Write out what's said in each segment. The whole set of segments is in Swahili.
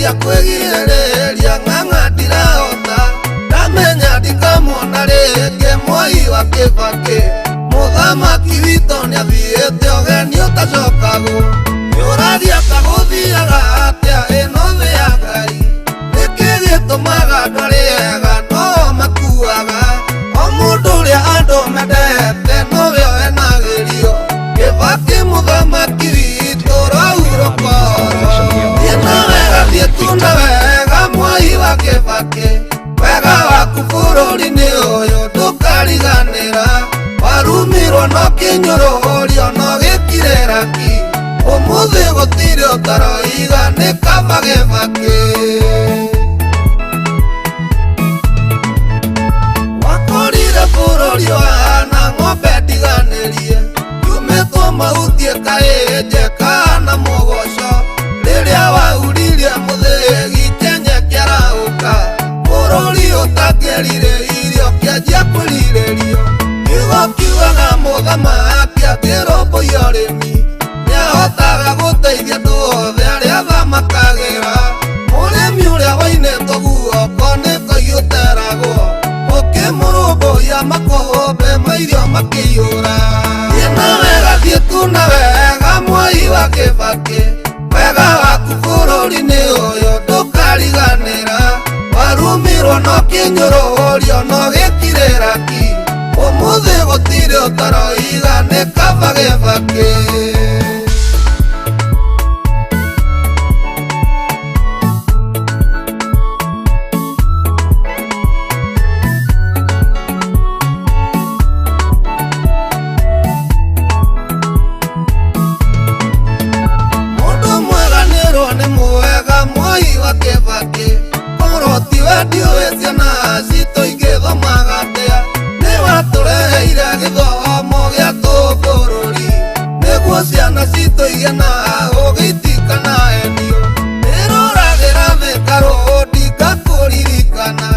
ndageria kwĩgirĩrĩria ng'ang'a ndirahota ndamenya ndikamwona rĩngĩ Mwai wa Kĩbakĩ mũthamaki witũ nĩathiĩte ũgeni ũtacokagwo nĩũraria kagũthiaga atĩa ĩno thĩ ya Ngai nĩkĩ gĩtũmaga andũ arĩa ega no makuaga o mũndũ ũrĩa andũ mendete nowe enagĩrio Kĩbakĩ mũthamaki witũ Rauro Koro thiĩ na wega thiĩ tu na wega Mwai wa Kĩbakĩ wega waku bũrũri-inĩ ũyũ ndũkariganĩra warumirwo no kĩnyũrũrio no gĩkire raki ũmũthĩ gũtirĩ ũtaroiga nĩ kaba Kĩbakĩ wakorire bũrũri wahana ng'ombe ndiganĩrie yumĩtwo mahutie kaĩnje kana mũgoco rĩrĩa wauririe mũthĩgi Kenya kĩaraũka bũrũri ũtangĩrire irio kĩanjia kũrirĩrio kiugo kiugaga mũthamaki akĩrũmbũiya ũrĩmi nĩahotaga gũteithia andũ othe arĩa thamakagĩra mũrĩmi ũrĩa wainĩtwo guoko nĩkũiyũteragwo ũkĩmũrũmbũiya makũmbĩ ma irio makĩiyũra thiĩ na wega thiĩ tu na wega Mwai wa Kĩbakĩ wega waku bũrũri-inĩ ũyũ ndũkariganĩra warumirwo no kĩnyũrũrio no gĩkire raki ũmũthĩ gũtirĩ ũtaroiga nĩ kaba Kĩbakĩ mũndũ mweganĩrwo nĩ mwega Mwai wa Kĩbakĩ korwo tiwe ndiũĩ ciana citũ ingĩthomaga atĩa nĩwatũreheire gĩthomo gĩa tũbũrũri nĩguo ciana citũ igĩe na ũgĩ itikanahenio nĩroragĩra mĩkarũ ndingakũririkana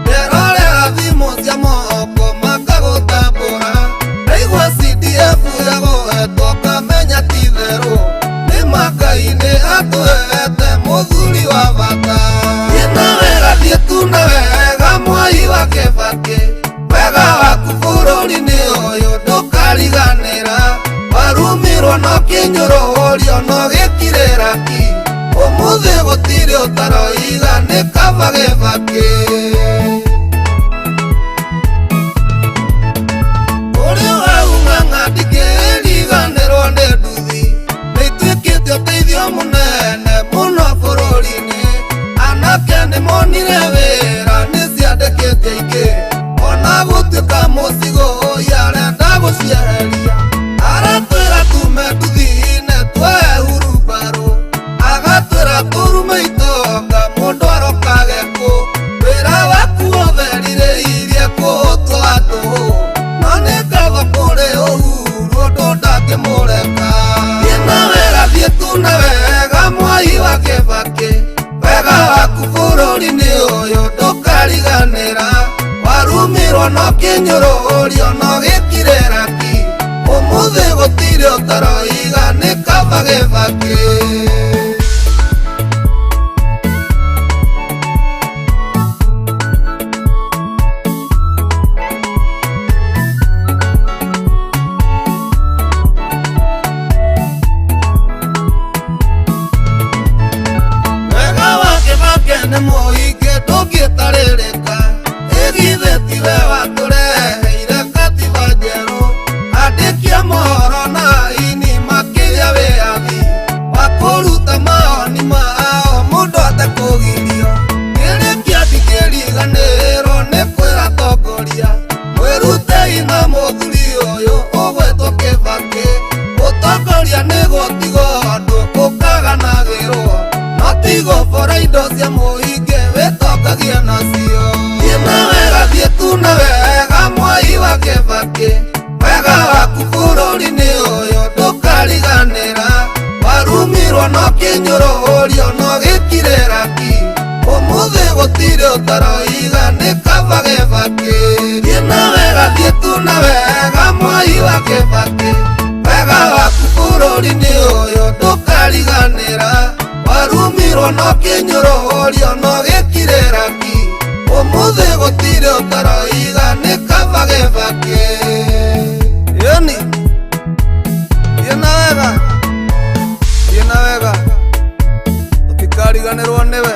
nderorera thimũ cia moko makagũtambũra ndaigua CDF yagũhetwo ngamenya ti therũ nĩ Makai-nĩ atũhete mũthuri wa bata thiĩ na wega thiĩ tu na wega Mwai wa Kĩbakĩ wega waku bũrũri-inĩ ũyũ ndũkariganĩra warumirwo no kĩnyũrũrio no gĩkire raki ũmũthĩ gũtirĩ ũtaroiga nĩ kaba Kĩbakĩ ũrĩa wau ng'ang'a ndingĩriganĩrwo nĩ nduthi nĩituĩkĩte ũteithio mũnene mũno bũrũri-inĩ anake nĩmonire wĩra nĩciandĩkĩte aingĩ ona gũtuĩka mũcigo ũyũ arenda gũcieheria aratwĩra tume nduthi-inĩ twoe hurumbarũ agatwĩra tũrume itonga mũndũ arokage kũ wĩra waku ũtherirĩirie kũhũtwa tũhũ no nĩ ngatho kũrĩ Ũhuru ũndũ ndangĩmũreka thiĩ na wega thiĩ tu na wega Mwai wa Kĩbakĩ wega waku bũrũri-inĩ ũyũ ndũkariganĩra warumirwo no kĩnyũrũrio no gĩkire raki ũmũthĩ gũtirĩ ũtaroiga nĩ kaba Kĩbakĩ wega wa Kĩbakĩ nĩ mũhinge ndũngĩtarĩrĩka ĩgithe tiwe watũreheire katiba njerũ andĩki a mohoro na aini makĩria wĩyathi wa kũruta mawoni mao mũndũ atekũgirio kĩrĩkia ndingĩriganĩrwo nĩ kwĩra atongoria mwĩrutei na mũthuri ũyũ ũgwĩtwo Kĩbakĩ ũtongoria nĩ gũtigwo andũ ũkaganagĩrwo no tigo bora indo cia mũhinge wĩtongagia nacio thiĩ na wega thiĩ tu na wega Mwai wa Kĩbakĩ wega waku bũrũri-inĩ ũyũ ndũkariganĩra warumirwo no kĩnyũrũrio no gĩkire raki ũmũthĩ gũtirĩ ũtaroiga nĩ kaba Kĩbakĩ thiĩ na wega thiĩ tu na wega Mwai wa Kĩbakĩ wega waku bũrũri-inĩ ũyũ ndũkariganĩra warumi warumirwo no kinyururio no gikireraki umuthi gutire utaroiga ni kabagebake yani thiena utikariganirwo niwe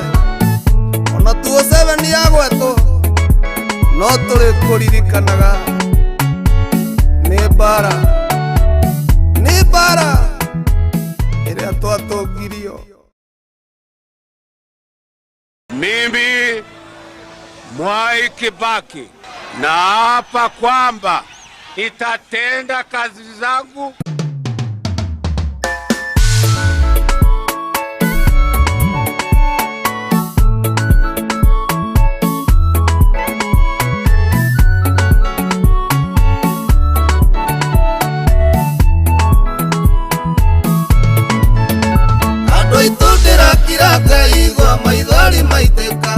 ona tuo 7 ya gwetu no turi kuririkanaga ni bara iria twatugirio. Mimi Mwai Kibaki naapa kwamba nitatenda kazi zangu Kirakaigwa maithori maiteka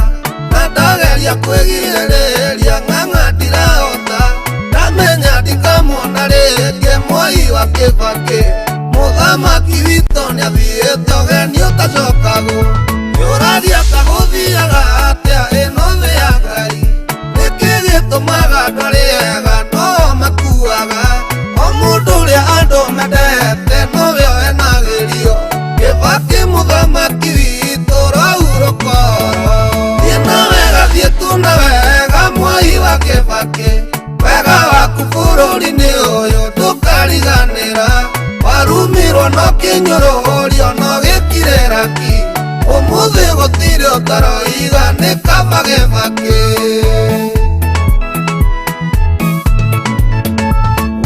na ndageria kwigiriria ng'ang'a ndirahota ndamenya ndikamwona rĩngĩ Mwai wa Kibaki mũthamaki witũ nĩathiĩte ũgeni ũtacokagwo nĩũraria tagũthiaga atĩa ĩno thĩ ya Ngai nĩkĩ gĩtũmaga andũ arĩa ega no makuaga o mũndũ ũrĩa andũ mendete nowe enagĩrio Kibaki mũthamaki witũ raurũkoro thiĩ na wega Mwai wa Kibaki wega waku bũrũri-inĩ ũyũ ndũkariganĩra warumirwo no kinyururio no gĩkireraki ũmũthĩ gũtirĩ ũtaroiga nĩ kabagebaki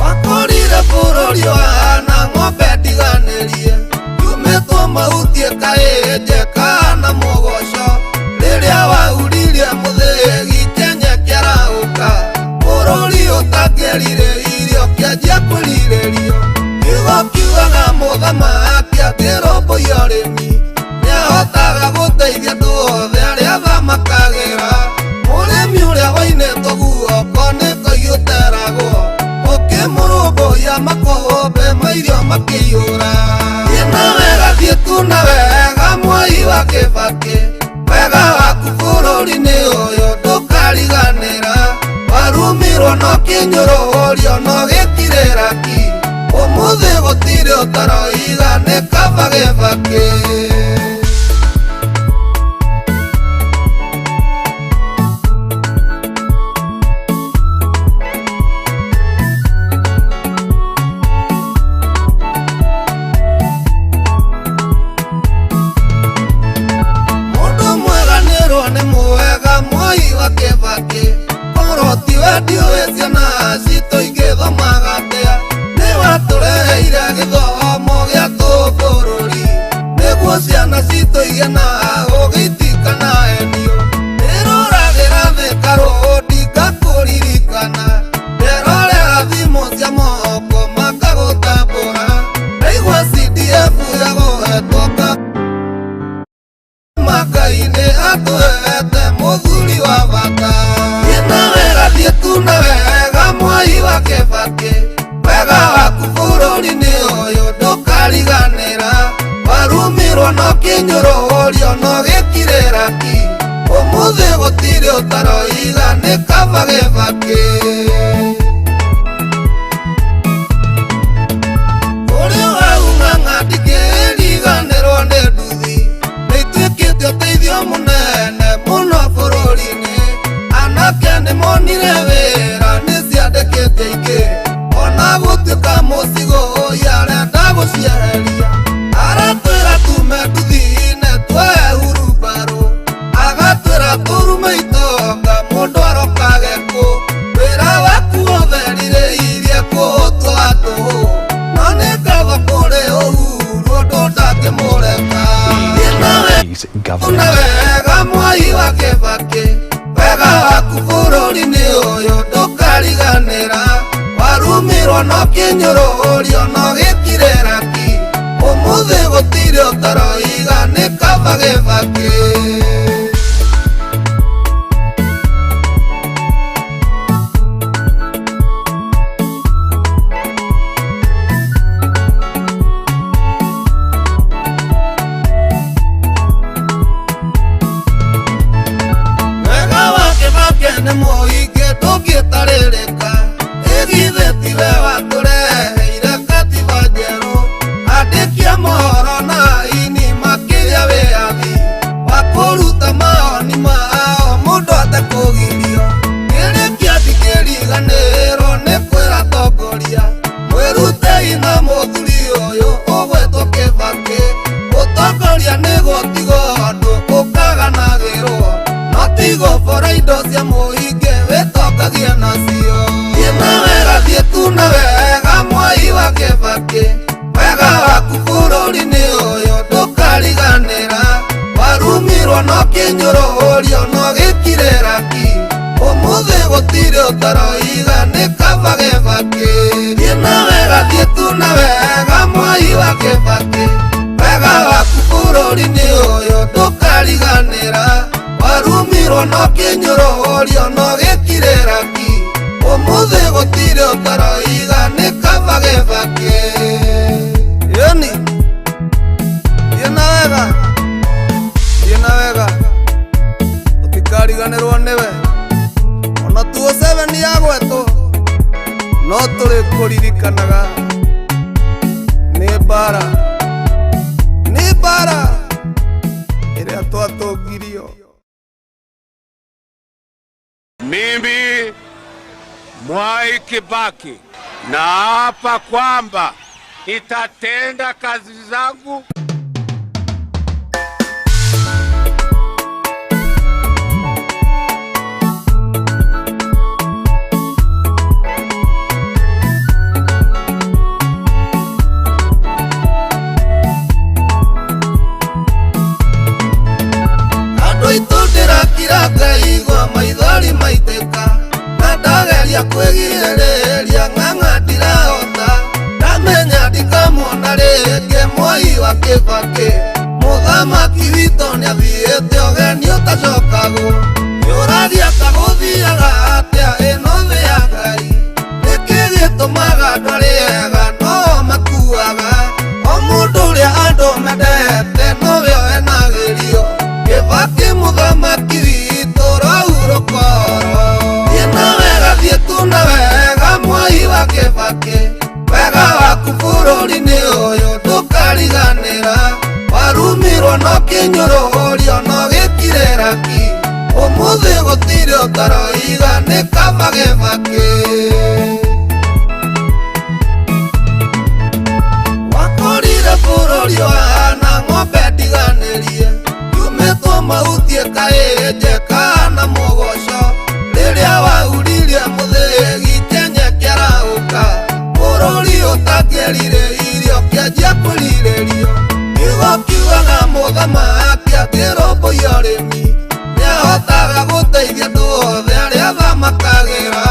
wakorire bũrũri wahana ng'ombe ndiganĩrie yumĩtwo mahutie kaĩnje kana mũgoco rĩrĩa wauririe mũthĩgi Kenya kĩarahũka bũrũri ũtangĩarire irio kĩanjia kwĩrirĩrio kiugo kiugaga mũthamaki angĩrũmbũiya ũrĩmi nĩahotaga gũteithia andũ othe arĩa thamakagĩra mũrĩmi ũrĩa wainĩtwo guoko nĩkũiyũteragwo ũkĩmũrũmbũiya makũmbĩ ma irio makĩiyũra thiĩ tu na wega Mwai wa Kibaki wega waku bũrũri-inĩ ũyũ ndũkariganĩra warumirwo no kinyururio no gĩkireraki ũmũthĩ gũtirĩ ũtaroiga nĩ kabagebaki Mwai wa Kibaki koroti wendiũĩ ciana citũ ingĩthomaga atĩa nĩ watũreheire gĩthomo gĩa bũrũri nĩguo ciana citũ igĩe na ũgĩtika na enio nĩroragĩra thĩ karũndi ngakũririkana nderorera thimũ cia moko makagũtambũra ndaigua CDF yagũhetwo Ngai-nĩ atũhete mũthuri wa bata thiĩ tu na wega Mwai wa Kibaki wega waku bũrũri-inĩ ũyũ ndũkariganĩra warumirwo no kinyururio no gĩkireraki ũmũthĩ gũtirĩ ũtaroiga nĩ kabagebaki ũrĩ wau ng'ang'a ndingĩriganĩrwo nĩ nduthi nĩituĩkĩte ũteithio mũnene mũno bũrũri-inĩ anake nĩmonire wĩra nĩciandĩkĩte ingĩ ona gũtuĩka mũcigo ũyũ arenda gũcieheria aratwĩra tume nduthi-inĩ tuoe hurumbarũ agatwĩra tũrume itonga mũndũ arokage kũ wĩra waku ũtherirĩirie kũhũtwa tũhũ no nĩ ngatho kũrĩ Uhuru ũndũ ndangĩmũreka na wega Mwai wa Kibaki wega waku bũrũri-inĩ ũyũ ndũkariganĩra warumirwo no kinyururio no gĩkireraki ũmũthĩ gũtirĩ ũtaroiga nĩ kabagebaki orio no gikireraki umuthi gutire utaroiga ni kabagethake yani thiena wega utikariganirwo niwe ona tuo 7 ya gwetwo no turi kuririkanaga ni bara iria twatungirio. Mimi Mwai Kibaki naapa kwamba nitatenda kazi zangu Ngai maithori maiteka na ndageria kwigiriria ng'ang'a ndirahota ndamenya ndikamwona rĩngĩ Mwai wa Kibaki mũthamaki witũ nĩathiĩte ũgeni ũtacokagwo yũragia kagũthiaga atĩa ĩno thĩ ya Ngai nĩkĩ gĩtũmaga andũ arĩa ega no makuaga o mũndũ ũrĩa andũ mendete nowe enagĩrio Kibaki mũthamaki witũ thiena wega thiĩtuna wega Mwai wa Kibaki wega waku bũrũri-inĩ ũyũ ndũkariganĩra warumirwo no kĩnyũrũrio no gĩkireraki ũmũthĩ gũtirĩ ũtaroiga nĩ kaba Kibaki wakũrire bũrũri wahana ng'ombe ndiganĩrie yumĩtwo mahutie kaĩnje kana mũgoco rĩrĩa wauririe mũthĩgi Kenya kĩarahũka bũrũri ũtakĩrire irio kĩanjia kũrirĩrio kiugo kiugaga mũthamaki akĩrũmbũiya ũrĩmi nĩahotaga gũteithia andũ othe arĩa thamakagĩra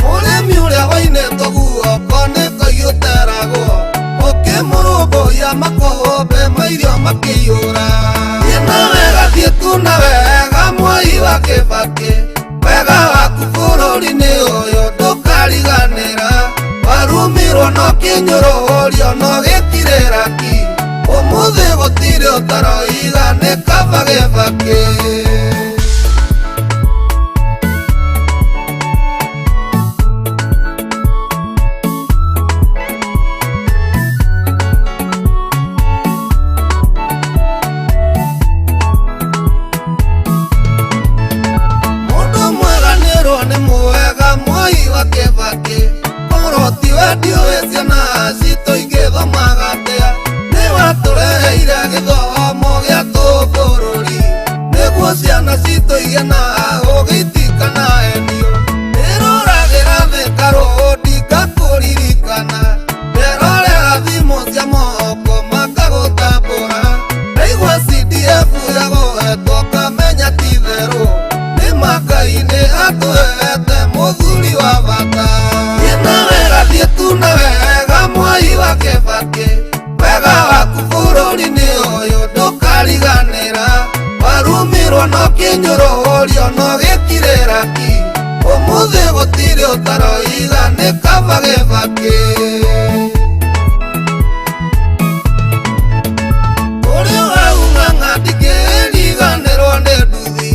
mũrĩmi ũrĩa wainĩtwo guoko nĩkoigũteragwo ũkĩmũrũmbũiya makũmbĩ ma irio makĩiyũra thiena wega thiĩtuna wega Mwai wa Kibaki wega waku bũrũri-inĩ ũyũ ndũkariganĩra warumirwo no kĩnyũrũrio no gĩkireraki ũmũthĩ gũtirĩ ũtaroiga nĩ kaba Kibaki Mwai wa Kibaki ũroti wendiũĩ ciana citũ igĩthomaga atĩa nĩwatũreheire gĩthomo gĩa kĩbũrũri nĩguo ciana citũ igĩe na ũgĩ itikanahenio nĩroragĩra thĩ karũndi ngakũririkana nderorera thimũ cia moko makagũtambũra ndaigua CDF yagũhetwo kamenya ti therũ nĩ Ngai-nĩ atũhete mũthuri wa bata thiena wega thiĩtuna wega Mwai wa Kibaki wega waku bũrũri-inĩ ũyũ ndũkariganĩra warumirwo no kĩnyũrũrio no gĩkireraki ũmũthĩ gũtirĩ ũtaroiga nĩ kaba Kibaki ũrĩa waung'ang'a ndingĩriganĩrwo nĩ nduthi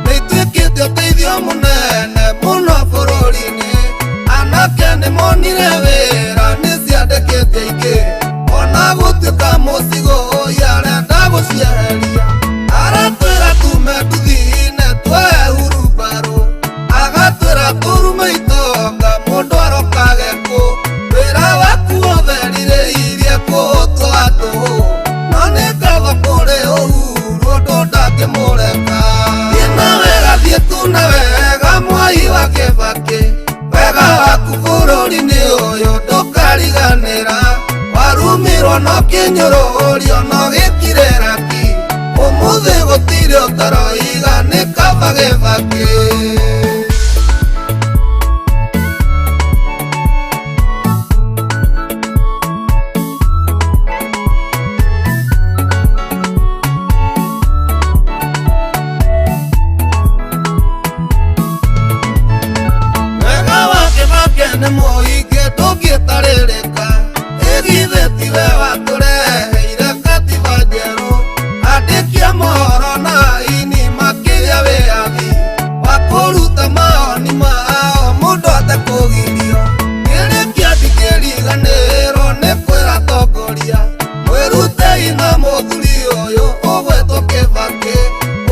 nĩituĩkĩte ũteithio mũnene mũno bũrũri-inĩ anake nĩmonire wĩra nĩciandĩkĩte aingĩ ona gũtuĩka mũcigo ũyũ arenda gũcieheria aratwĩra tume nduthi-inĩ tuoye hurumbarũ agatwĩra tũrume itonga mũndũ nĩ mũhinge ndũngĩtarĩrĩka. Ĩgithe tiwe watũreheire katiba njerũ, andĩki a mohoro na aini makĩgĩa wĩyathi wa kũruta mawoni mao mũndũ atekũgirio. Kĩrĩ kĩathi kĩriganĩrwo nĩ kwĩra atongoria mwĩrutei na mũthuri ũyũ ũgwĩtwo Kibaki.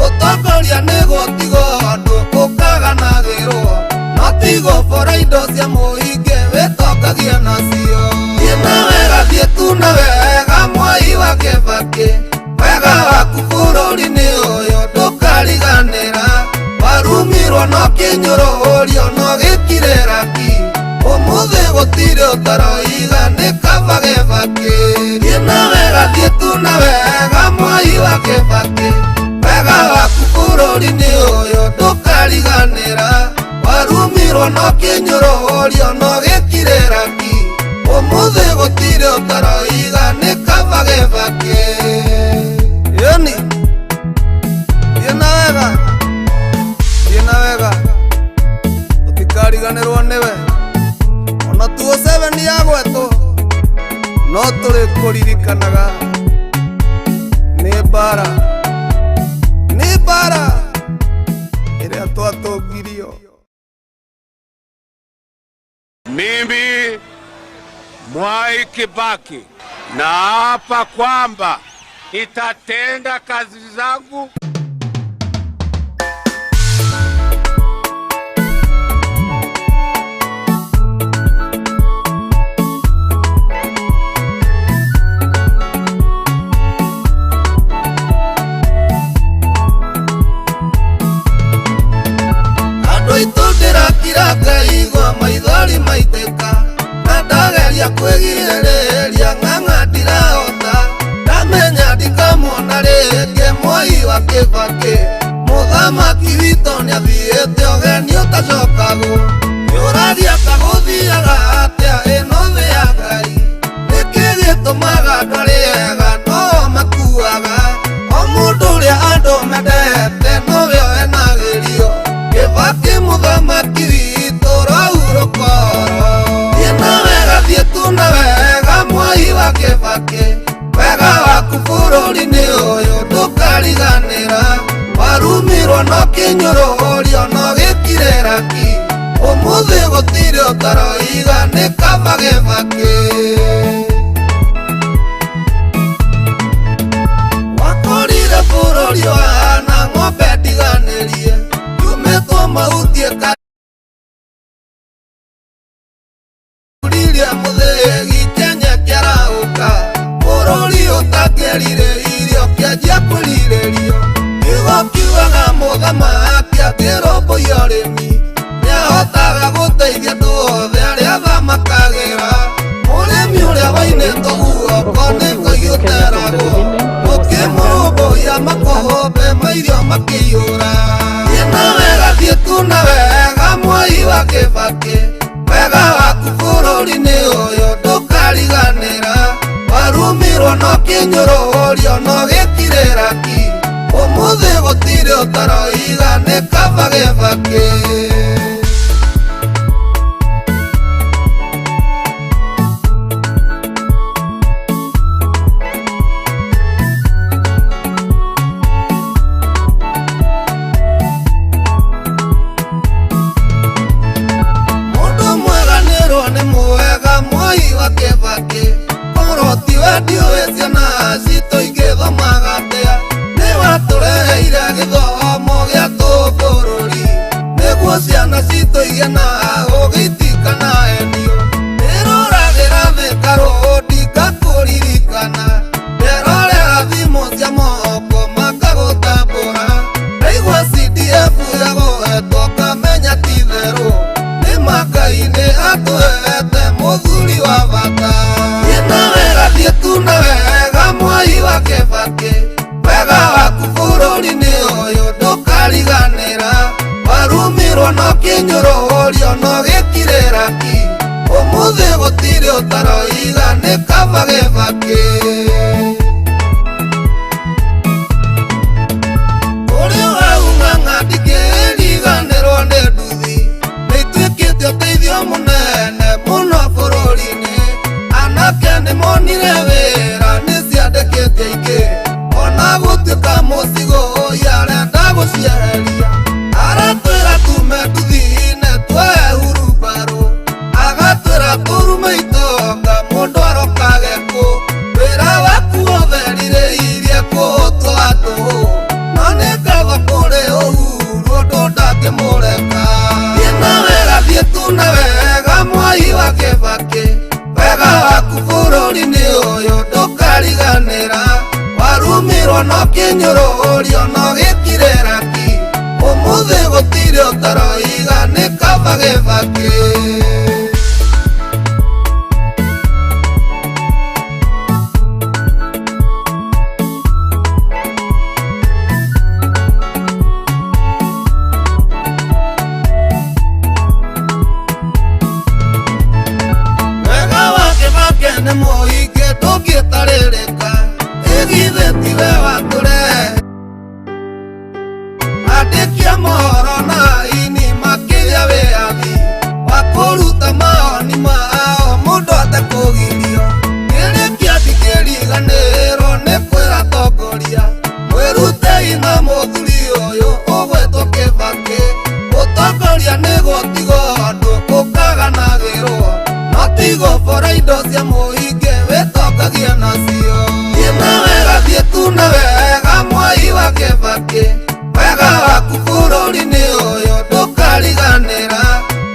Ũtongoria nĩ gũtigwo andũ ũkaganagĩrwo, no ti gũbora indo cia mũhinge wĩtongagia nacio. Thiĩ na wega, thiĩ tu na wega Mwai wa Kibaki, wega waku bũrũri-inĩ ũyũ ndũkariganĩra. Warumirwo no kĩnyũrũrio no gĩkire raki, ũmũthĩ gũtirĩ ũtaroiga nĩ kaba Kibaki. Thiĩ na wega, thiĩ tu na wega Mwai wa Kibaki, wega waku bũrũri-inĩ ũyũ ndũkariganĩra. Warumirwo no kĩnyũrũrio no gĩkire raki, ũmũthĩ gũtirĩ ũtaroiga nĩ kaba Kibaki. Yoni, thiĩ na wega, thiĩ na wega, ũtikariganĩrwo nĩwe. Ona 207 yagwetwo no tũrĩ kũririkanaga nĩ mbara, nĩ mbara ĩrĩa twatũngirio. Mimi Mwai Kibaki naapa kwamba nitatenda kazi zangu Ngaigua maithori maitĩka na ndageria kwĩgirĩrĩria ng'ang'a ndirahota. Ndamenya ndikamuona rĩngĩ Mwai wa Kibaki, mũthamaki witũ nĩathiĩte ũgeni ũtacokagwo. Nĩũragia ta gũthiaga atĩa ĩno thĩ ya Ngai, nĩkĩ gĩtũmaga andũ arĩa ega no makuaga. O mũndũ ũrĩa andũ mendete nowe enagĩrio. Kibaki mũthamaki witũ Rauro Koro. Thiĩ na wega, thiĩ tu na wega Mwai wa Kibaki, wega waku bũrũri-inĩ ũyũ ndũkariganĩra. Warumirwo no kĩnyũrũrio no gĩkire raki, ũmũthĩ gũtirĩ ũtaroiga nĩ kaba Kibaki. Wakorire bũrũri ũhana ng'ombe ndiganĩrie, tumĩtwo mahutie kuririe mũthĩgi Kenya kĩarahũka. Bũrũri ũtangĩarire irio kĩanjia kwĩrirĩrio, kiugo kiugaga mũthamaki angĩrũmbũiya ũrĩmi nĩahotaga gũteithia andũ othe arĩa thamakagĩra. Mũrĩmi ũrĩa wainĩtwo guoko nĩkũiyũteragwo, mũkĩmũrũmbũiya makũhũmbe mairio makĩiyũra. Thiĩ na wega, thiĩ tu na wega Mwai wa Kibaki, wega waku bũrũri-inĩ ũyũ ndũkariganĩra. Warumirwo no kĩnyũrũrio no gĩkire raki, ũmũthĩ gũtirĩ ũtaroiga nĩ kaba Kibaki. Mwai wa Kibaki, korwo tiwe ndiũĩ ciana citũ ingĩthomaga atĩa. Nĩ watũreheire gĩthomo gĩa tũbũrũri, nĩguo ciana citũ igĩe na ũgiti kana henio. Ndĩroragĩra Thika Road ngakũririkana, nderorera thimũ cia moko makagũtambũra. Ndaigua CDF yagũhetwo ngamenya ti therũ, nĩ Ngai-nĩ atũhete mũthuri wa bata. Thiĩ na wega, thiĩ tu na wega Mwai wa Kibaki, wega waku bũrũri-inĩ ũyũ ndũkariganĩra. Warumirwo no kĩnyũrũrio no gĩkire raki, ũmũthĩ gũtirĩ ũtaroiga nĩ kaba Kibaki. Ũrĩ wau ng'ang'a ndingĩriganĩrwo nĩ nduthi, nĩituĩkĩte ũteithio mũnene bũrũri-inĩ ũyũ ndũkariganĩra warumirwo no kĩnyũrũrio no gĩkire raki ũmũthĩ gũtirĩ ũtaroiga nĩ kaba gĩbakĩ. Nĩ mũingĩ ndũngĩtarĩrĩka ĩgithe tiwe watũrehe andĩki a mohoro na aini makĩria wĩyathi wa kũruta mawoni mao mũndũ atekũgirio kĩrĩkia ndikĩriganĩrwo nĩ kwĩra atongoria mwĩrutei na mũthuri ũyũ ũgwĩtwo Kĩbakĩ ũtongoria nĩ gũtigwo andũ ũkaganagĩrwo no tigo bora indo cia mũingĩ wĩtongagia nacio. Thiĩ na wega thiĩ tu na wega Mwai wa Kĩbakĩ wega waku bũrũri-inĩ ũyũ ndũkariganĩra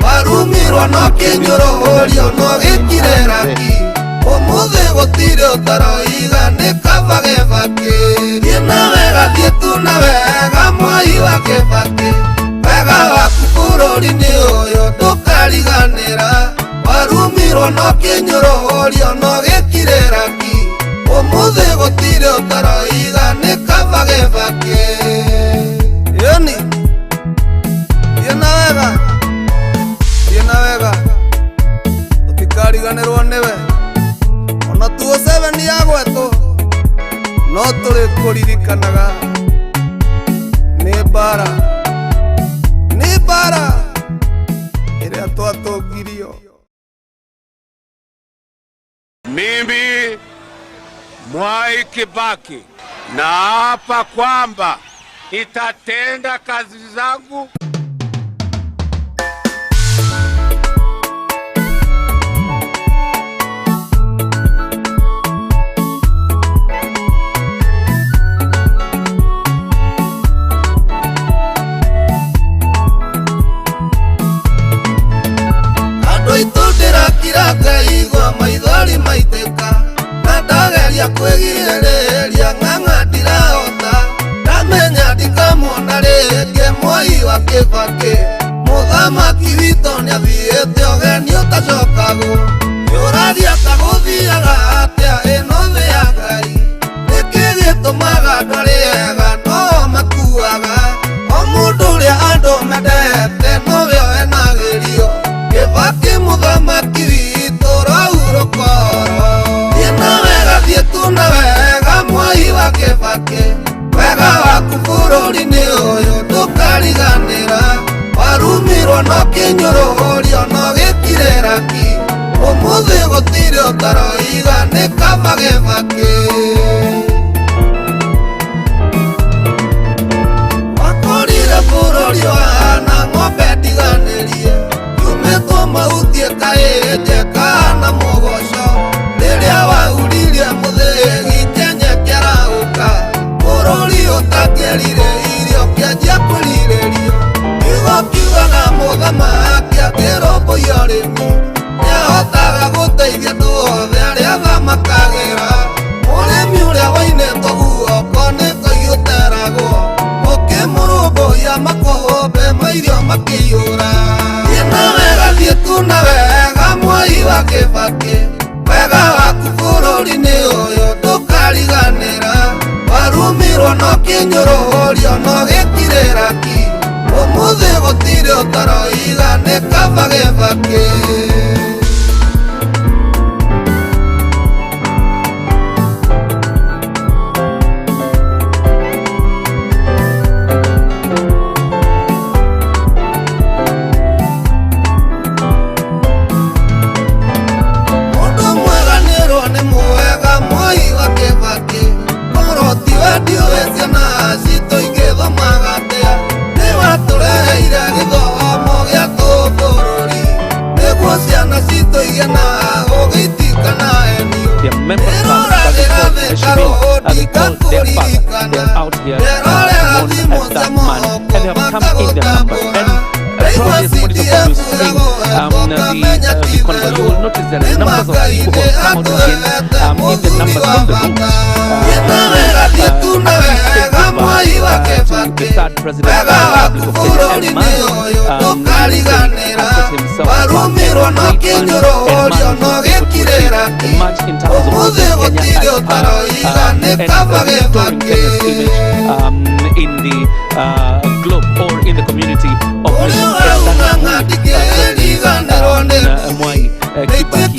warumirwo no kĩnyũrũrio no gĩkire raki ũmũthĩ gũtirĩ ũtaroiga nĩ kaba Kĩbakĩ. Thiĩ na wega thiĩ tu na wega Mwai wa Kĩbakĩ wega waku bũrũri-inĩ ũyũ ndũkariganĩra warumirwo no kĩnyũrũrio no gĩkire raki ũmũthĩ gũtirĩ ũtaroiga nĩ kaba Kĩbakĩ. Yoni thiĩ na wega tũtikariganĩrwo nĩwe ona tuo 7 yagwetwo no tũrĩ kũririkanaga nĩ mbara ĩrĩa twatũngirio. Mimi Mwai Kibaki naapa kwamba nitatenda kazi zangu Kiraigua maithori maitĩka na ndageria kwĩgirĩrĩria ng'ang'a ndirahota ndamenya ndikamuona rĩngĩ Mwai wa Kĩbakĩ mũthamaki witũ nĩathiĩte ũgeni ũtacokagwo yũragia ta gũthiaga atĩa ĩno thĩ ya Ngai nĩkĩ gĩtũmaga andũ arĩega no makuaga o mũndũ ũrĩa andũ mendete nowe enagĩrio Kĩbakĩ mũthamaki witũ Rauro Koro. Thiĩ na wega thiĩ tu na wega Mwai wa Kĩbakĩ wega waku bũrũri-inĩ ũyũ ndũkariganĩra warumirwo no kĩnyũrũrio no gĩkire raki ũmũthĩ gũtirĩ ũtaroiga nĩ kaba Kĩbakĩ. Wakũrire bũrũri wana ng'ombe ndiganĩrie yumĩtwo mahutie kaĩnje kana mũgoco rĩrĩa wauririe mũthĩgi Kenya kĩragũka bũrũri ũtangĩrire irio kĩanjia kũrirĩrio igũkiugaga mũthamaki akĩrũmbũiya ũrĩmi nĩahotaga gũteithia andũ othe arĩa thamakagĩra mũrĩmi ũrĩa wainĩtwo guoko nĩkũiyũteragwo ũkĩmũrũmbũiya makũmbĩ ma irio makĩiyũra. Thiĩ na wega thiĩ tu na wega Mwai wa Kĩbakĩ wega waku bũrũri-inĩ ũyũ ndũkariganĩra warumirwo no kĩnyũrũrio no gĩkire raki ũmũthĩ gũtirĩ ũtaroiga nĩ kaba Kĩbakĩ. They are out here to promote as that man and have come in the numbers. And progress monitor for you the conference. You will notice that the numbers of people who have come out again in the numbers from the booth. The third president of the Republic of Kenya, himself much in terms of Kenya and Kenya's image in the globe or in the community of Mwai Kibaki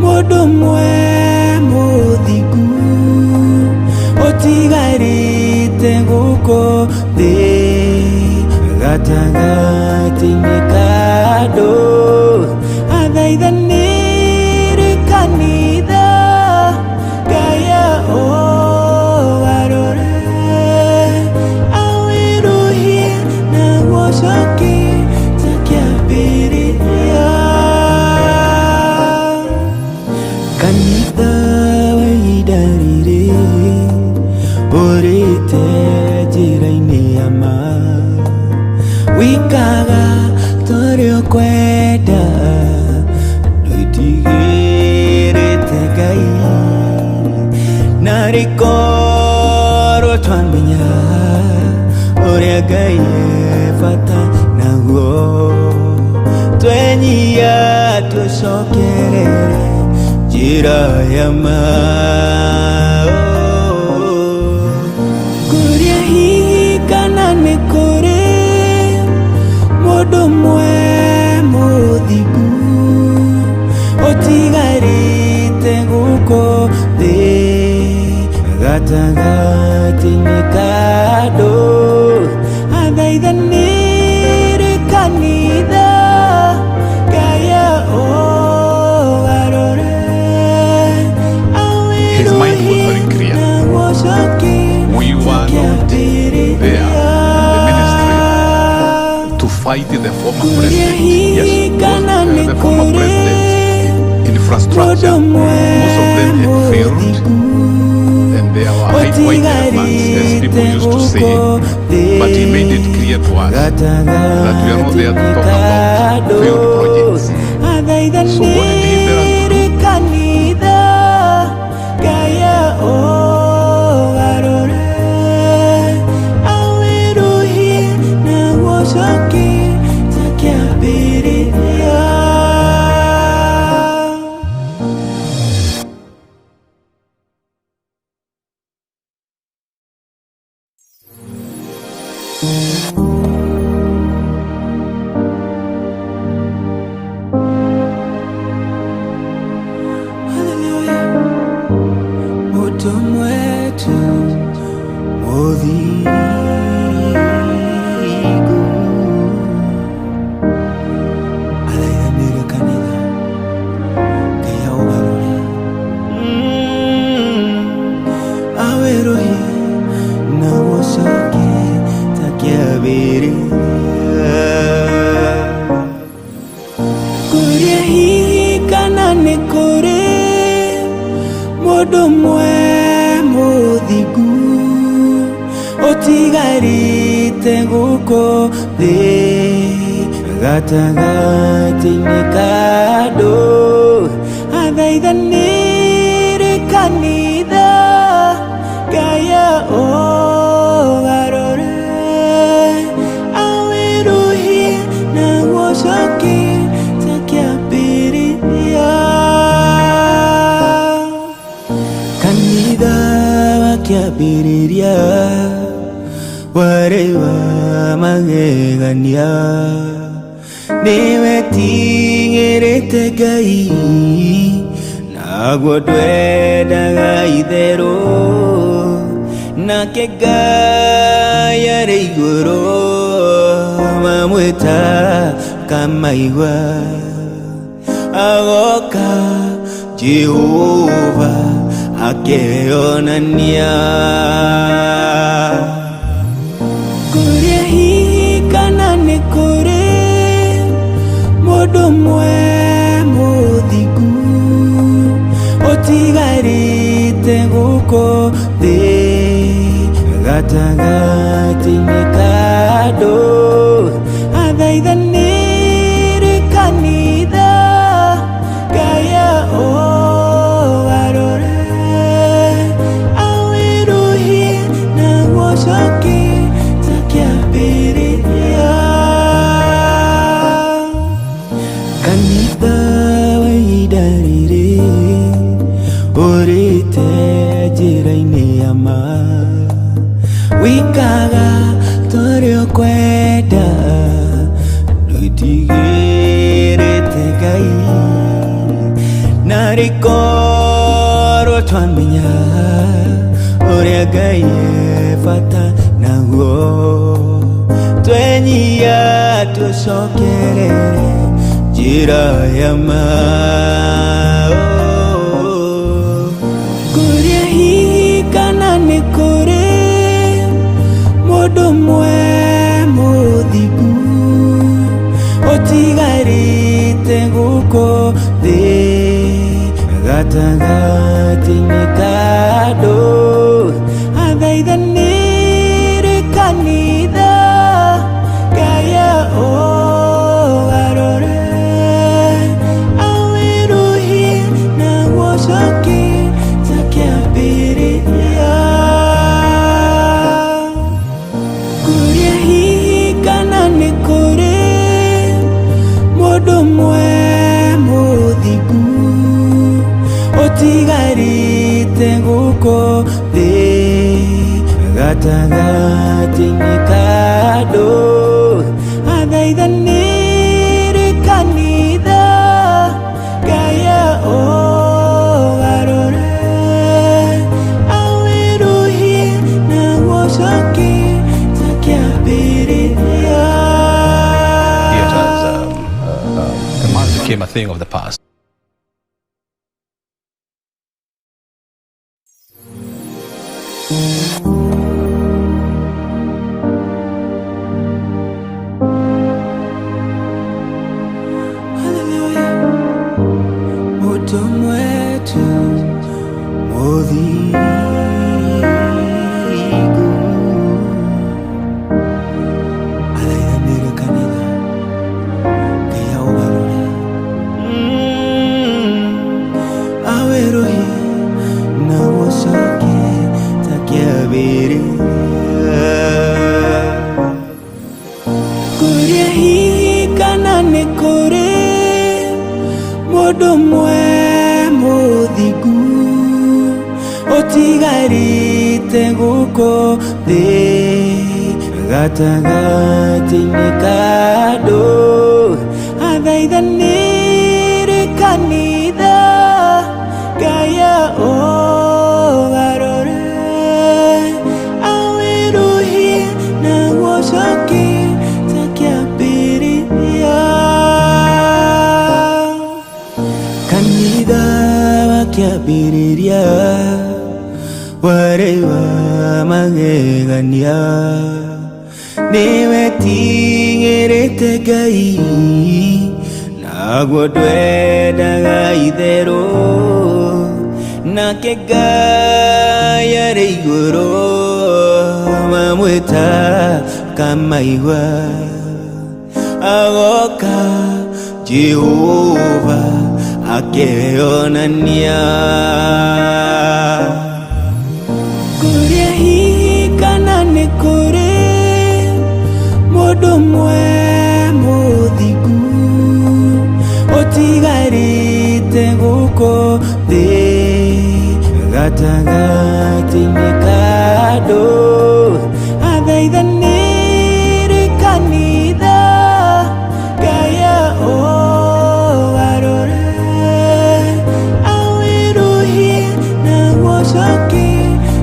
Modo mwe mothigu thĩ gatagatĩ-inĩ ka andũ athaithanĩre kanitha Ngai ũgarũre awĩruhie na gũcokie ta kĩambĩrĩria kanitha wa ihinda rĩrĩ ũrĩte njĩra-inĩ ya ma wikaga torĩa ũkwenda ndwĩtigĩrĩte Ngai na rĩkorwo twamenya ũrĩa Ngai bata naguo twenyia tũcokerere njĩra ya ma kũrĩa hihi kana nĩ kũrĩ mũndũ ũmwe mũthingu ũtigarĩte gũkũ thĩ gatagatĩ-inĩ ka andũ athaithanĩre kanitha Ngai ũgarũre His mind was very clear. We were not there in the ministry to fight the former president. Yes, the former president infrastructure, most of them had failed, and they were white elephants, as people used to say. But he made it clear to us that we are not there to talk about failed projects. So what did he tell us to do? Mũndũ ũmwe mũthingu ũtigarĩte gũkũ thĩ gatagatĩ-inĩ ka andũ athaithanĩre kanitha Ngai ũgarũre awĩruhie na gũcokie ta kĩambĩrĩria kanitha wa kĩambĩrĩria warĩ wa magegania nĩwetigĩrĩte Ngai naguo ndwendaga itherũ nake Ngai arĩ igũrũ mamwĩta kamaigua agoka Jehova akeyonania kũrĩa hihi kana nĩ kũrĩ mũndũ ũmwe mũthingu ũtigarĩte gũkũ thĩ gatagatĩ-inĩ ka andũ athaithanĩre kanitha Ngai ũgarũre awĩruhie na gũcokie ta kĩambĩrĩria kanitha wa ihinda rĩrĩ ũrĩte njĩra-inĩ ya ma wikaga torĩa ũkwenda ndwĩtigĩrĩte Ngai na rĩkorwo twamenya ũrĩa Ngai bata naguo twenyia tucokerere njira ya kuria hihi kana nĩ kũrĩ mũndũ mwe mũthingu ũtigarĩte gũkũ thĩ gatagatĩ-inĩ ka andũ athaithanĩre kanitha Ngai ũgarũre awĩruhie na gũcokie ta kĩambĩrĩria kuria hihi kana nĩ kũrĩ mũndũ mwe mũthingu ũtigarĩte gũkũ thĩ gatagatĩ-inĩ ka andũ athaithanĩre kanitha Ngai ũgarũre awĩruhie na gũcokie ta kĩambĩrĩria. Became a thing of the past. Kuria hihi kana nĩ kũrĩ mũndũ mwe mũthingu ũtigarĩte gũkũ thĩ gatagatĩ-inĩ ka andũ athaithanĩre kanitha Ngai ũgarũre awĩruhie na gũcokie ta kĩambĩrĩria kanitha wakĩambĩrĩria warĩ wa magegania nĩwetigĩrĩte Ngai naguo ndwendaga itherũ nake Ngai arĩ igũrũ mamwĩta kamaigua agoka Jehova akeyonania kuria hihi kana nĩ kũrĩ mũndũ mwe mũthingu ũtigarĩte gũkũ thĩ gatagatĩ-inĩ ka andũ athaithanĩre kanitha Ngai ũgarũre awĩruhie na gũcokie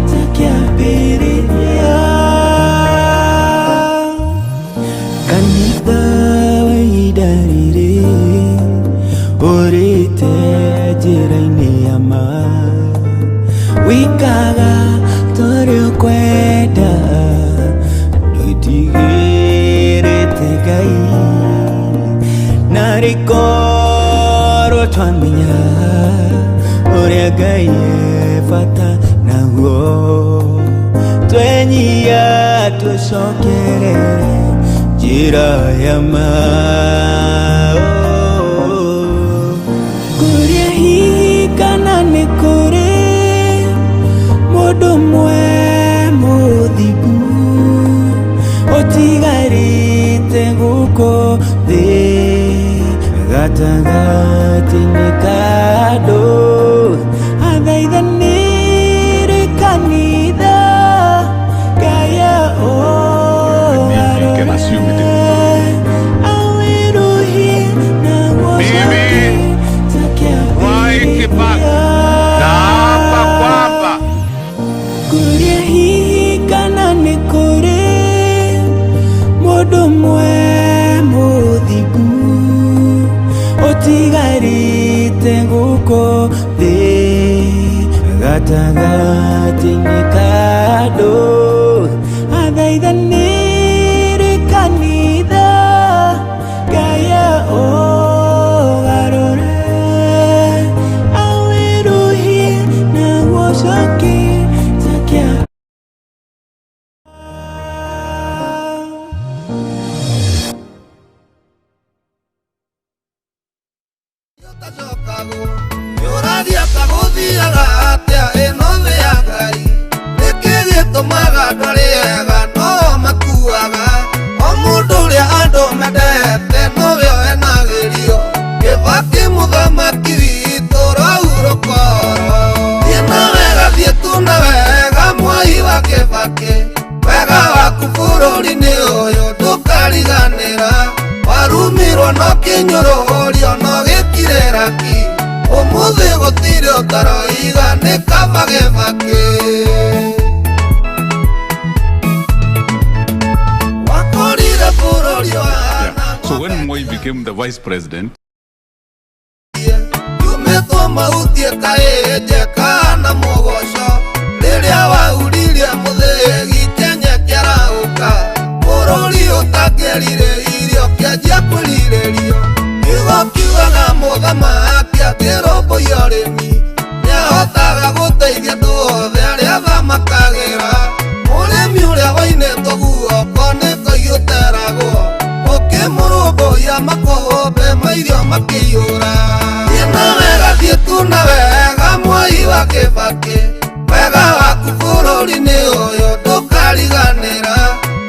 ta kĩambĩrĩria kanitha wa ihinda rĩrĩ ũrĩte njĩra-inĩ ya ma wikaga torĩ ũkwenda ndũtigĩrĩte Ngai na rĩkorwo twamenya ũrĩa Ngai bata naguo twenyia tũcokerere njĩra ya ma kuria hihi kana nĩ kũrĩ mũndũ mwe mũthingu ũtigarĩte gũkũ thĩ gatagatĩ-inĩ ka andũ athaithanĩre kanitha Ngai ũgarũre awĩruhie na gũcokie ta kĩambĩrĩria Naapa kwamba gatagatĩ-inĩ ka andũ athaithanĩre kanitha Ngai ũgarũre awĩruhie na gũcokia Yuradia kaguthiaga atia ino thĩ ya Ngai nĩkĩ gĩtũmaga ndorĩega no makuaga o mũndũ ũrĩa andũ mendete nowe enagĩrio Kĩbakĩ mũthamaki witũ Raul Koro thiĩ na wega thiĩ tu na wega Mwai wa Kĩbakĩ wega waku bũrũri-inĩ ũyũ ndũkariganĩra warumirwo no kĩnyũrũrio no gĩkire raki ũmũthĩ gũtirĩ ũtaroiga nĩ kaba Kĩbakĩ wakorire bũrũri wana So when Moi became the vice president, yumĩtwo mahutie kaĩnje kana mũgoco rĩrĩa wauririe mũthĩgi Kenya kĩaraũka bũrũri ũtangĩrire irio kĩanjia kwĩrirĩrio kiugo kiugaga mũthamaki akĩrũmbũiya ũrĩmi nĩahotaga gũteithia andũ othe arĩa thamakagĩra mũrĩmi ũrĩa wainĩtwo guoko nĩkũiyũteragwo ũkĩmũrũmbũiya makũmbĩ ma irio makĩiyũra thiĩ na wega thiĩ tu na wega Mwai wa Kĩbakĩ wega waku bũrũri-inĩ ũyũ ndũkariganĩra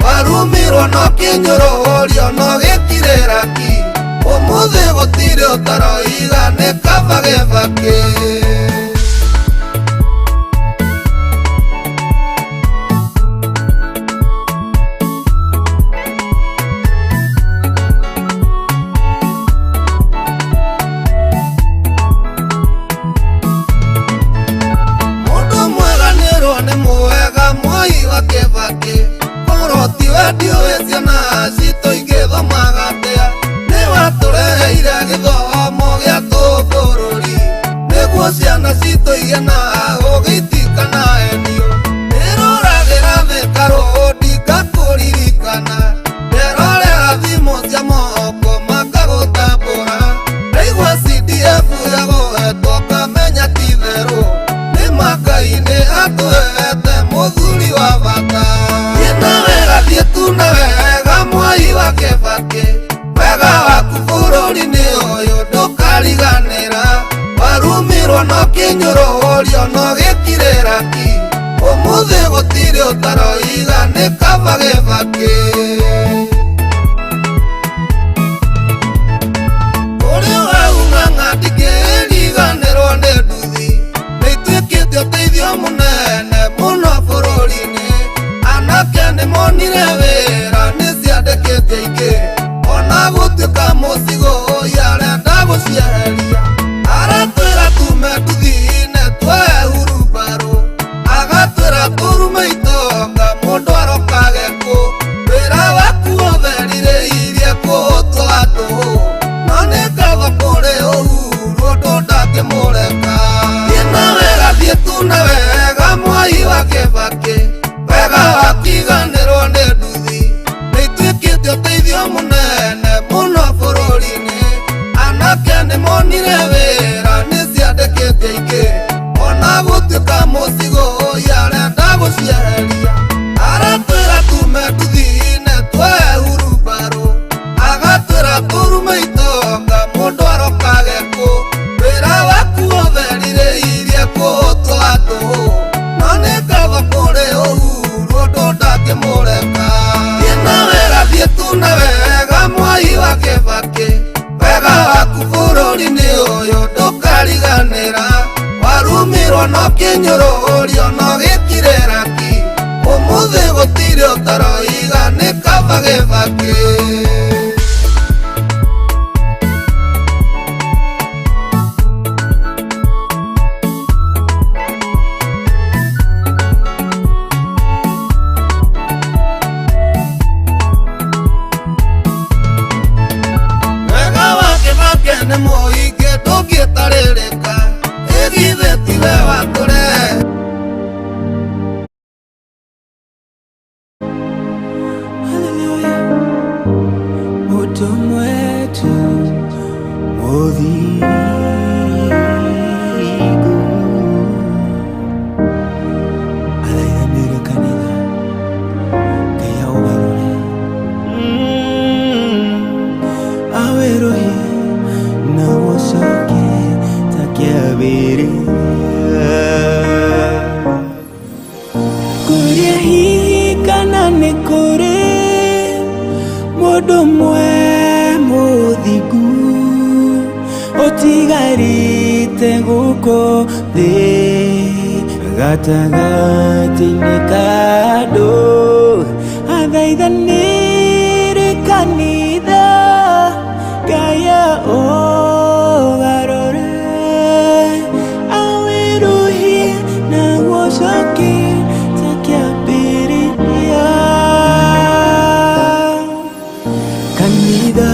warumirwo no kĩnyũrũrio no gĩkire raki ũmũthĩ gũtirĩ ũtaroiga nĩ kaba Kĩbakĩ mũndũ mweganĩrwo nĩ mwega Mwai wa Kĩbakĩ korwo tiwe ndiũĩ ciana citũ igĩthomaga atĩa nĩ watũreheire gĩthomo gĩa tũbũrũri nĩguo ciana citũ igĩe na ũgĩtika na enio nĩroragĩra thĩ karũndi ngakũririkana nderorera thimũ cia moko makagũtambũra ndaigua CDF yagũhetwo ngamenya ti therũ nĩ Ngai nĩ atũhete mũthuri wa bata thiĩ na wega thiĩ tu na wega Mwai wa Kĩbakĩ wega waku bũrũri-inĩ ũyũ ndũkariganĩra warumirwo no kĩnyũrũrio no gĩkire raki ũmũthĩ gũtirĩ ũtaroiga nĩ kaba Kĩbakĩ ũrĩa waung'ang'a ndingĩriganĩrwo nĩ nduthi nĩituĩkĩte ũteithio mũnene mũno bũrũri-inĩ anake nĩmonire wĩra nĩciandĩkĩte ingĩ ona gũtuĩka mũcigo ũyũ arenda gũcieheria aratwĩra tume nduthi-inĩ twoe hurumbarũ agatwĩra tũrume itonga mũndũ arokage kũ wĩra waku ũtherirĩirie kũhũtwo andũ no nĩ ngatho kũrĩ Uhuru ũndũ ndangĩmũreka thiĩ na wega thiĩ tu na wega Mwai wa Kĩbakĩ wega wakiganĩrwo nĩ nduthi nĩituĩkĩte ũteithio mũnene mũno bũrũri-inĩ anake nĩmonire wĩra nĩciandĩkĩte ingĩ ona gũtuĩka mũcigo ũyũ arenda gũcieheria aratwĩra tume nduthi-inĩ twoe hurumbarũ agatwĩra tũrume itonga mũndũ arokage kũ wĩra waku ũtherirĩirie kũhũtwo andũ no nĩ ngatho kũrĩ Uhuru ũndũ ndangĩmũreka thiĩ na wega thiĩ tu na wega Mwai wa Kĩbakĩ wega waku bũrũri-inĩ ũyũ ndũkariganĩra warumirwo no kĩnyũrũrio no gĩkire raki ũmũthĩ gũtirĩ ũtaroiga nĩ kaba Kĩbakĩ nĩ mũingĩ ndũngĩtarĩrĩka ĩgithĩ tiwe watũrehe kuri mundu mwe muthingu utigarite guko thi gatagati-inĩ ka andũ athaithanĩre kanitha Ngaya ũgarũre awĩruhie na gũcokia ta kĩambĩrĩria kanitha.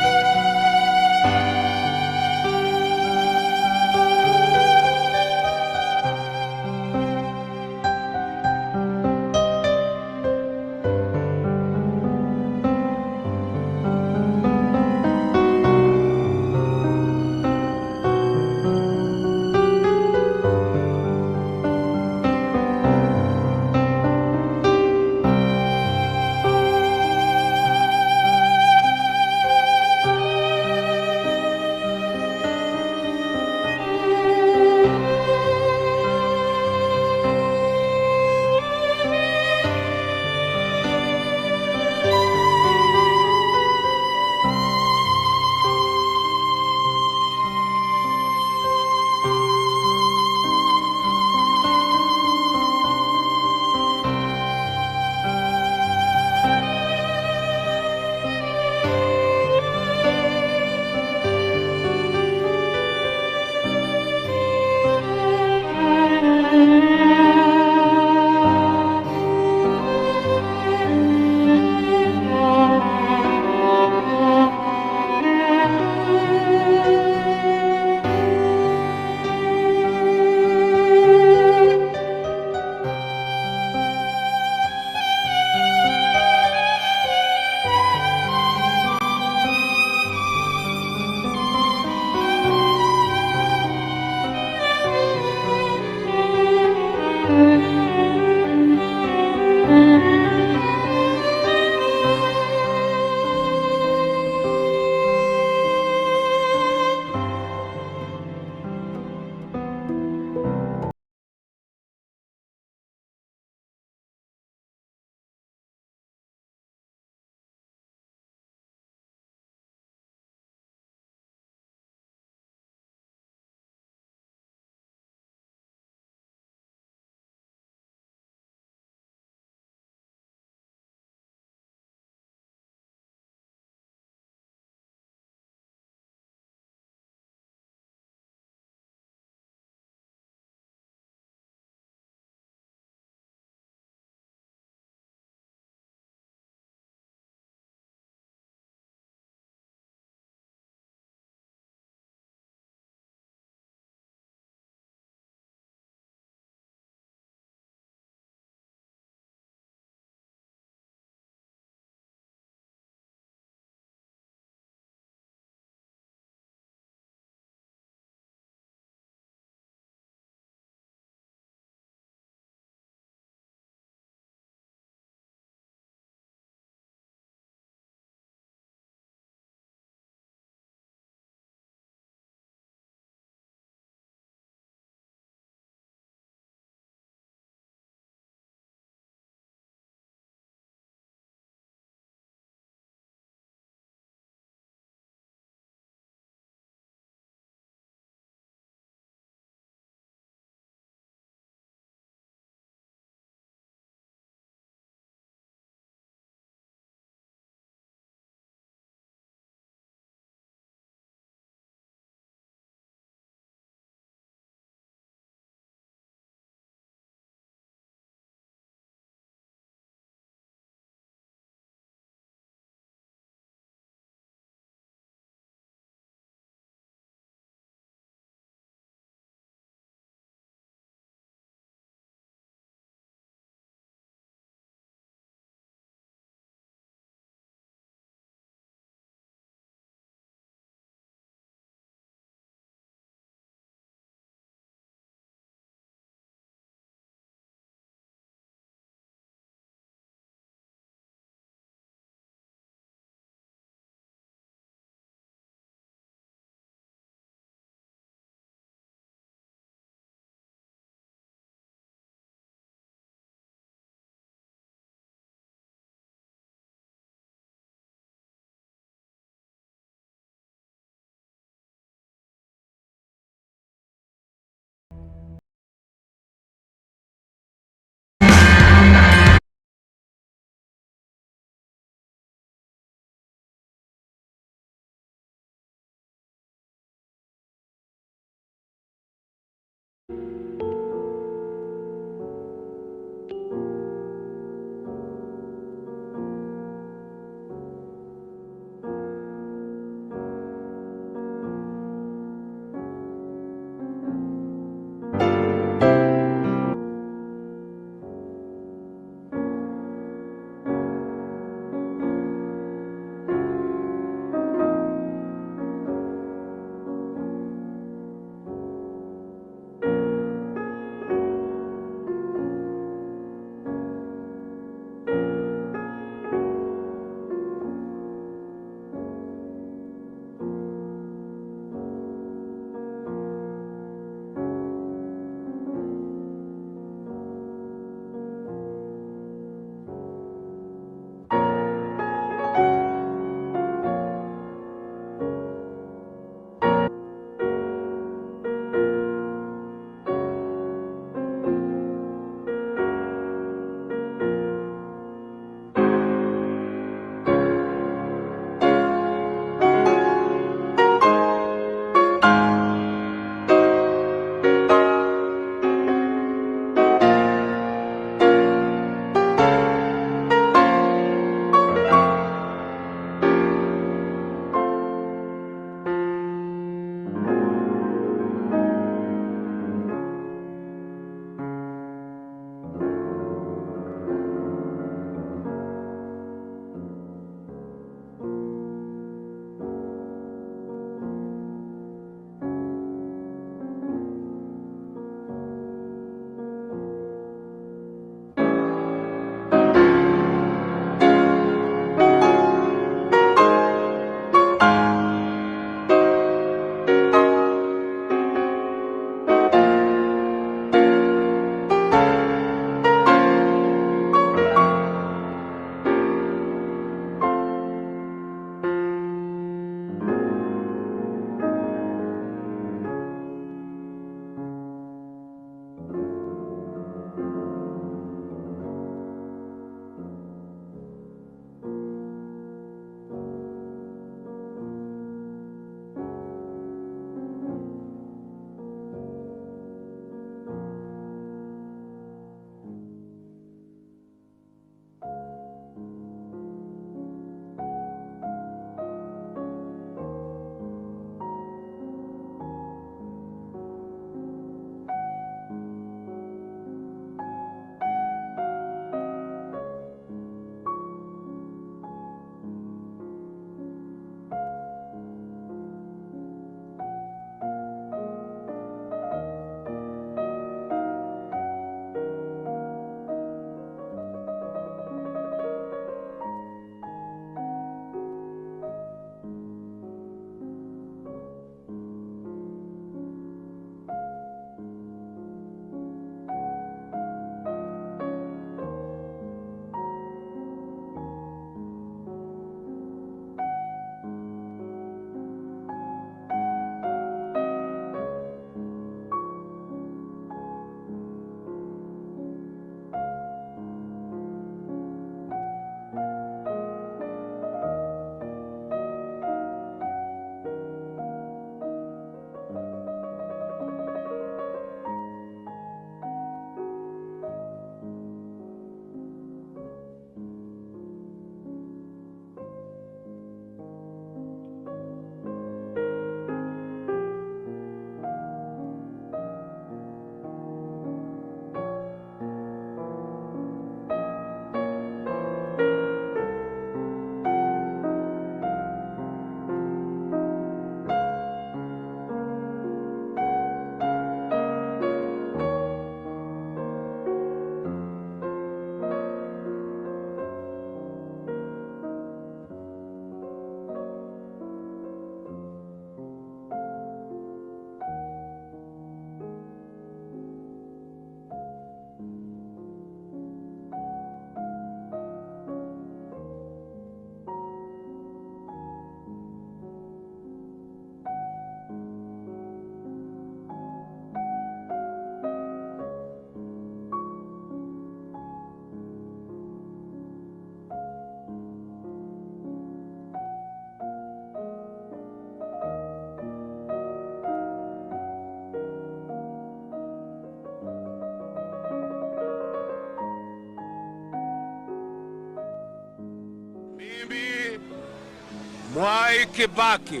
Mwai Kibaki,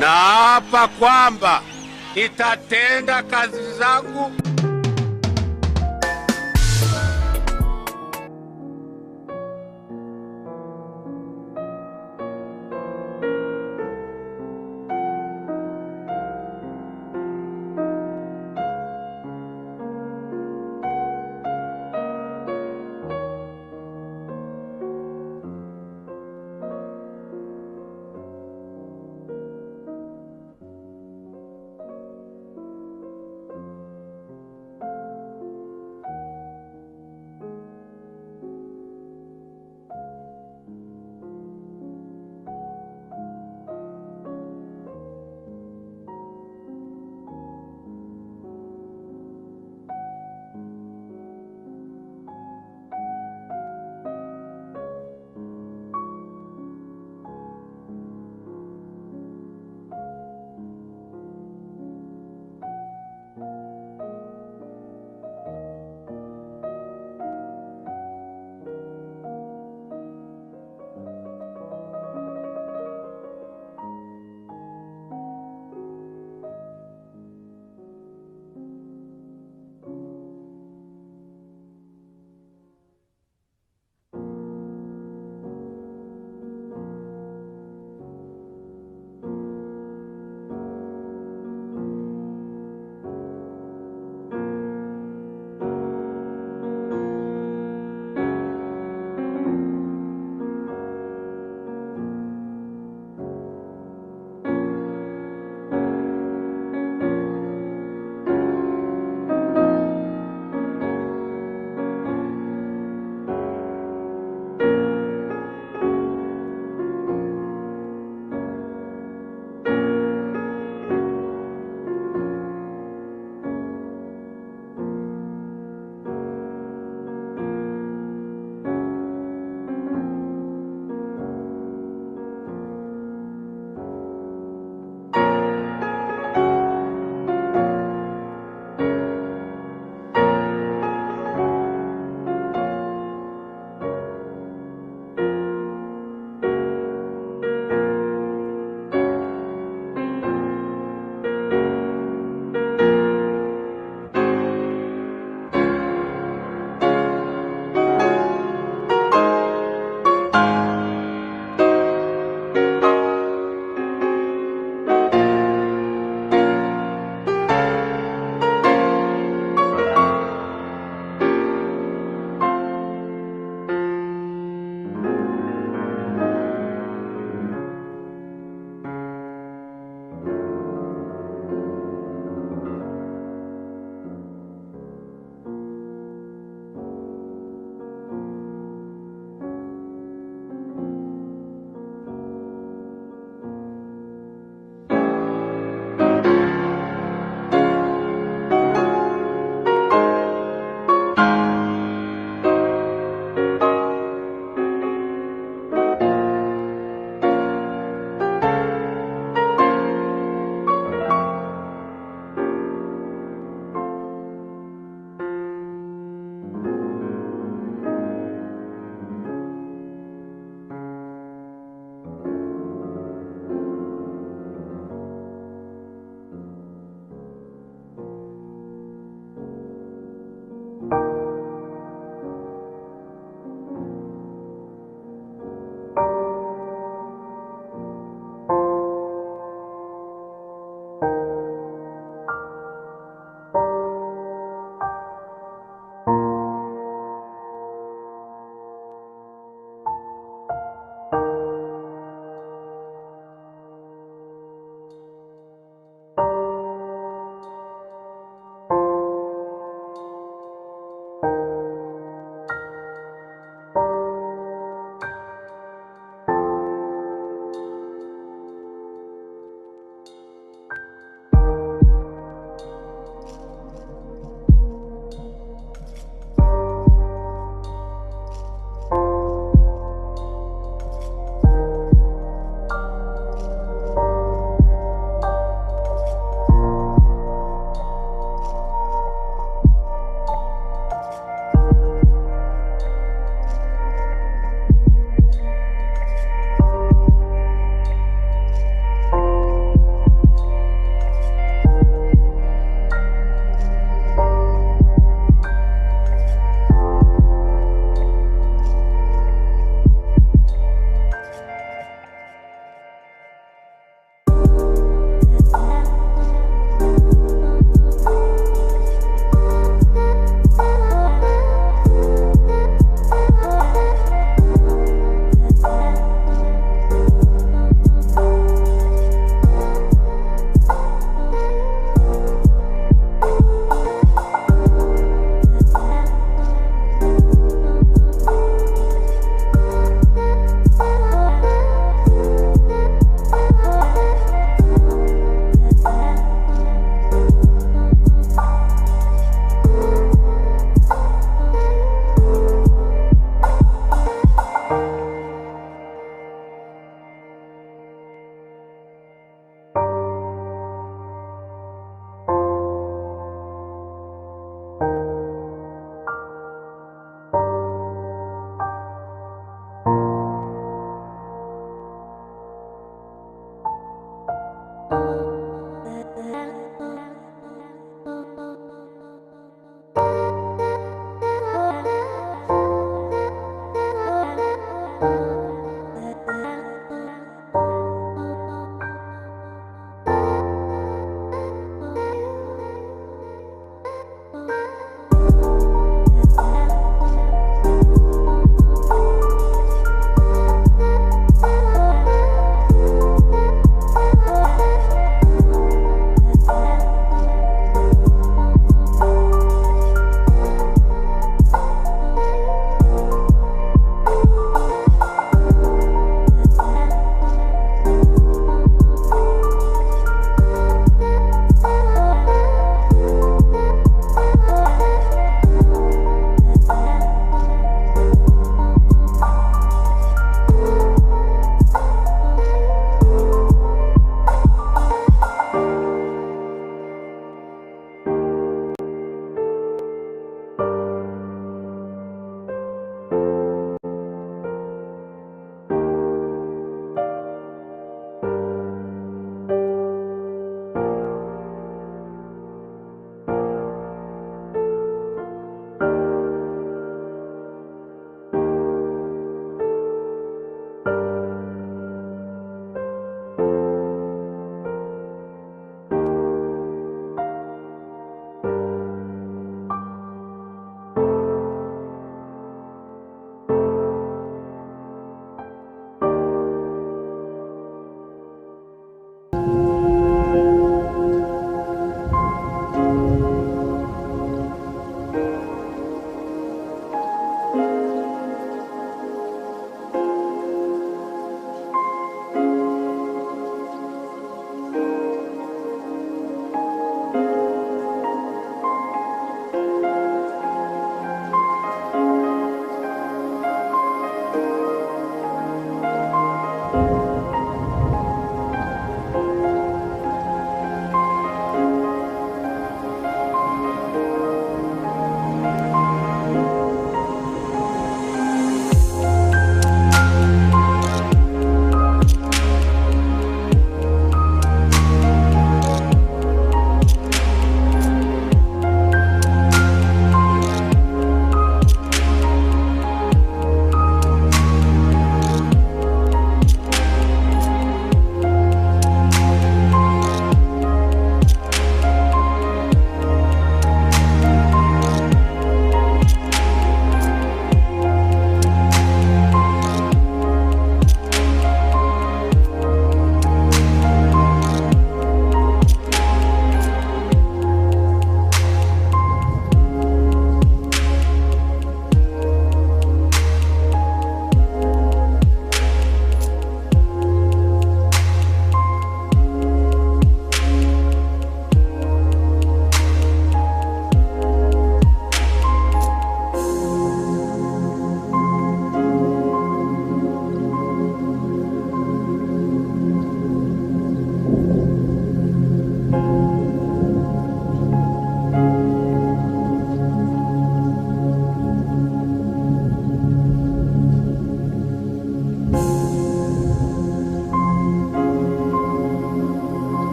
naapa kwamba nitatenda kazi zangu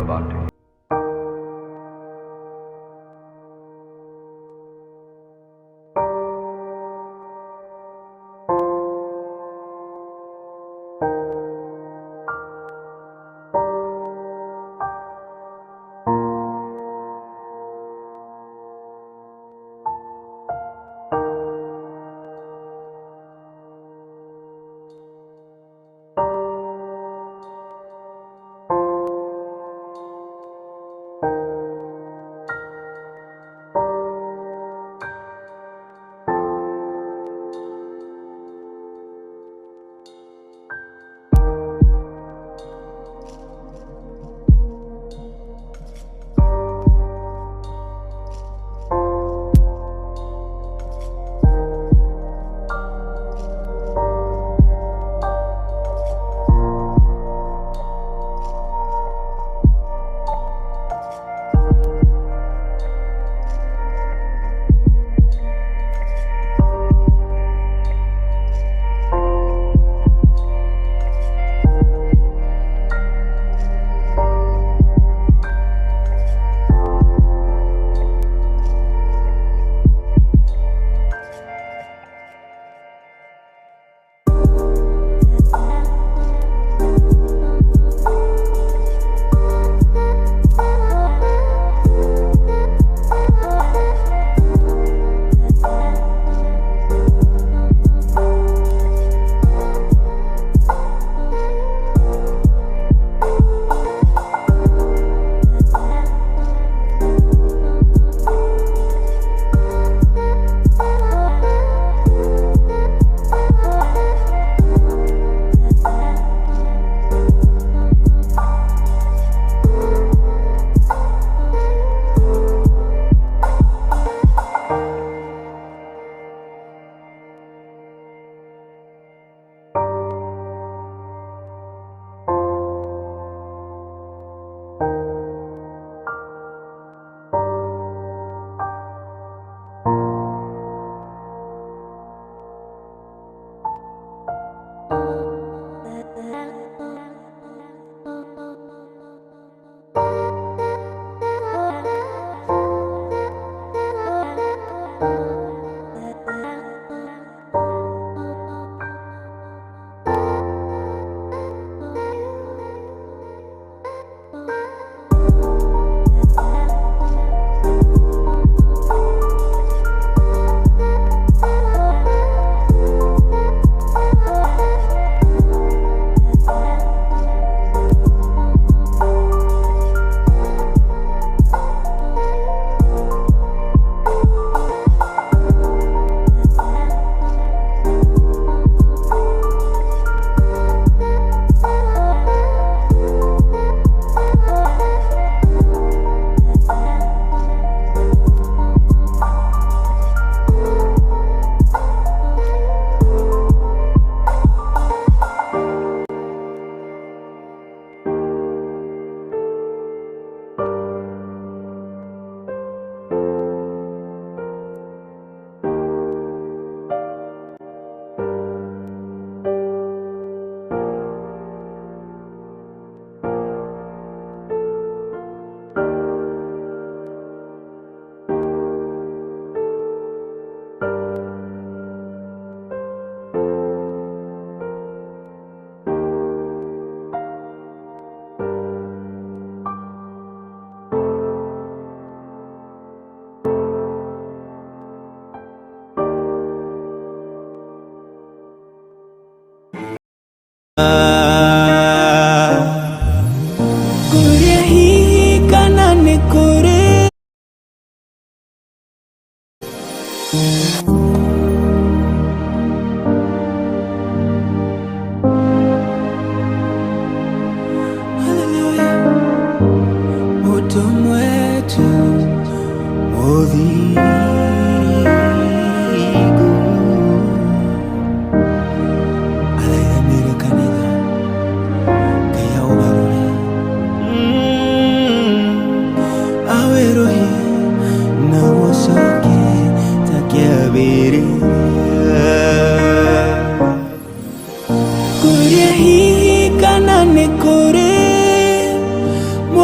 body.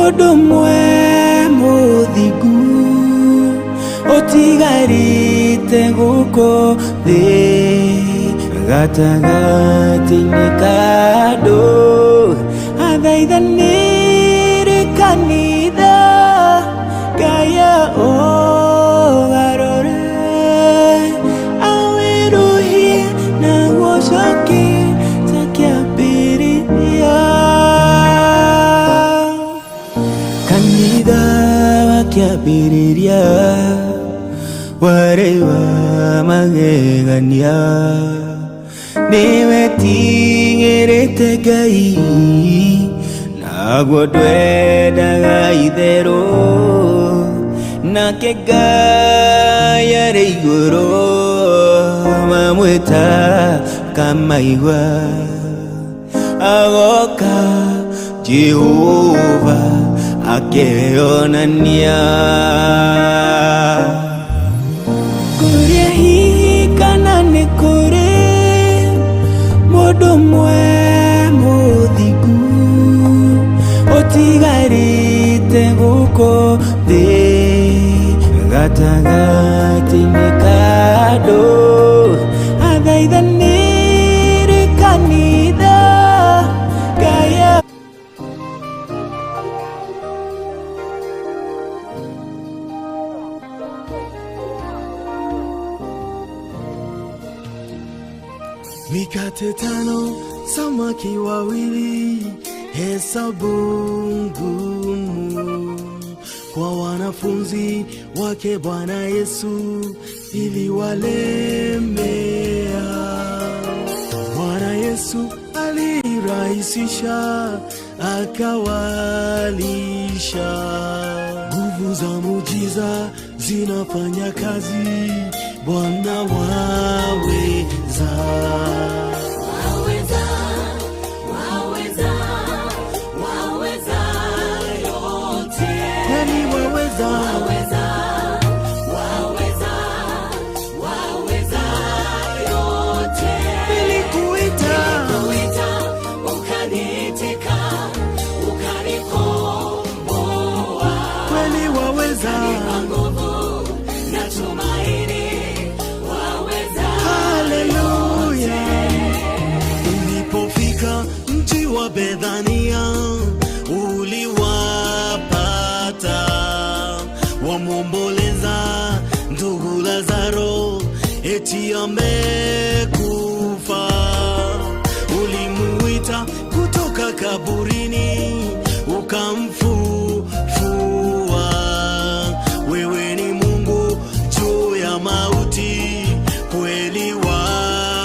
Mundu mwe muthingu utigarite guku thi gatagati-inĩ ka andũ athaithanĩre kanitha Ngaya ũgarũre awĩruhie na gũcokie ta kĩambĩrĩria kanitha wa kĩambĩrĩria warĩ wa magegania niwe tigĩrĩte Ngai naguo ndwendaga itherũ nake Ngai arĩ igũrũ mamwĩta kamaigua agoka Jehova akeyonania kũrĩa hihi kana nĩ kũrĩ mũndũ mwe mũthingu ũtigarĩte gũkũ thĩ gatagati-inĩ ka andũ athaithanĩre kanitha Ngaya mikate 5 samaki 2 hesabu ngumu kwa wanafunzi wake Bwana Yesu iliwalemea. Bwana Yesu alirahisisha akawalisha. Nguvu za muujiza zinafanya kazi, Bwana waweza. Bethania uliwapata wamomboleza ndugu Lazaro eti amekufa. Ulimuita kutoka kaburini ukamfufua. Wewe ni Mungu juu ya mauti, kweli waweza.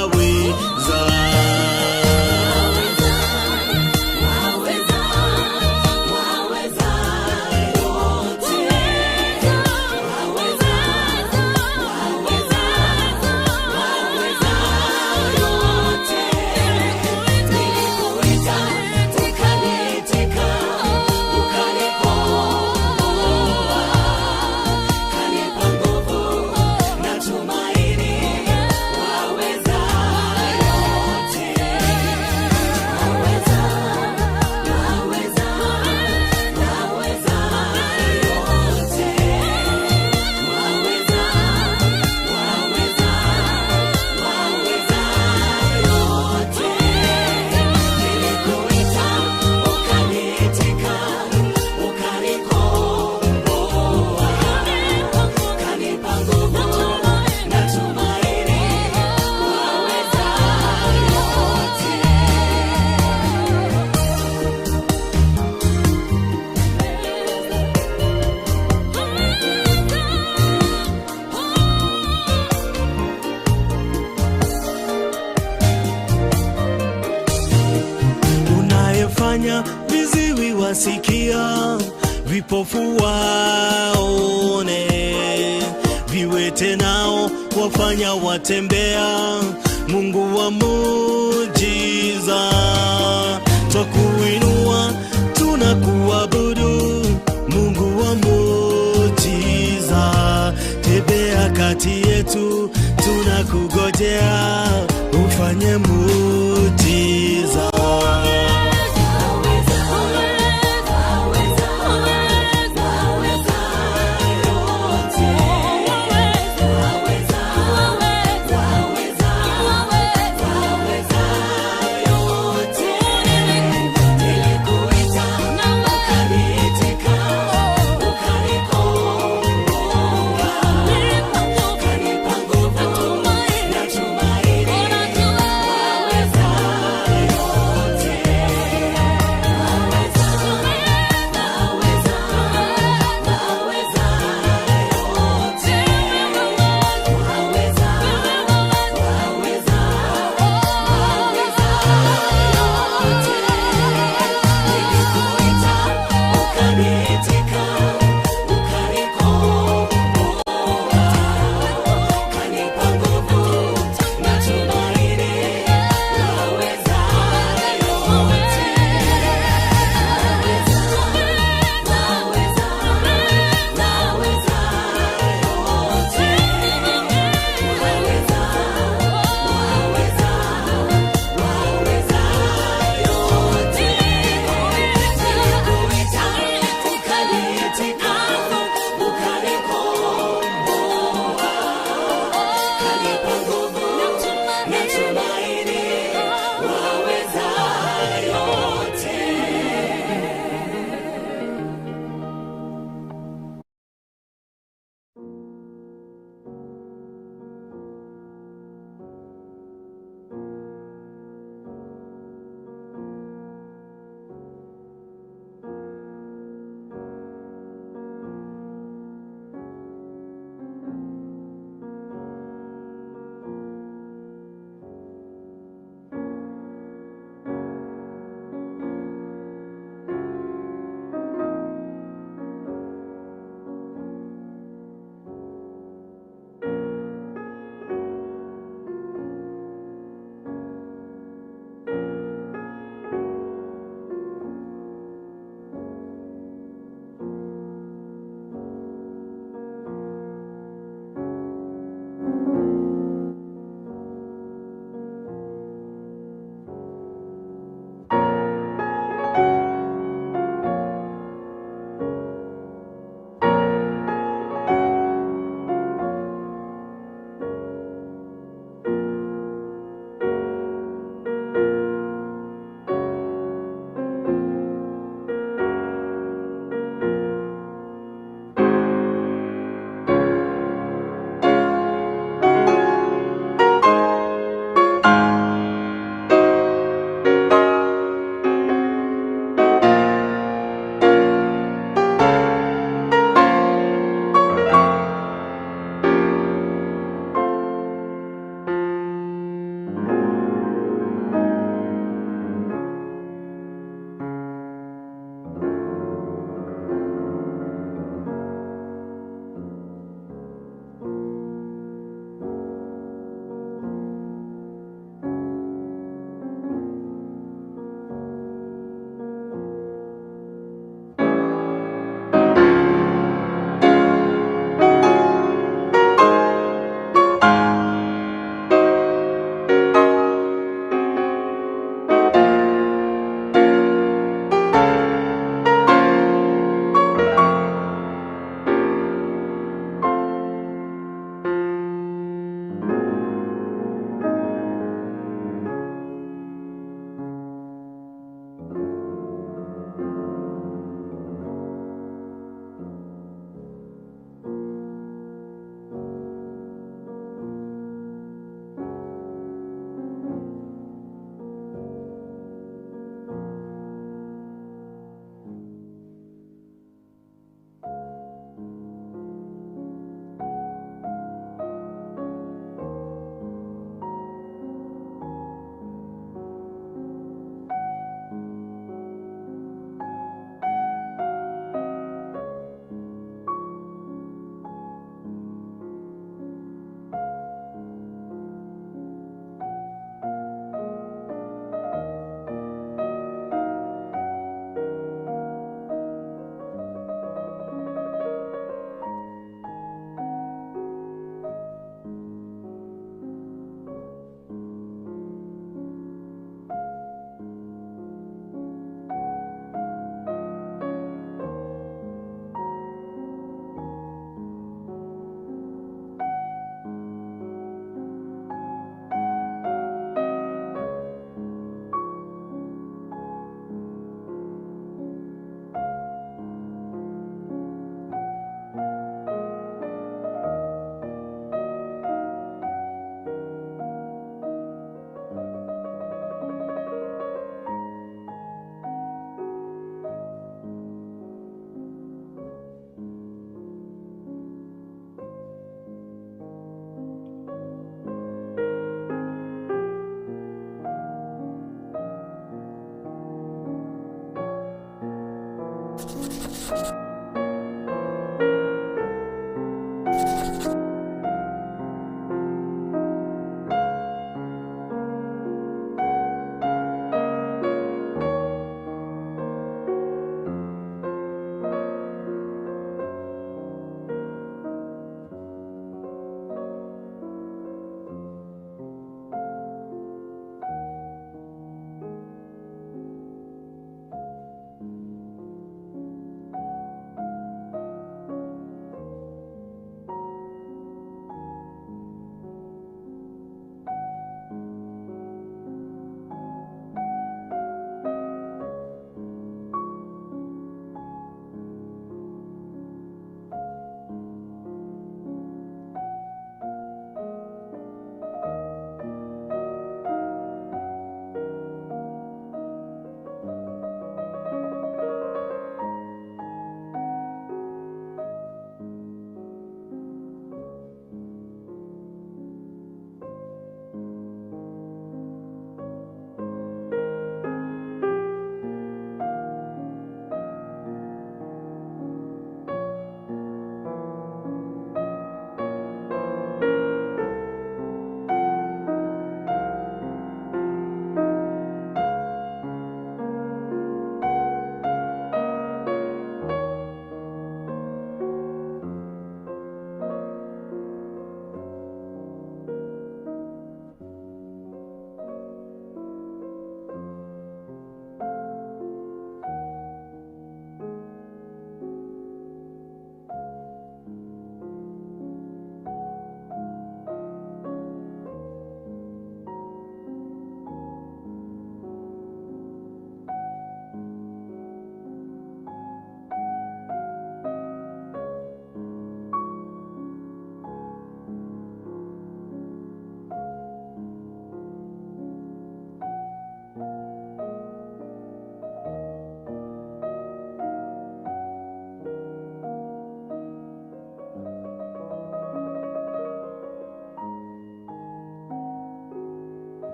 Viziwi wasikia, vipofu waone, viwete nao wafanya watembea. Mungu wa muujiza, twakuinua tunakuabudu. Mungu wa muujiza, tembea kati yetu, tunakugojea ufanye muujiza.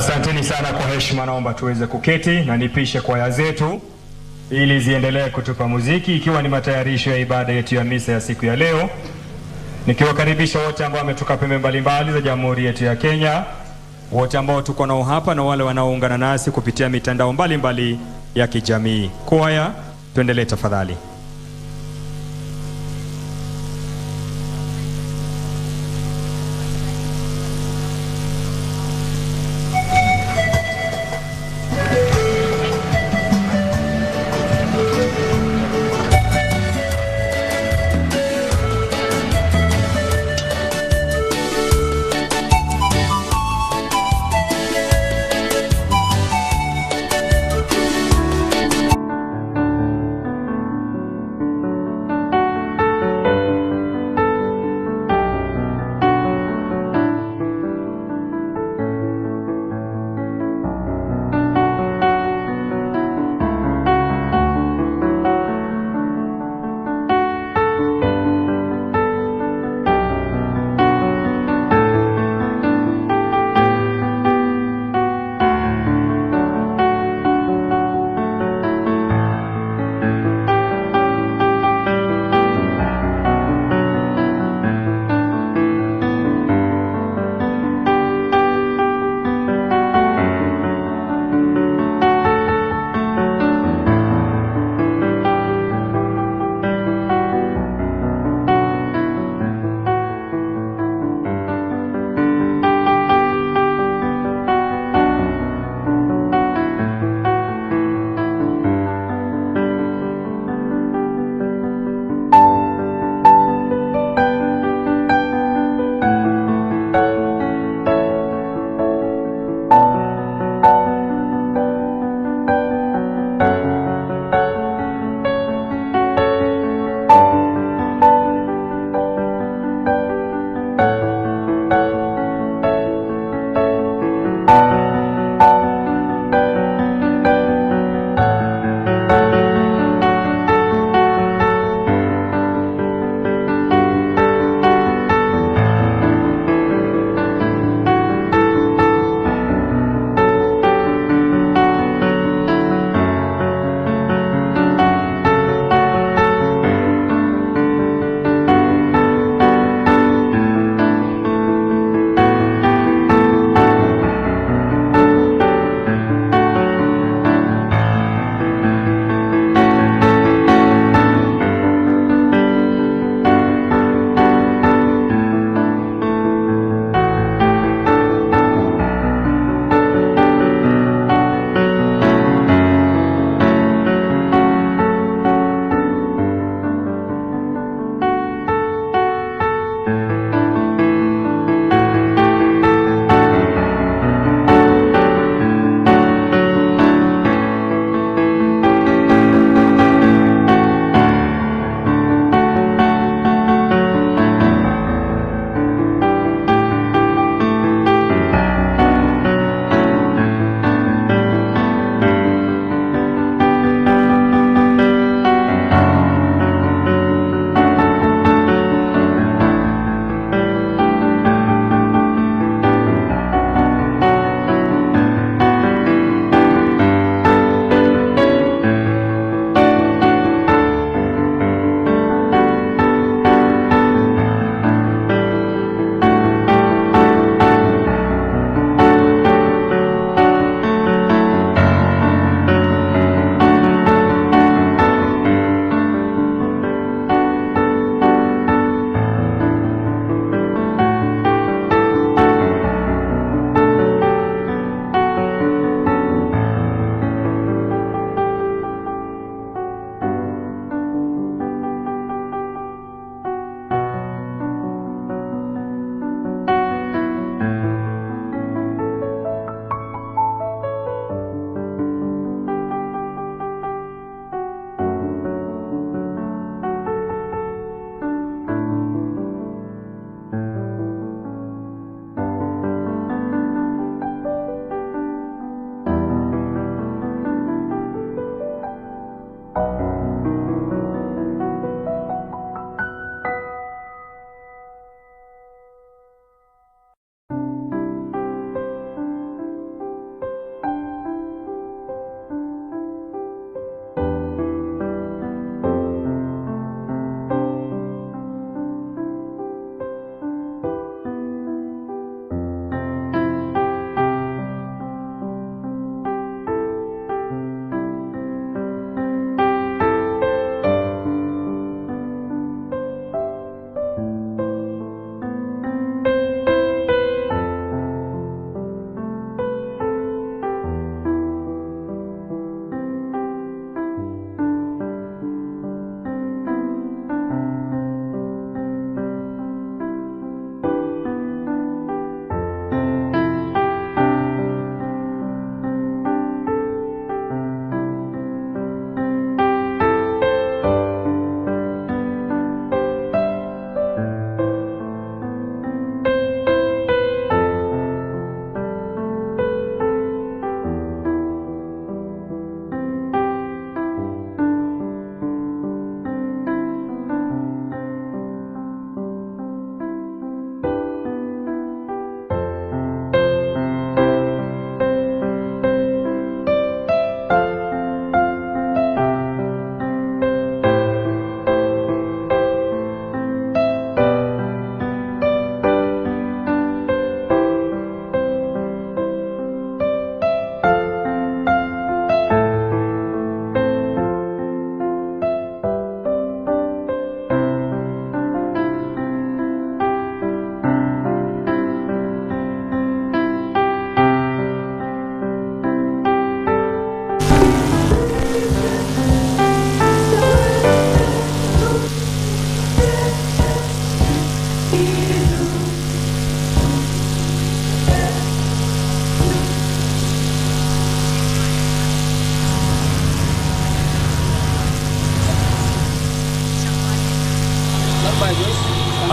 Asanteni sana kwa heshima, naomba tuweze kuketi na nipishe kwaya zetu ili ziendelee kutupa muziki, ikiwa ni matayarisho ya ibada yetu ya misa ya siku ya leo. Nikiwakaribisha wote ambao wametoka pembe mbalimbali za Jamhuri yetu ya Kenya, wote ambao tuko nao hapa na wale wanaoungana nasi kupitia mitandao mbalimbali ya kijamii. Kwaya, tuendelee tafadhali.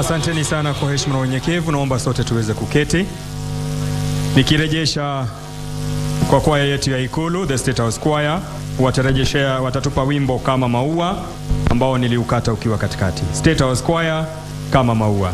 Asanteni sana kwa heshima na unyenyekevu. Naomba sote tuweze kuketi. Nikirejesha kwa kwaya yetu ya Ikulu, the State House Choir, watatupa wimbo Kama Maua ambao niliukata ukiwa katikati. State House Choir, Kama Maua.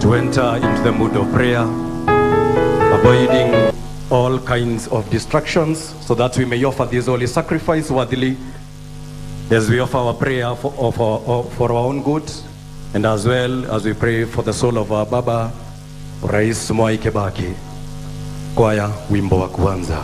to enter into the mood of prayer, avoiding all kinds of distractions, so that we may offer this holy sacrifice worthily as we offer our prayer for our own good, and as well as we pray for the soul of our Baba Rais Mwai Kibaki. Kwaya, wimbo wa kwanza.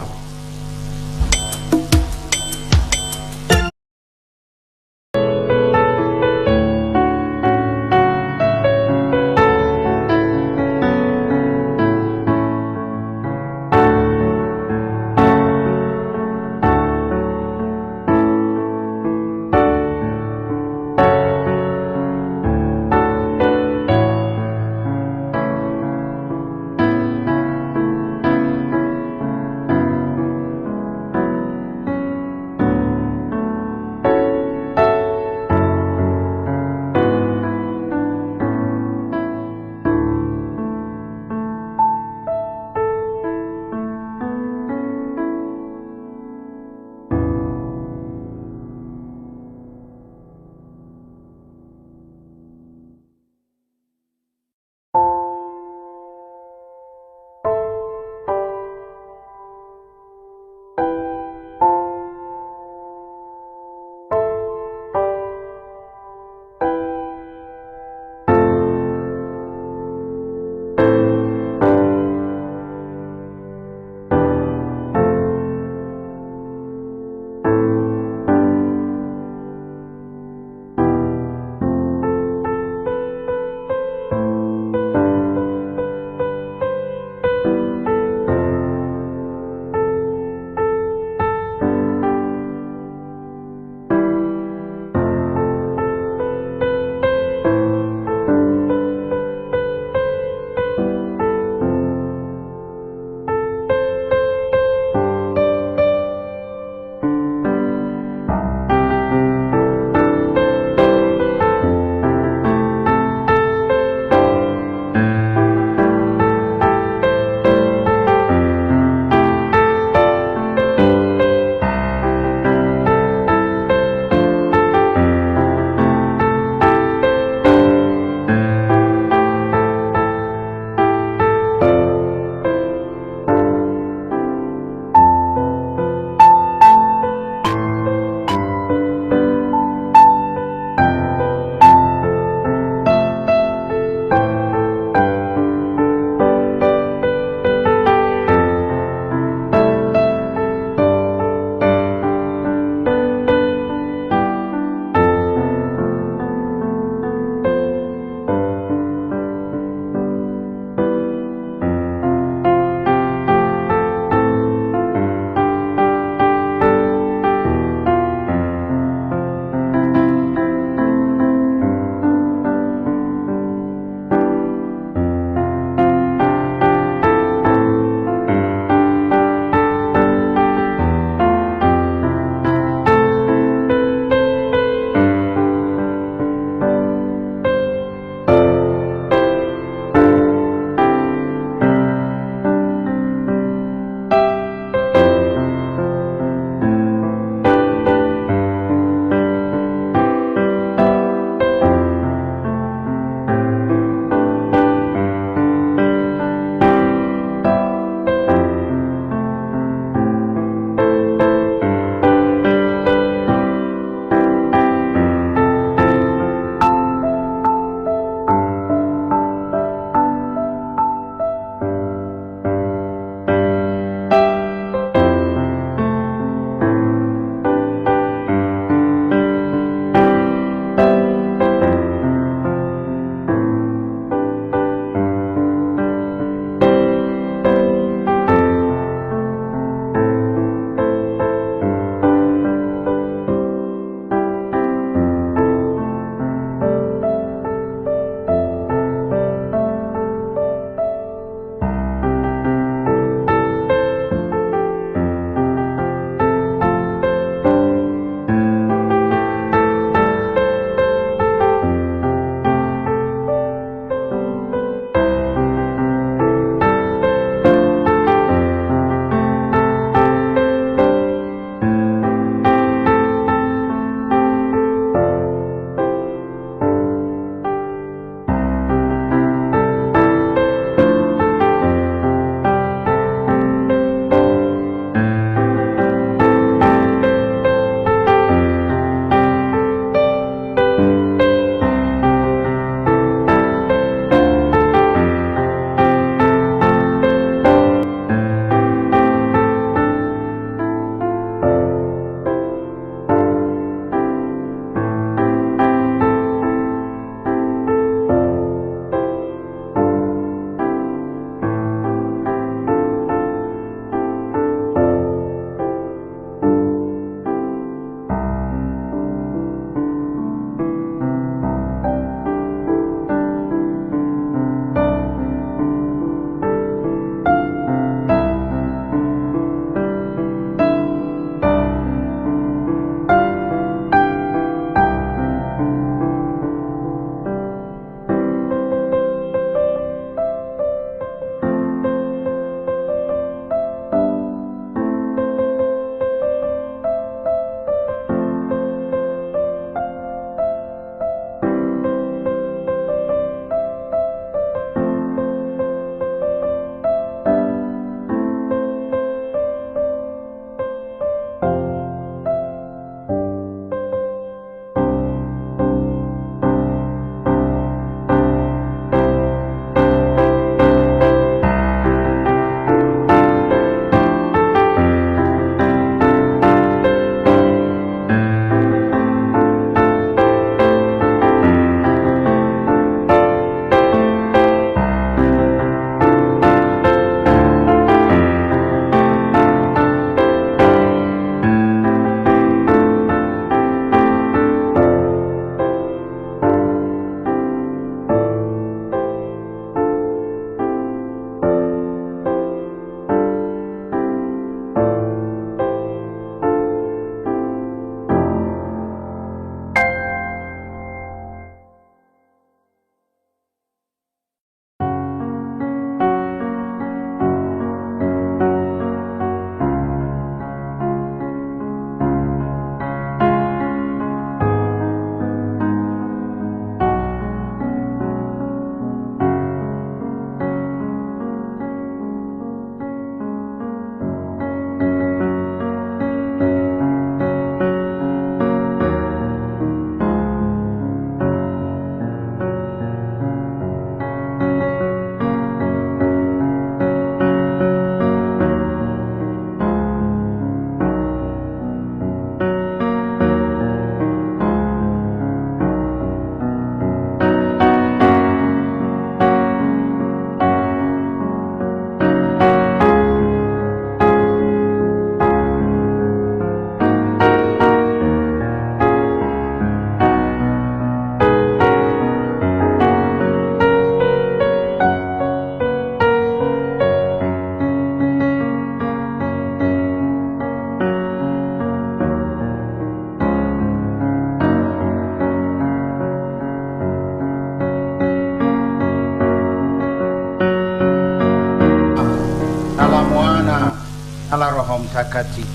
Mtakatifu.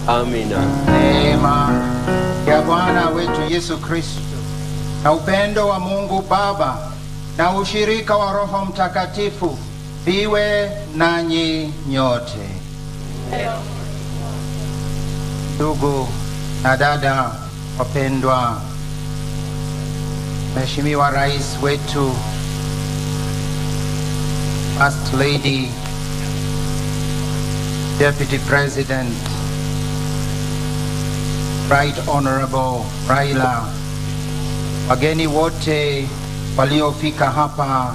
Amina. Neema ya Bwana wetu Yesu Kristo na upendo wa Mungu Baba na ushirika wa Roho Mtakatifu viwe nanyi nyote. Ndugu na dada wapendwa, Mheshimiwa Rais wetu, First Lady, Deputy President, Right Honorable Raila, wageni wote waliofika hapa,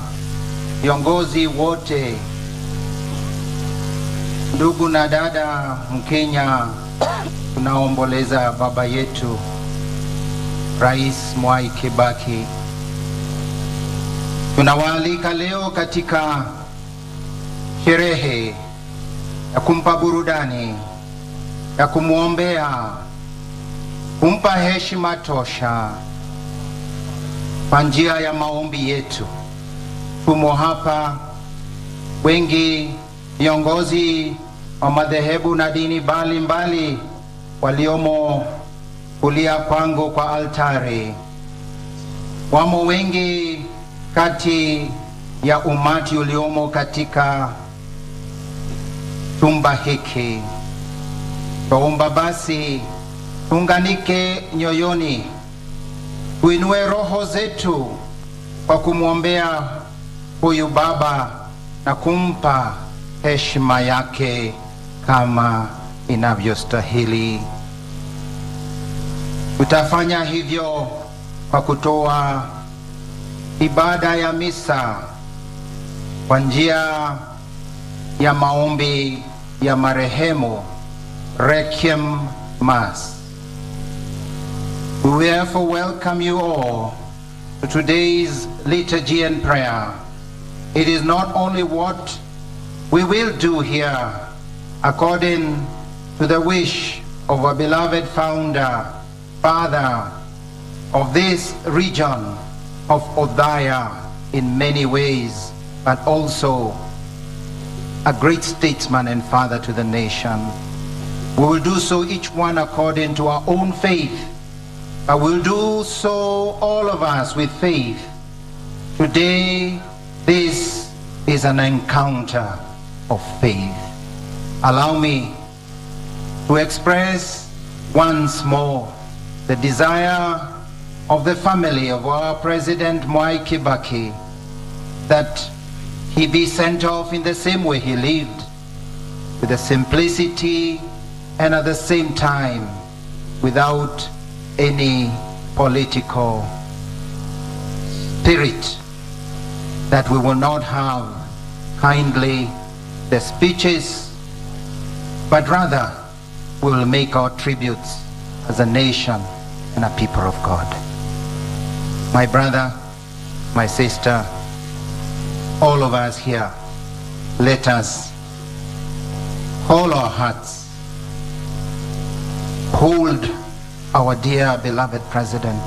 viongozi wote, ndugu na dada Mkenya, tunaomboleza baba yetu Rais Mwai Kibaki. Tunawaalika leo katika sherehe ya kumpa burudani, ya kumwombea, kumpa heshima tosha kwa njia ya maombi yetu. Tumo hapa wengi viongozi wa madhehebu na dini mbalimbali waliomo kulia kwangu kwa altari. Wamo wengi kati ya umati uliomo katika chumba hiki. Tuomba basi tuunganike nyoyoni, tuinue roho zetu kwa kumwombea huyu baba na kumpa heshima yake kama inavyostahili. Tutafanya hivyo kwa kutoa ibada ya misa kwa njia ya maombi ya marehemu, Requiem Mass. We therefore welcome you all to today's liturgy and prayer. It is not only what we will do here according to the wish of our beloved founder, father of this region of Othaya in many ways, but also a great statesman and father to the nation. We will do so each one according to our own faith, but we'll do so all of us with faith. Today, this is an encounter of faith. Allow me to express once more the desire of the family of our President Mwai Kibaki that he be sent off in the same way he lived, with a simplicity and at the same time without any political spirit, that we will not have kindly the speeches, but rather we will make our tributes as a nation and a people of God. My brother, my sister, all of us here, let us hold our hearts, hold our dear beloved president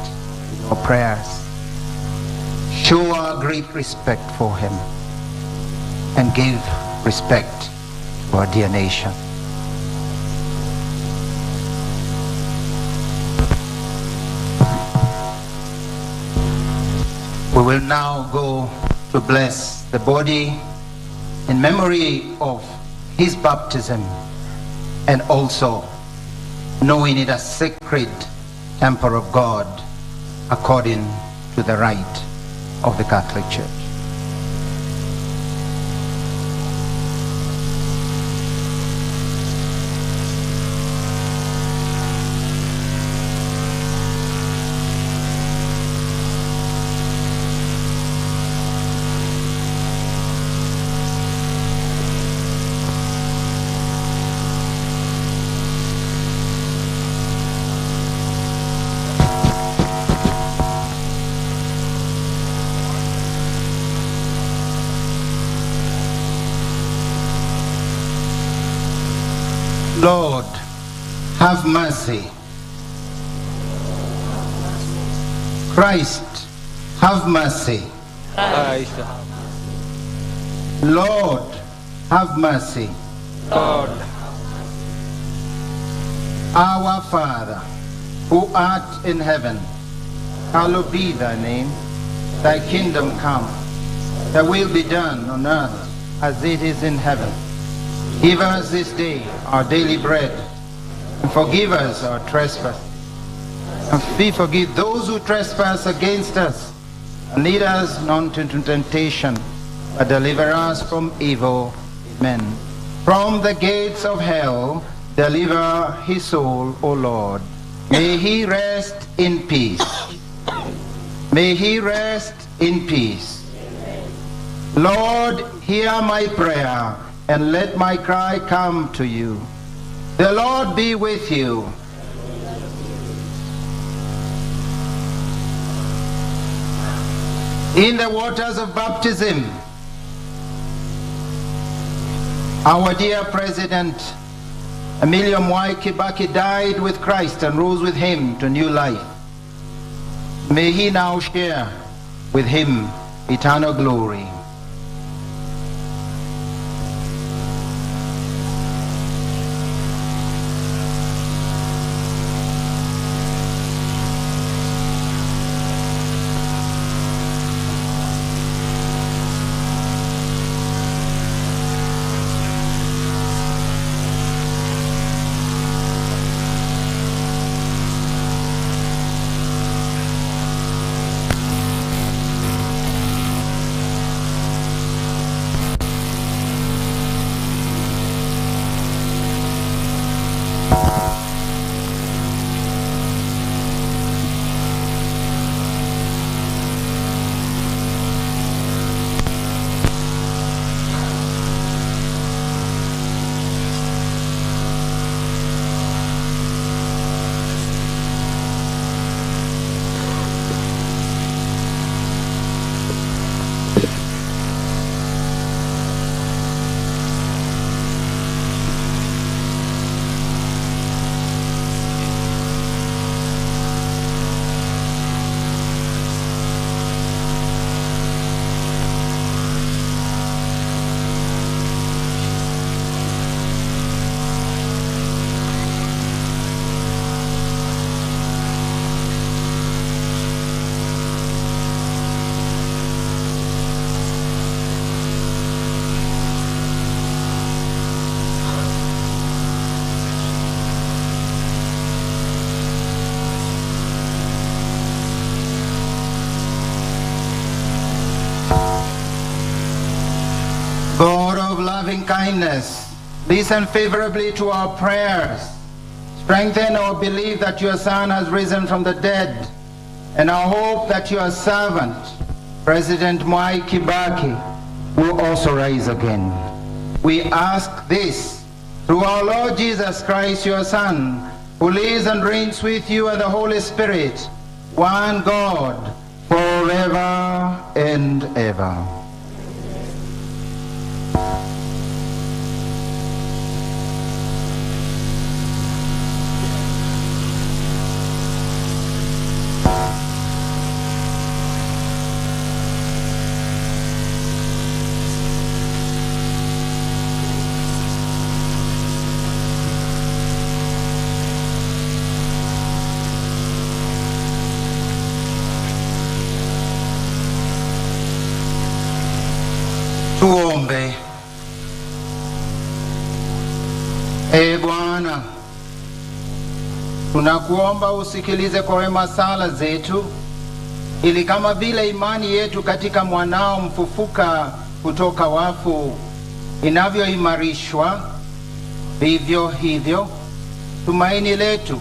in our prayers, show our great respect for him, and give respect to our dear nation. We will now go to bless the body in memory of his baptism, and also knowing it as sacred temple of God according to the rite of the Catholic Church. Lord, have mercy. Christ, have mercy. Lord, have mercy. Our Father, who art in heaven, hallowed be thy name. Thy kingdom come. Thy will be done on earth as it is in heaven. Give us this day our daily bread, and forgive us our trespasses, and we forgive those who trespass against us. And lead us not into temptation, but deliver us from evil. Amen. From the gates of hell, deliver his soul, O Lord. May he rest in peace. May he rest in peace. Lord, hear my prayer, and let my cry come to you. The Lord be with you. In the waters of baptism, our dear President Emilio Mwai Kibaki died with Christ and rose with him to new life. May he now share with him eternal glory. God of loving kindness, listen favorably to our prayers. Strengthen our belief that your Son has risen from the dead, and our hope that your servant, President Mwai Kibaki, will also rise again. We ask this through our Lord Jesus Christ, your Son, who lives and reigns with you and the Holy Spirit, one God, forever and ever. Tuombe. Ee Bwana, tunakuomba usikilize kwa wema sala zetu, ili kama vile imani yetu katika mwanao mfufuka kutoka wafu inavyoimarishwa, vivyo hivyo tumaini letu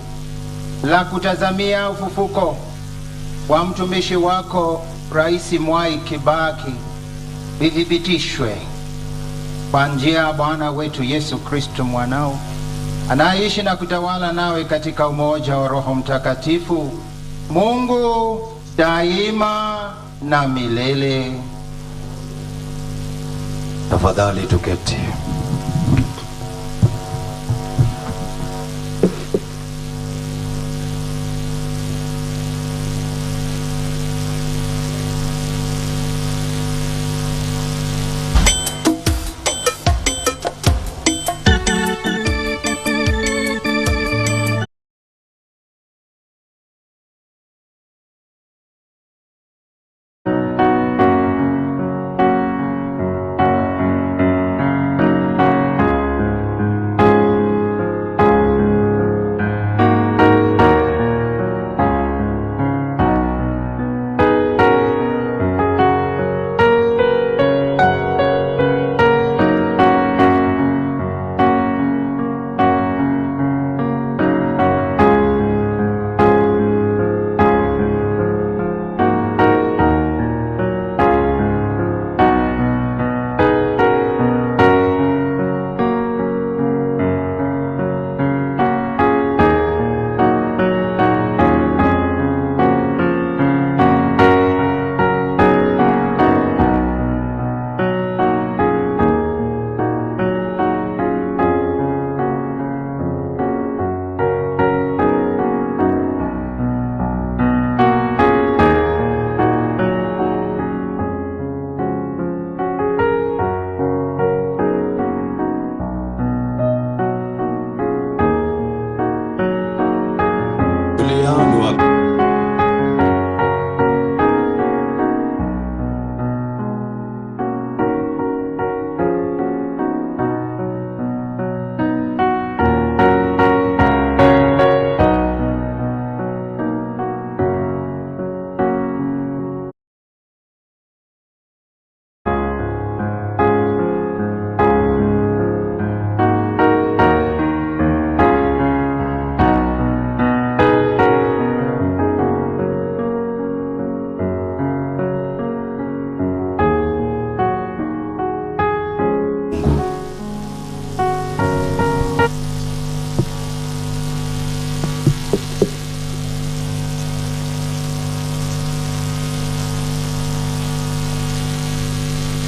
la kutazamia ufufuko wa mtumishi wako Rais Mwai Kibaki lithibitishwe kwa njia ya Bwana wetu Yesu Kristo mwanao, anaishi na kutawala nawe katika umoja wa Roho Mtakatifu, Mungu daima na milele. Tafadhali tuketi.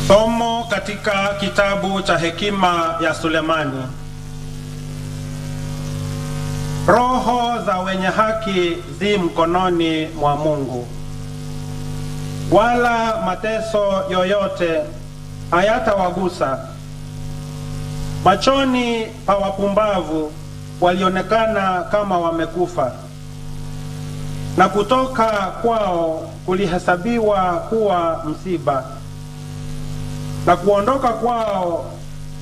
Somo katika kitabu cha Hekima ya Sulemani. Roho za wenye haki zi mkononi mwa Mungu, wala mateso yoyote hayatawagusa. Machoni pa wapumbavu walionekana kama wamekufa, na kutoka kwao kulihesabiwa kuwa msiba, na kuondoka kwao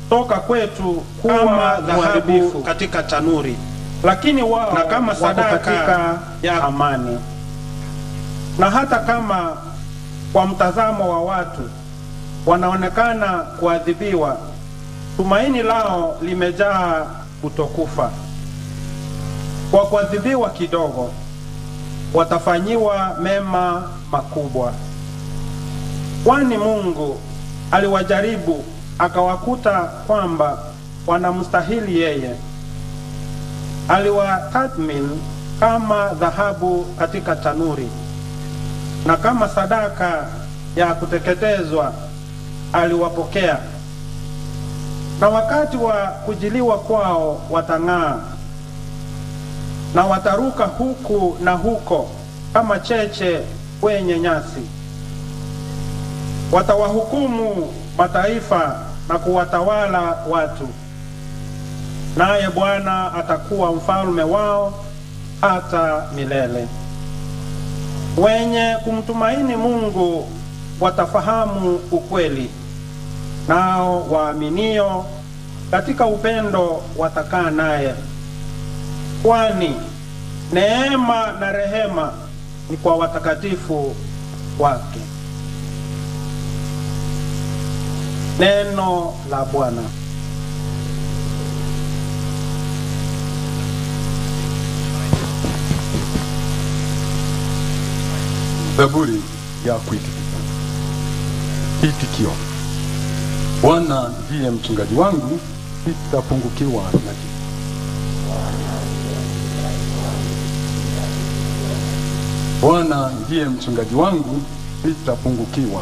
toka kwetu kama dhahabu katika tanuri, lakini wao na kama sadaka ya amani. Na hata kama kwa mtazamo wa watu wanaonekana kuadhibiwa, tumaini lao limejaa kutokufa. Kwa kuadhibiwa kidogo, watafanyiwa mema makubwa. Kwani Mungu aliwajaribu akawakuta kwamba wanamstahili yeye. Aliwatathmini kama dhahabu katika tanuri, na kama sadaka ya kuteketezwa aliwapokea. Na wakati wa kujiliwa kwao watang'aa, na wataruka huku na huko kama cheche kwenye nyasi. Watawahukumu mataifa na kuwatawala watu, naye Bwana atakuwa mfalme wao hata milele. Wenye kumtumaini Mungu watafahamu ukweli, nao waaminio katika upendo watakaa naye. Kwani neema na rehema ni kwa watakatifu wake. Neno la Bwana. Zaburi ya kuitikio. Itikio. Bwana ndiye mchungaji wangu, sitapungukiwa na kitu. Bwana ndiye mchungaji wangu, sitapungukiwa.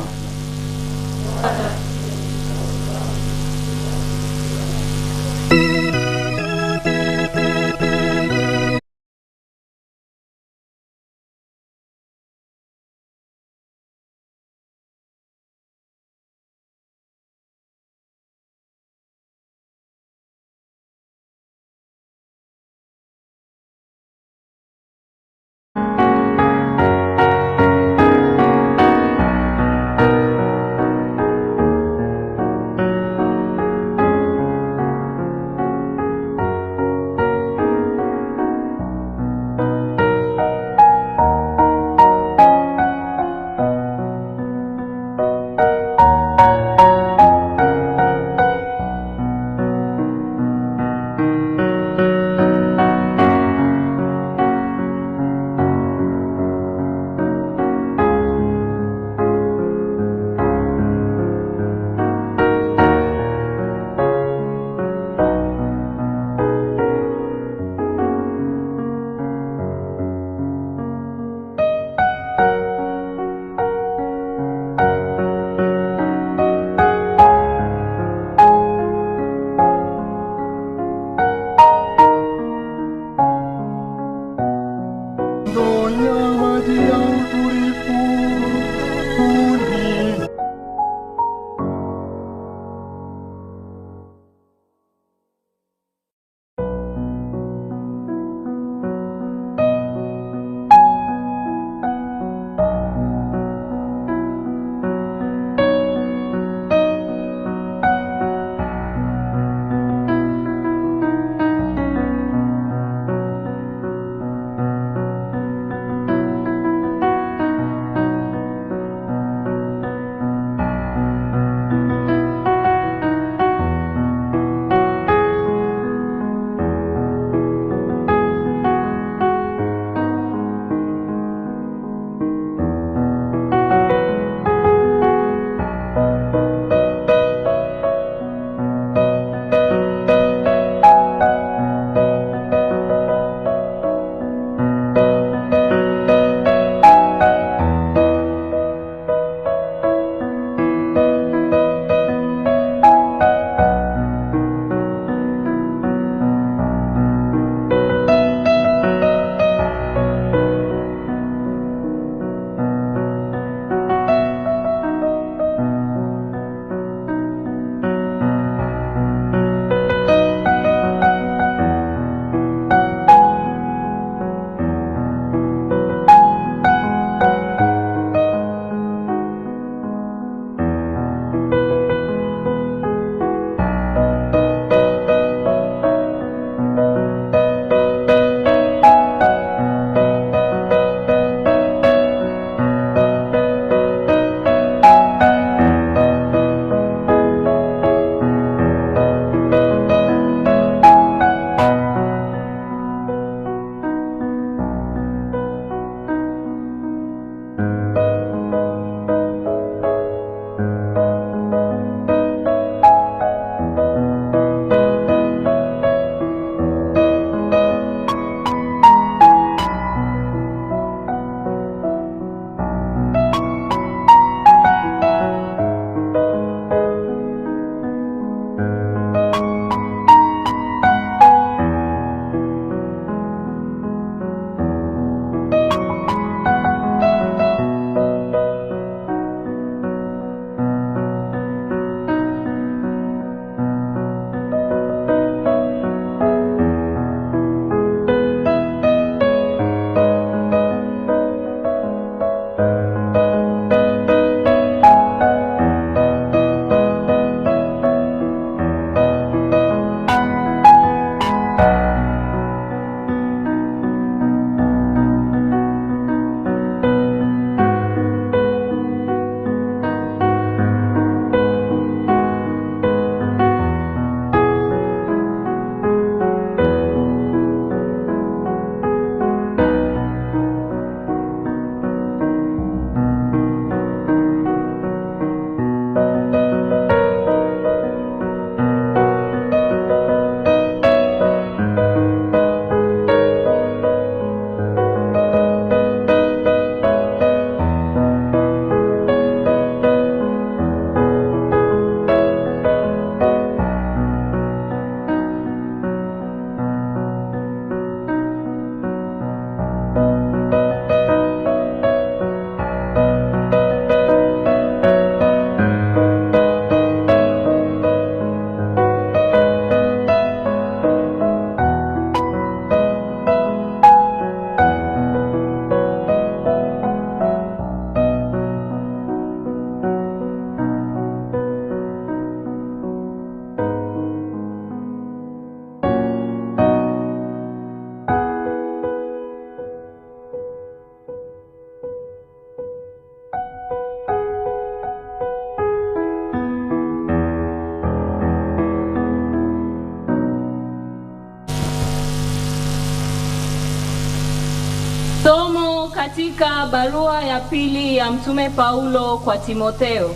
Katika barua ya pili ya Mtume Paulo kwa Timotheo,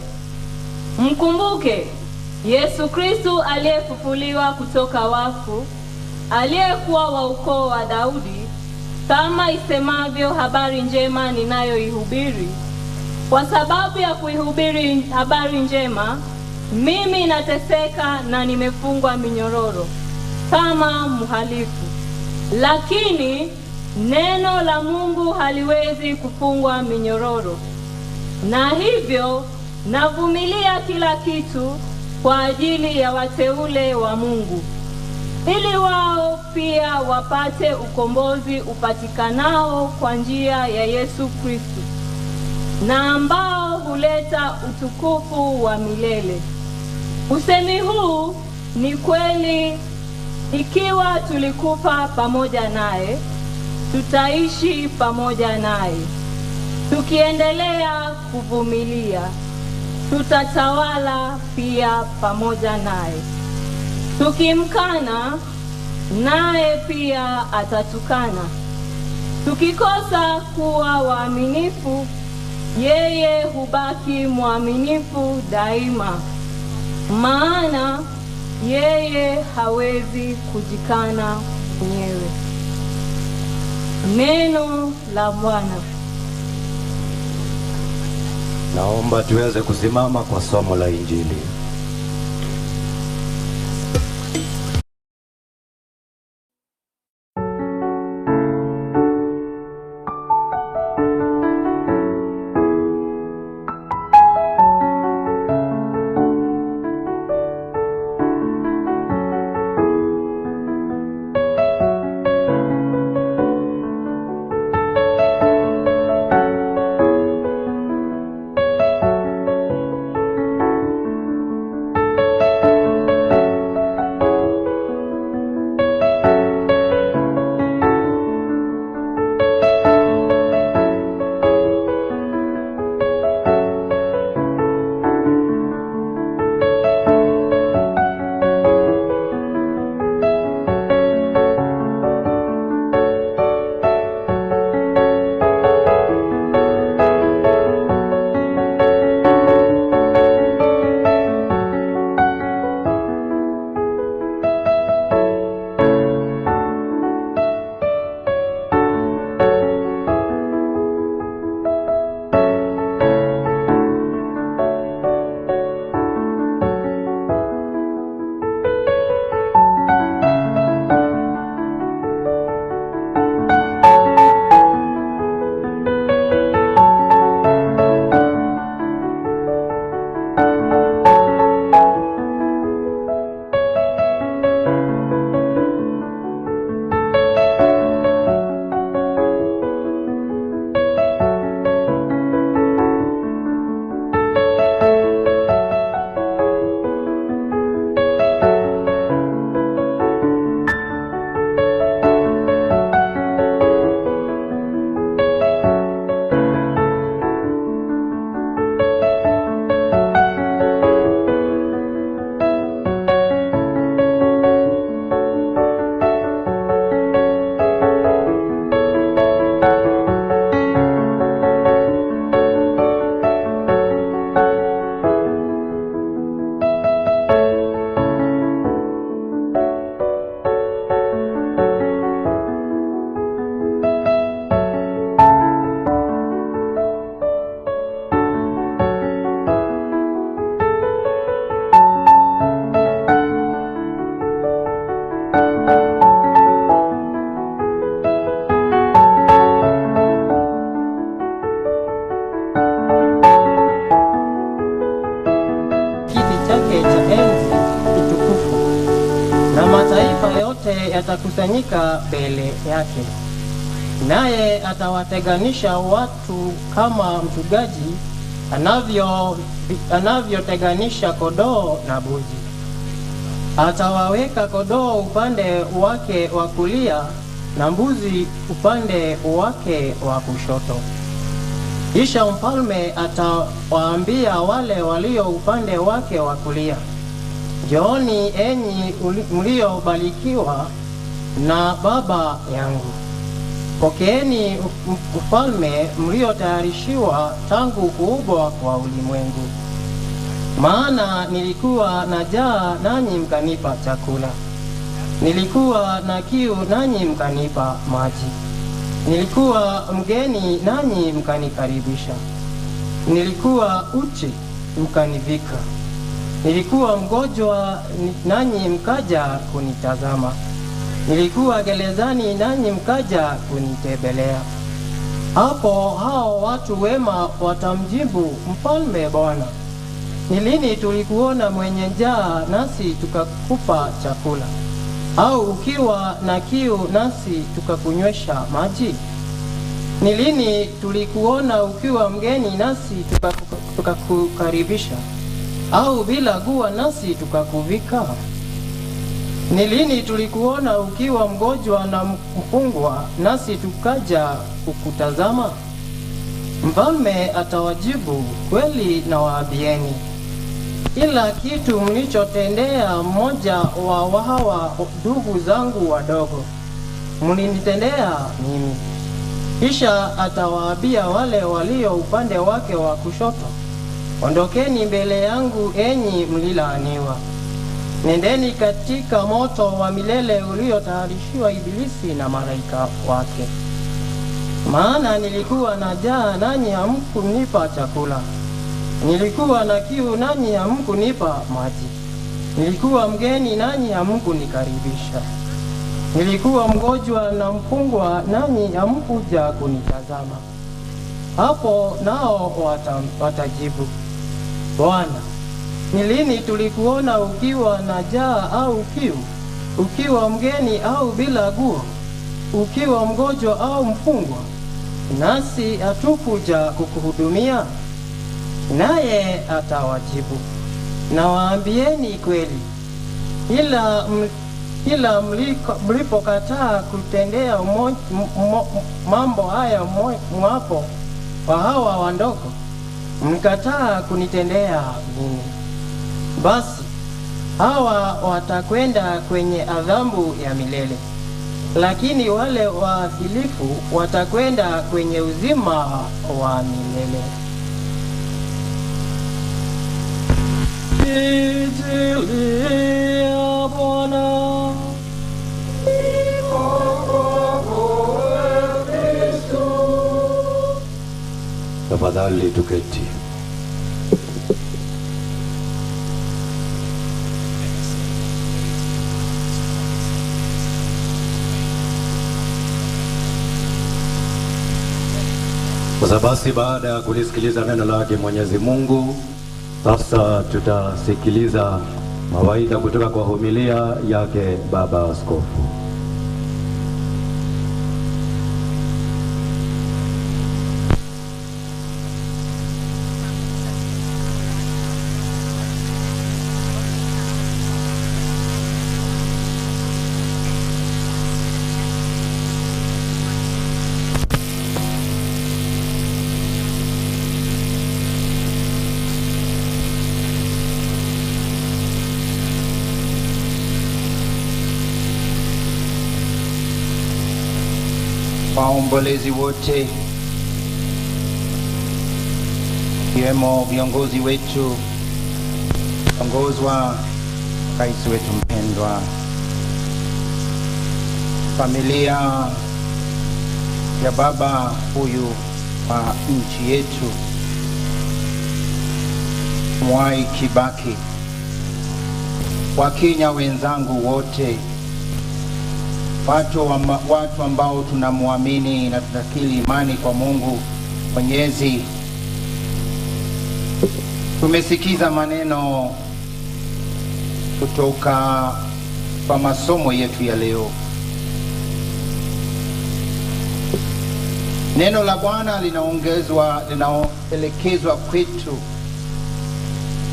mkumbuke Yesu Kristo aliyefufuliwa kutoka wafu, aliyekuwa wa ukoo wa Daudi, kama isemavyo habari njema ninayoihubiri. Kwa sababu ya kuihubiri habari njema, mimi nateseka na nimefungwa minyororo kama mhalifu. Lakini neno la Mungu haliwezi kufungwa minyororo. Na hivyo navumilia kila kitu kwa ajili ya wateule wa Mungu, ili wao pia wapate ukombozi upatikanao kwa njia ya Yesu Kristo, na ambao huleta utukufu wa milele. Usemi huu ni kweli: ikiwa tulikufa pamoja naye, tutaishi pamoja naye. Tukiendelea kuvumilia, tutatawala pia pamoja naye. Tukimkana, naye pia atatukana. Tukikosa kuwa waaminifu, yeye hubaki mwaminifu daima, maana yeye hawezi kujikana mwenyewe. Neno la Bwana. Naomba tuweze kusimama kwa somo la Injili. Yatakusanyika mbele yake, naye atawateganisha watu kama mchungaji anavyoteganisha kondoo na mbuzi. Atawaweka kondoo upande wake wa kulia na mbuzi upande wake wa kushoto. Kisha mfalme atawaambia wale walio upande wake wa kulia, "Njooni enyi mliobarikiwa na Baba yangu, Pokeeni ufalme mliotayarishiwa tangu kuumbwa kwa ulimwengu. Maana nilikuwa na njaa nanyi mkanipa chakula, nilikuwa na kiu nanyi mkanipa maji, nilikuwa mgeni nanyi mkanikaribisha, nilikuwa uchi mkanivika, nilikuwa mgonjwa nanyi mkaja kunitazama, nilikuwa gerezani nanyi mkaja kunitembelea. Hapo hao watu wema watamjibu mfalme, Bwana, ni lini tulikuona mwenye njaa nasi tukakupa chakula, au ukiwa na kiu nasi tukakunywesha maji? Ni lini tulikuona ukiwa mgeni nasi tukakukaribisha, au bila nguo nasi tukakuvika? Ni lini tulikuona ukiwa mgonjwa na mfungwa nasi tukaja kukutazama? Mfalme atawajibu, kweli nawaambieni, kila kitu mlichotendea mmoja wa hawa ndugu zangu wadogo, mlinitendea mimi. Kisha atawaambia wale walio upande wake wa kushoto, ondokeni mbele yangu enyi mlilaaniwa, nendeni katika moto wa milele uliotayarishiwa Ibilisi na malaika wake. Maana nilikuwa na njaa nanyi hamkunipa chakula, nilikuwa na kiu nanyi hamkunipa maji, nilikuwa mgeni nanyi hamkunikaribisha, nilikuwa mgonjwa na mfungwa nanyi hamkuja kunitazama. Hapo nao watajibu, Bwana, ni lini tulikuona ukiwa na njaa au kiu, ukiwa mgeni au bila nguo, ukiwa mgonjwa au mfungwa, nasi hatukuja kukuhudumia? Naye atawajibu, nawaambieni kweli, ila mlipokataa kutendea mambo haya mwapo wa hawa wandogo, mkataa kunitendea mimi. Basi hawa watakwenda kwenye adhabu ya milele, lakini wale waadilifu watakwenda kwenye uzima wa milele. Injili ya Bwana. Tafadhali tuketi. Sasa basi, baada ya kulisikiliza neno lake Mwenyezi Mungu, sasa tutasikiliza mawaidha kutoka kwa homilia yake Baba Askofu. Waombolezi wote, ikiwemo viongozi wetu, ongozwa rais wetu mpendwa, familia ya baba huyu wa nchi yetu Mwai Kibaki, Wakenya wenzangu wote, watu ambao tunamwamini na tunakiri imani kwa Mungu Mwenyezi. Tumesikiza maneno kutoka kwa masomo yetu ya leo. Neno la Bwana linaelekezwa kwetu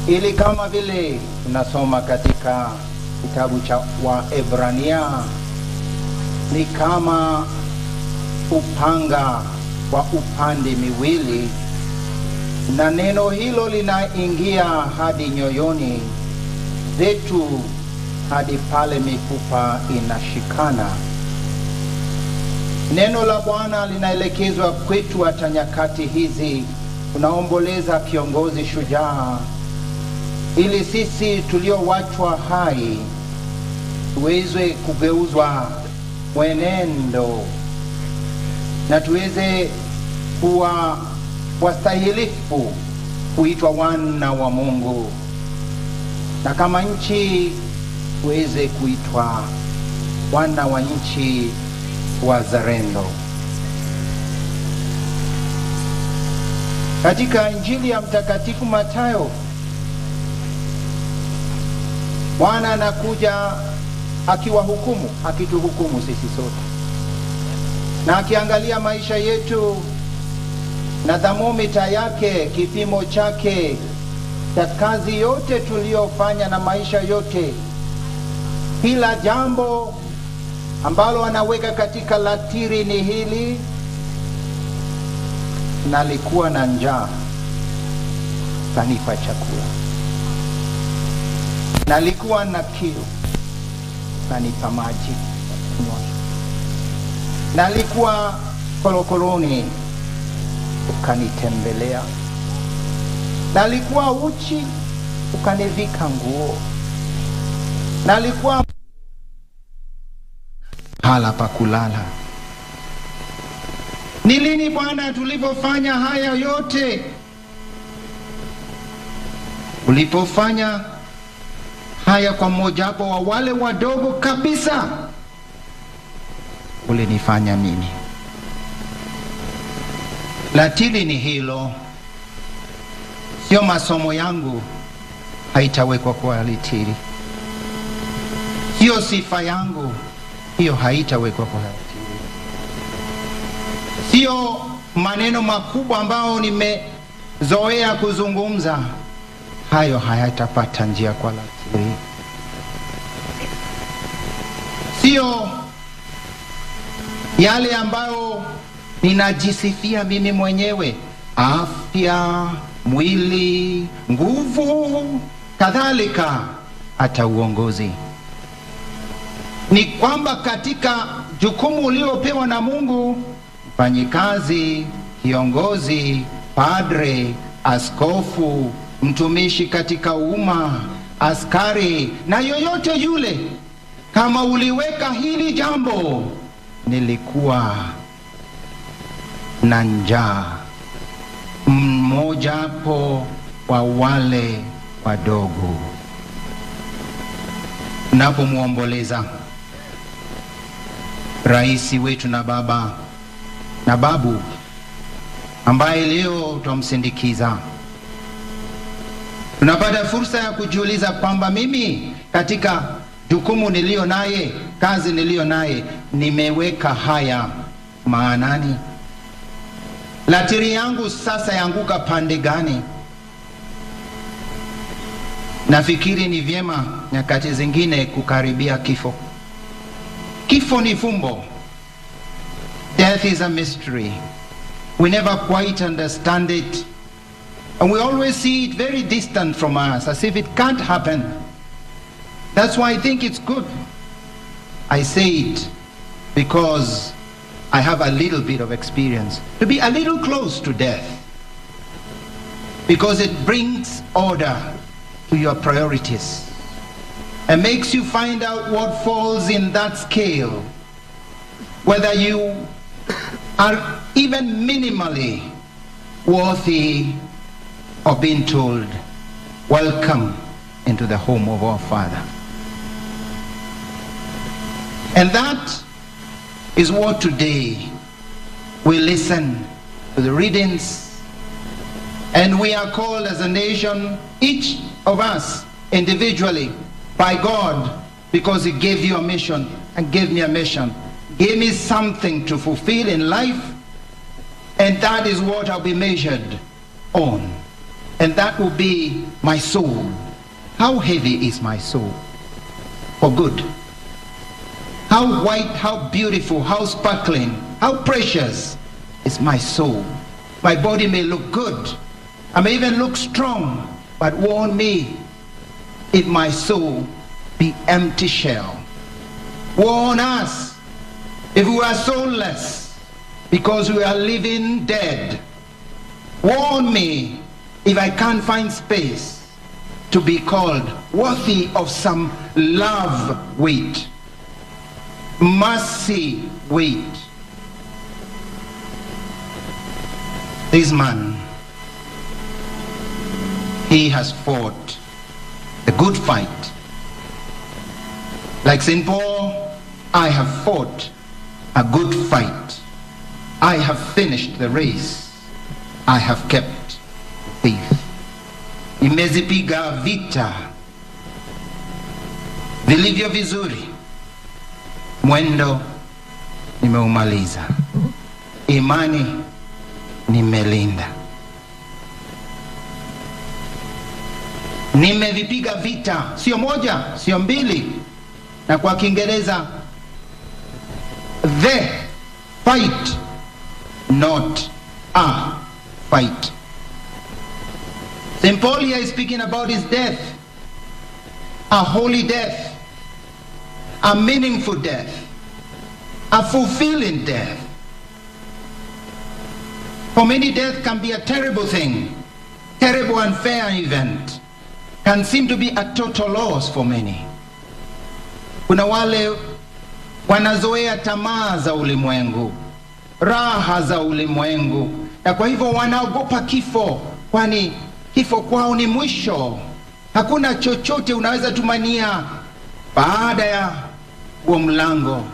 ili kama vile tunasoma katika kitabu cha Waebrania, ni kama upanga wa upande miwili, na neno hilo linaingia hadi nyoyoni zetu, hadi pale mifupa inashikana. Neno la Bwana linaelekezwa kwetu hata nyakati hizi. Tunaomboleza kiongozi shujaa, ili sisi tuliowachwa hai tuweze kugeuzwa mwenendo na tuweze kuwa wastahilifu kuitwa wana wa Mungu, na kama nchi tuweze kuitwa wana wa nchi wazalendo. Katika Injili ya Mtakatifu Mathayo, Bwana anakuja akiwahukumu, akituhukumu sisi sote, na akiangalia maisha yetu na thermometa yake, kipimo chake cha kazi yote tuliyofanya na maisha yote, kila jambo ambalo anaweka katika latiri ni hili: nalikuwa na njaa, kanipa chakula; nalikuwa na kiu, kanipa maji kunywa; nalikuwa korokoroni, ukanitembelea; nalikuwa uchi, ukanivika nguo; nalikuwa hala pa kulala. Ni lini Bwana tulipofanya haya yote? Ulipofanya haya kwa mojawapo wa wale wadogo kabisa, ulinifanya mimi. Latili ni hilo, sio masomo yangu haitawekwa kwa latili, sio sifa yangu hiyo haitawekwa kwa latili, sio maneno makubwa ambao nimezoea kuzungumza, hayo hayatapata njia kwa latili, sio yale ambayo ninajisifia mimi mwenyewe: afya, mwili, nguvu, kadhalika, hata uongozi. Ni kwamba katika jukumu uliopewa na Mungu, mfanyikazi, kiongozi, padre, askofu, mtumishi katika umma, askari na yoyote yule, kama uliweka hili jambo: nilikuwa na njaa, mmojawapo wa wale wadogo. Napomwomboleza rais wetu na baba na babu ambaye leo tumsindikiza, tunapata fursa ya kujiuliza kwamba mimi katika jukumu nilio naye, kazi nilio naye, nimeweka haya maanani? Latiri yangu sasa yanguka pande gani? Nafikiri ni vyema nyakati zingine kukaribia kifo. Kifo ni fumbo. Death is a mystery. We never quite understand it, and we always see it very distant from us, as if it can't happen. That's why I think it's good I say it, because I have a little bit of experience, to be a little close to death, because it brings order to your priorities and makes you find out what falls in that scale, whether you are even minimally worthy of being told, welcome into the home of our Father. And that is what today we listen to the readings, and we are called as a nation, each of us individually, by God, because He gave you a mission and gave me a mission, gave me something to fulfill in life, and that is what I'll be measured on, and that will be my soul. How heavy is my soul? For good. How white, how beautiful, how sparkling, how precious is my soul. My body may look good, I may even look strong, but warn me if my soul be empty shell. Warn us if we are soulless because we are living dead, warn me if I can't find space to be called worthy of some love weight, mercy weight. This man, he has fought a good fight. Like St. Paul, I have fought a good fight. I have finished the race. I have kept faith. Nimezipiga vita vilivyo vizuri, mwendo nimeumaliza, imani nimelinda. Nimevipiga vita, sio moja, sio mbili, na kwa Kiingereza the fight, not a fight. St. Paul here is speaking about his death, a holy death, a meaningful death, a fulfilling death. For many, death can be a terrible thing, terrible unfair event, can seem to be a total loss for many. Kuna wale wanazoea tamaa za ulimwengu, raha za ulimwengu, na kwa hivyo wanaogopa kifo, kwani kifo kwao ni mwisho. Hakuna chochote unaweza tumania baada ya huo mlango.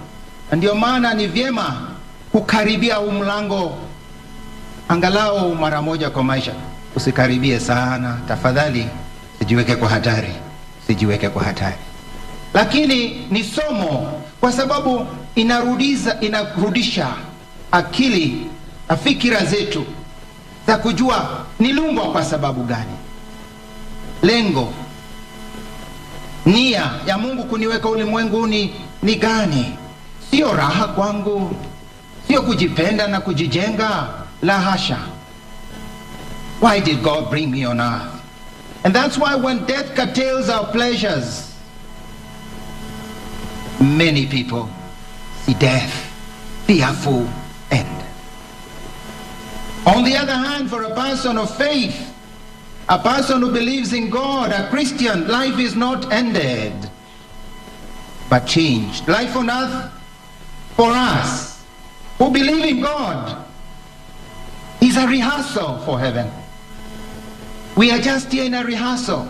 Ndio maana ni vyema kukaribia huo mlango angalau mara moja kwa maisha. Usikaribie sana tafadhali, sijiweke kwa hatari, sijiweke kwa hatari. Lakini ni somo, kwa sababu inarudisha akili na fikira zetu za kujua niliumbwa kwa sababu gani. Lengo, nia ya Mungu kuniweka ulimwenguni ni gani? Sio raha kwangu, sio kujipenda na kujijenga, la hasha. Why did God bring me on earth? And that's why when death curtails our pleasures, many people see death, fearful end. On the other hand, for a person of faith, a person who believes in God, a Christian, life is not ended, but changed. Life on earth, for us who believe in God, is a rehearsal for heaven. We are just here in a rehearsal.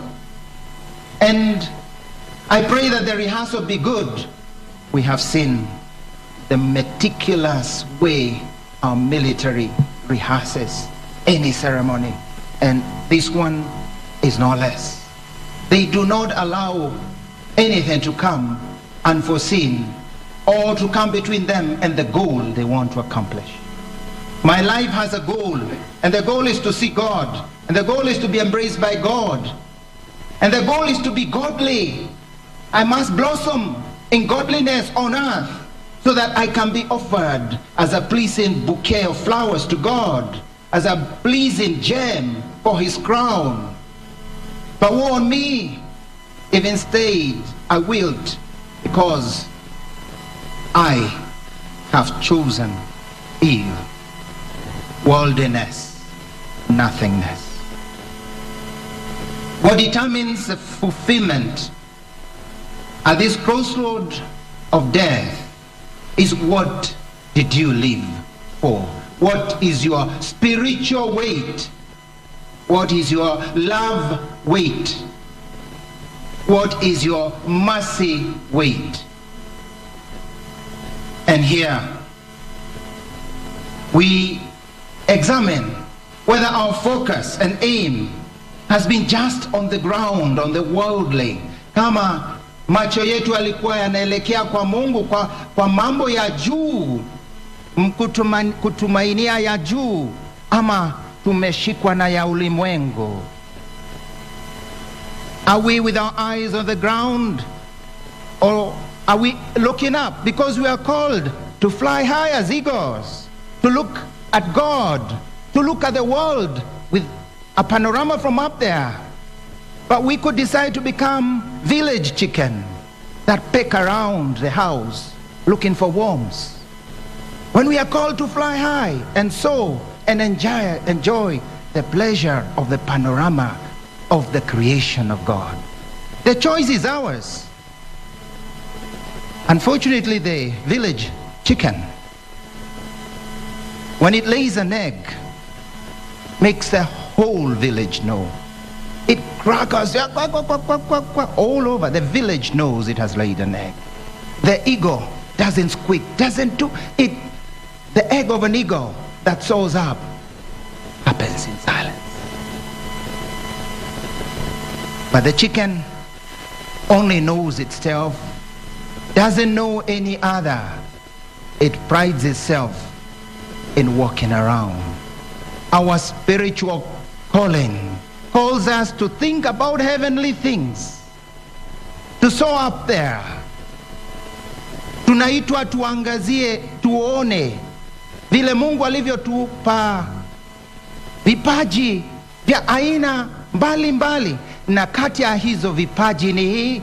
And I pray that the rehearsal be good. We have seen the meticulous way our military rehearses any ceremony, and this one is no less. They do not allow anything to come unforeseen or to come between them and the goal they want to accomplish. My life has a goal, and the goal is to see God, and the goal is to be embraced by God, and the goal is to be godly. I must blossom in godliness on earth so that I can be offered as a pleasing bouquet of flowers to God, as a pleasing gem for his crown. But woe on me if instead I wilt, because I have chosen evil, worldliness, nothingness. What determines the fulfillment at this crossroad of death is, what did you live for? What is your spiritual weight? What is your love weight? What is your mercy weight? And here we examine whether our focus and aim has been just on the ground, on the worldly. Kama macho yetu yalikuwa yanaelekea kwa Mungu, kwa mambo ya juu, kutumainia ya juu, ama tumeshikwa na ya ulimwengu. Are we with our eyes on the ground, or are we looking up? Because we are called to fly high as eagles, to look at God, to look at the world with a panorama from up there. But we could decide to become village chicken that peck around the house looking for worms, When we are called to fly high and soar and enjoy the pleasure of the panorama of the creation of God. The choice is ours. Unfortunately, the village chicken, when it lays an egg, makes the whole village know. It crackers all over. The village knows it has laid an egg. The eagle doesn't squeak, doesn't do it. The egg of an eagle that soars up happens in silence. But the chicken only knows itself, doesn't know any other. It prides itself in walking around. Our spiritual calling calls us to think about heavenly things, to soar up there. Tunaitwa tuangazie, tuone vile Mungu alivyotupa vipaji vya aina mbalimbali, na kati ya hizo vipaji ni hii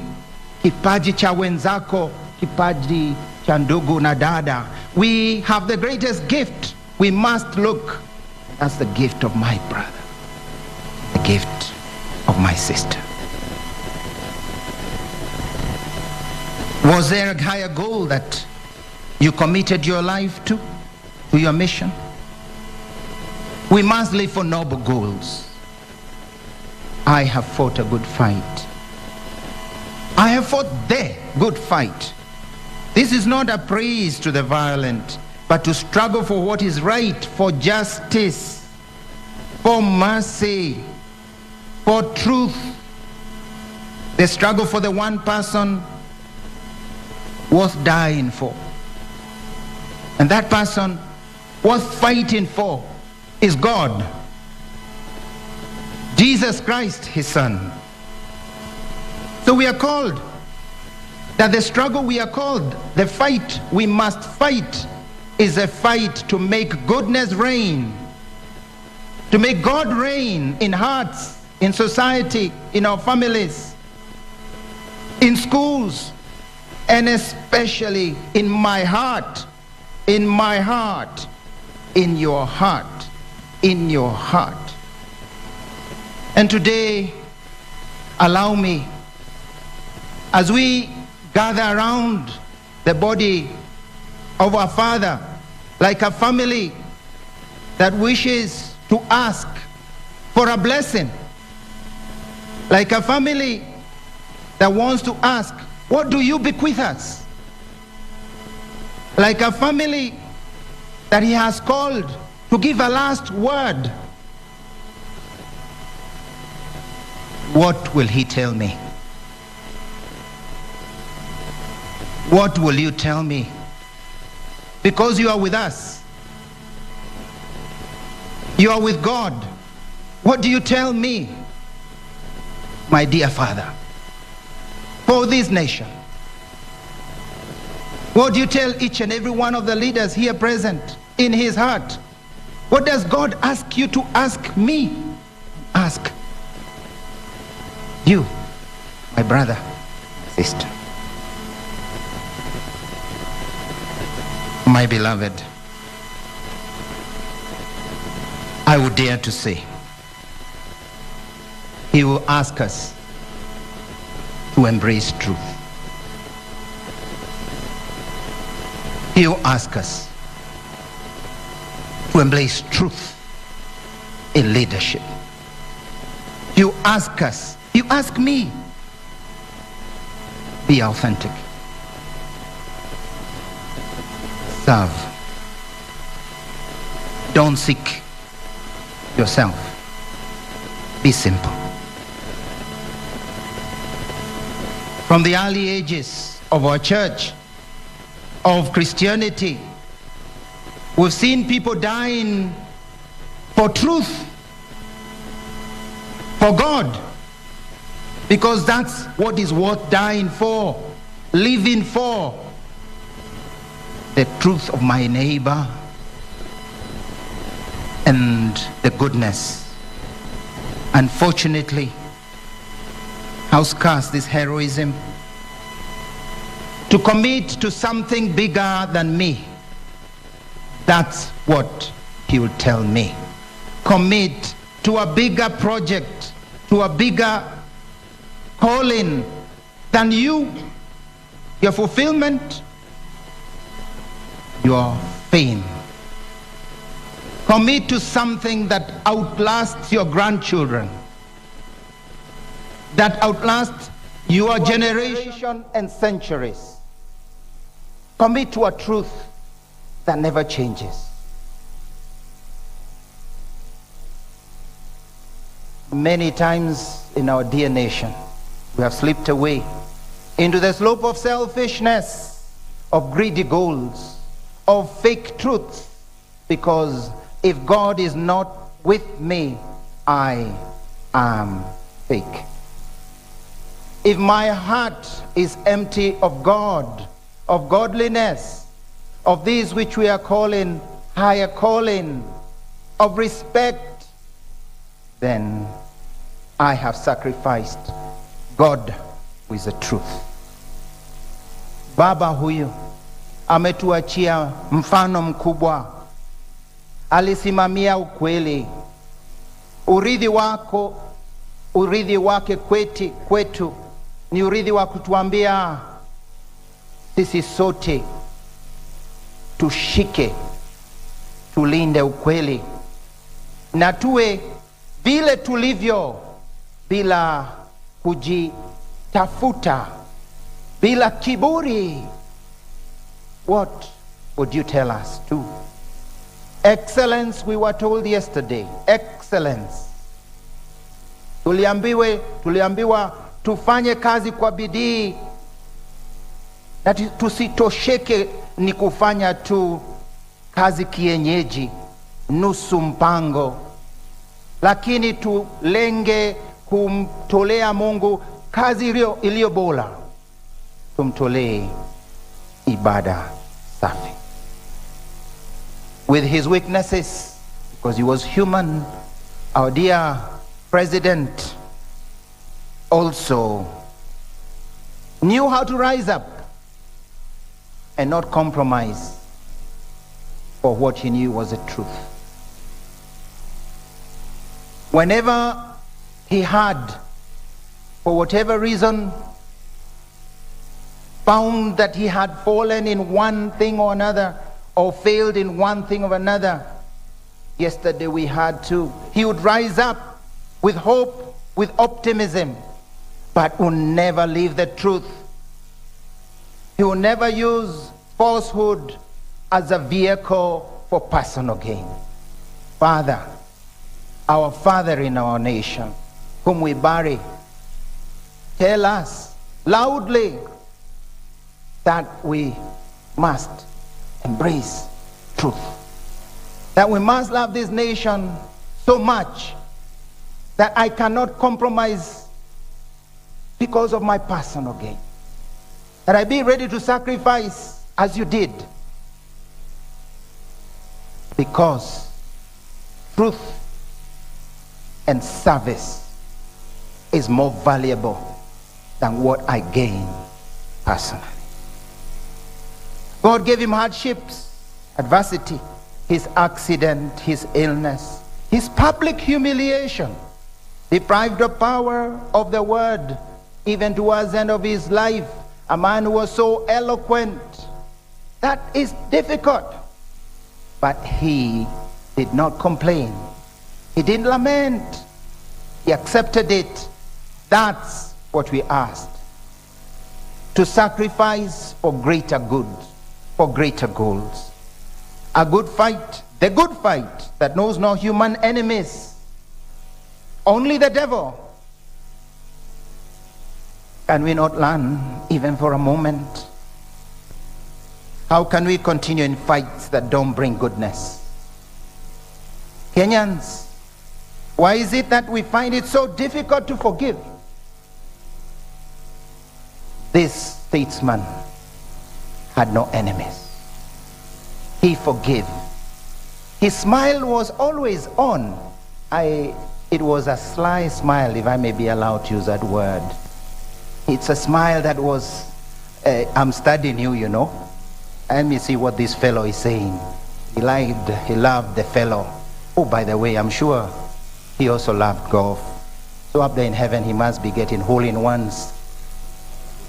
kipaji cha wenzako, kipaji cha ndugu na dada. We have the greatest gift. We must look. That's the gift of my brother, the gift of my sister. Was there a higher goal that you committed your life to your mission? We must live for noble goals. I have fought a good fight. I have fought the good fight. This is not a praise to the violent, but to struggle for what is right, for justice, for mercy, for truth. The struggle for the one person worth dying for. And that person worth fighting for is God. Jesus Christ, his son. So we are called, that the struggle we are called, the fight we must fight, is a fight to make goodness reign, to make God reign in hearts, in society, in our families, in schools, and especially in my heart, in my heart, in your heart, in your heart. And today, allow me, as we gather around the body of our Father, like a family that wishes to ask for a blessing, like a family that wants to ask, what do you bequeath us? Like a family that he has called to give a last word. What will he tell me? What will you tell me? Because you are with us. You are with God. What do you tell me, my dear Father, for this nation? What do you tell each and every one of the leaders here present in his heart? What does God ask you to ask me? Ask you, my brother, sister, my beloved. I would dare to say, he will ask us to embrace truth. He will ask us to embrace truth in leadership. You ask us, you ask me, be authentic. Serve. Don't seek yourself. Be simple. From the early ages of our church, of Christianity, we've seen people dying for truth, for God, because that's what is worth dying for, living for. The truth of my neighbor and the goodness. Unfortunately, how scarce this heroism to commit to something bigger than me, That's what he will tell me. Commit to a bigger project, to a bigger calling than you, your fulfillment, your fame. Commit to something that outlasts your grandchildren, that outlasts your generation and centuries. Commit to a truth that never changes. Many times in our dear nation, we have slipped away into the slope of selfishness, of greedy goals, of fake truths, because if God is not with me, I am fake. If my heart is empty of God, of godliness, of these which we are calling higher calling, of respect, then I have sacrificed God with the truth. Baba huyu ametuachia mfano mkubwa. Alisimamia ukweli. Urithi wake kwetu ni urithi wa kutuambia sisi sote tushike, tulinde ukweli na tuwe vile tulivyo, bila kujitafuta, bila kiburi. What would you tell us to? Excellence, we were told yesterday. Excellence. Tuliambiwa tufanye kazi kwa bidii na tusitosheke ni kufanya tu kazi kienyeji, nusu mpango, lakini tulenge kumtolea Mungu kazi iliyo bora. Tumtolee ibada safi. With his weaknesses, because he was human, our dear president also knew how to rise up and not compromise for what he knew was the truth. Whenever he had, for whatever reason, found that he had fallen in one thing or another, or failed in one thing or another, yesterday we had to, he would rise up with hope, with optimism, but would never leave the truth. He will never use falsehood as a vehicle for personal gain. Father, our Father in our nation, whom we bury, tell us loudly that we must embrace truth, that we must love this nation so much that I cannot compromise because of my personal gain, that I be ready to sacrifice as you did, because truth and service is more valuable than what I gain personally. God gave him hardships, adversity, his accident, his illness, his public humiliation, deprived of power of the word, even towards the end of his life, a man who was so eloquent. That is difficult. But he did not complain. He didn't lament. He accepted it. That's what we asked. To sacrifice for greater good, for greater goals. A good fight, the good fight that knows no human enemies, only the devil. Can we not learn even for a moment? How can we continue in fights that don't bring goodness? Kenyans, why is it that we find it so difficult to forgive? This statesman had no enemies. He forgave. His smile was always on. It was a sly smile, if I may be allowed to use that word. It's a smile that was, I'm studying you, you know. Let me see what this fellow is saying. He loved the fellow. Oh, by the way, I'm sure he also loved golf. So up there in heaven, he must be getting hole-in-ones.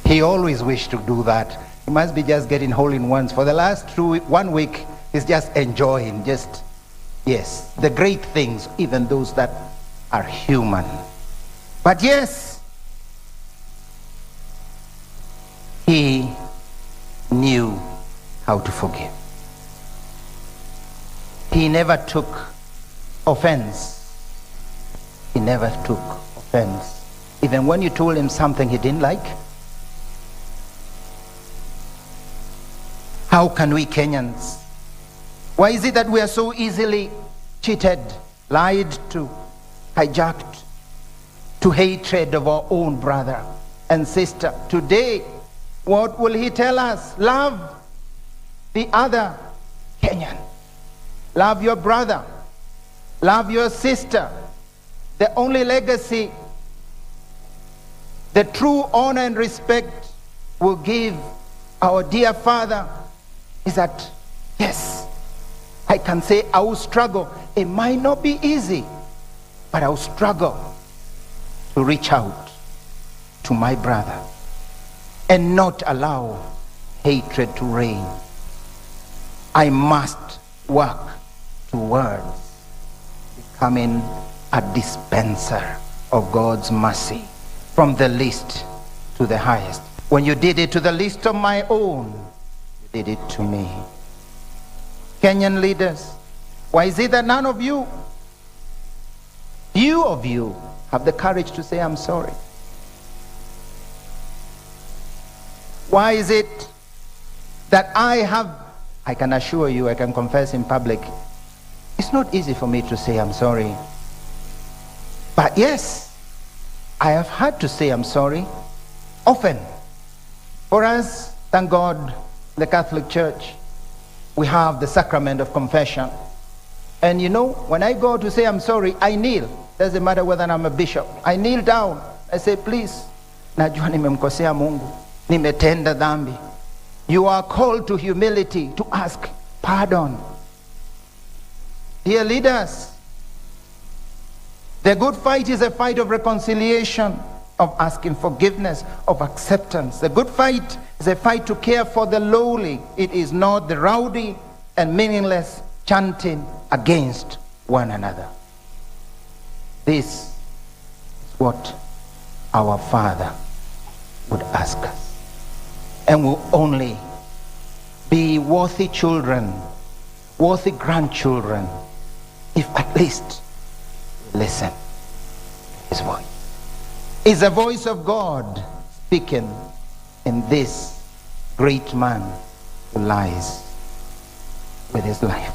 He always wished to do that. He must be just getting hole-in-ones. For the last 1 week, he's just enjoying, yes, the great things, even those that are human. But yes, he knew how to forgive. He never took offense. He never took offense. Even when you told him something he didn't like. How can we Kenyans? Why is it that we are so easily cheated, lied to, hijacked, to hatred of our own brother and sister? Today, what will he tell us? Love the other Kenyan. Love your brother. Love your sister. The only legacy, the true honor and respect will give our dear father is that, yes, I can say I will struggle. It might not be easy, but I will struggle to reach out to my brother and not allow hatred to reign. I must work towards becoming a dispenser of God's mercy from the least to the highest. When you did it to the least of my own, you did it to me. Kenyan leaders, why is it that none of you, few of you, have the courage to say, I'm sorry? Why is it that I can assure you, I can confess in public, it's not easy for me to say I'm sorry. But yes, I have had to say I'm sorry often. For us, thank God, the Catholic Church, we have the sacrament of confession. And you know, when I go to say I'm sorry, I kneel. Doesn't matter whether I'm a bishop. I kneel down. I say, please, najua nimemkosea Mungu, nimetenda dhambi. You are called to humility, to ask pardon. Dear leaders, the good fight is a fight of reconciliation, of asking forgiveness, of acceptance. The good fight is a fight to care for the lowly. It is not the rowdy and meaningless chanting against one another. This is what our Father would ask us. And will only be worthy children, worthy grandchildren, if at least we listen to his voice. It's the voice of God speaking in this great man who lies with his life.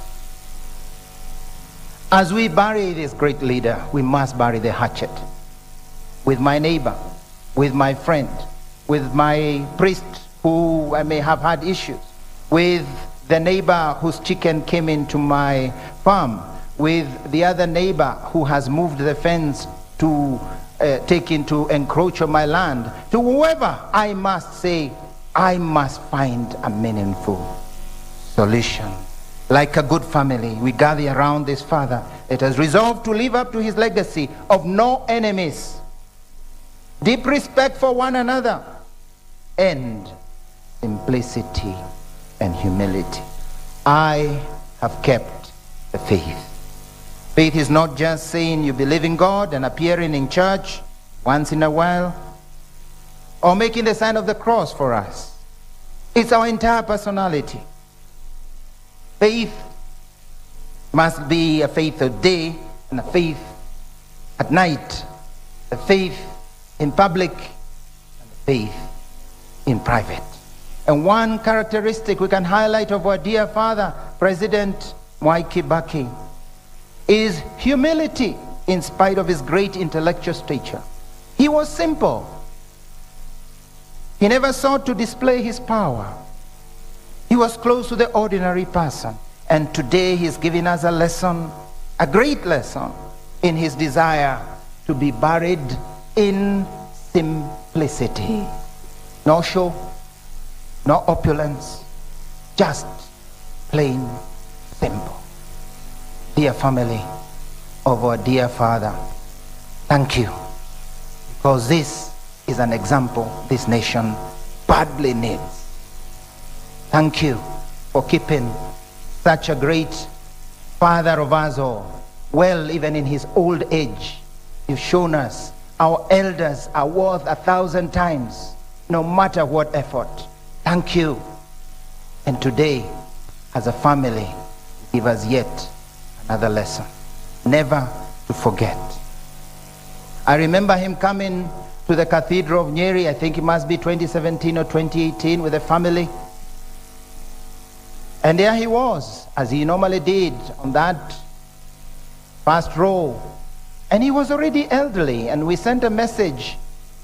As we bury this great leader, we must bury the hatchet. With my neighbor, with my friend, with my priest who I may have had issues, with the neighbor whose chicken came into my farm, with the other neighbor who has moved the fence to encroach on my land, to whoever, I must say, I must find a meaningful solution. Like a good family, we gather around this father that has resolved to live up to his legacy of no enemies, deep respect for one another, and simplicity and humility. I have kept the faith. Faith is not just saying you believe in God and appearing in church once in a while, or making the sign of the cross for us. It's our entire personality. Faith must be a faith of day and a faith at night, a faith in public and a faith in private. And one characteristic we can highlight of our dear father, President Mwai Kibaki, is humility in spite of his great intellectual stature. He was simple. He never sought to display his power. He was close to the ordinary person. And today he's giving us a lesson, a great lesson, in his desire to be buried in simplicity. No show, no opulence, just plain simple. Dear family of our dear Father, thank you, because this is an example this nation badly needs. Thank you for keeping such a great father of us all well, even in his old age. You've shown us our elders are worth 1,000 times, no matter what effort. Thank you. And today, as a family, give us yet another lesson, never to forget. I remember him coming to the Cathedral of Nyeri, I think it must be 2017 or 2018, with a family. And there he was, as he normally did, on that first row. And he was already elderly, and we sent a message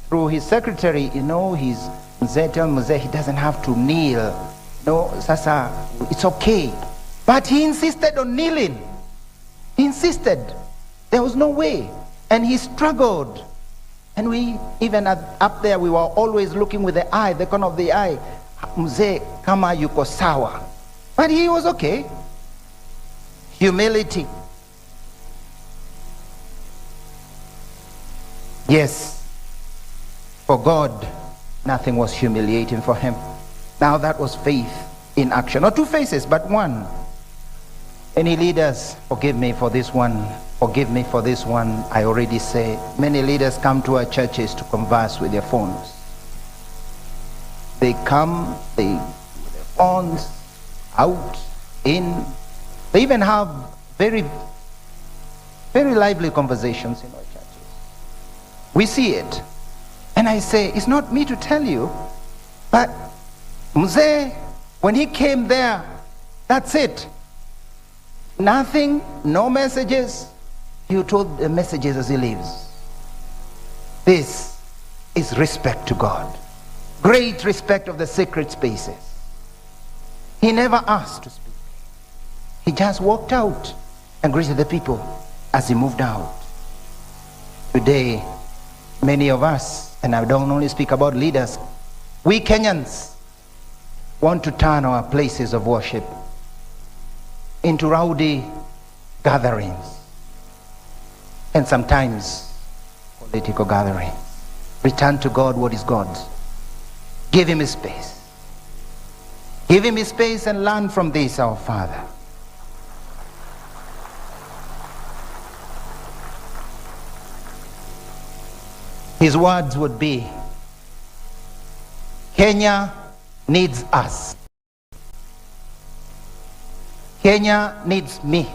through his secretary, he's Mzee, tell Mzee he doesn't have to kneel. No, sasa, it's okay. But he insisted on kneeling. He insisted. There was no way. And he struggled. And we, even up there, we were always looking with the eye, the corner of the eye. Mzee, kama yuko sawa. But he was okay. Humility. Yes, for God, nothing was humiliating for him. Now that was faith in action. Not two faces, but one. Any leaders, forgive me for this one. Forgive me for this one. I already say, many leaders come to our churches to converse with their phones. They come, with their phones, out, in. They even have very, very lively conversations in our churches. We see it. And I say, it's not me to tell you, but Mzee, when he came there, that's it. Nothing, no messages. He told the messages as he leaves. This is respect to God. Great respect of the sacred spaces. He never asked to speak. He just walked out and greeted the people as he moved out. Today, many of us, and I don't only speak about leaders, we Kenyans want to turn our places of worship into rowdy gatherings and sometimes political gatherings. Return to God what is God's. Give him his space. Give him his space and learn from this, our Father. His words would be, Kenya needs us. Kenya needs me.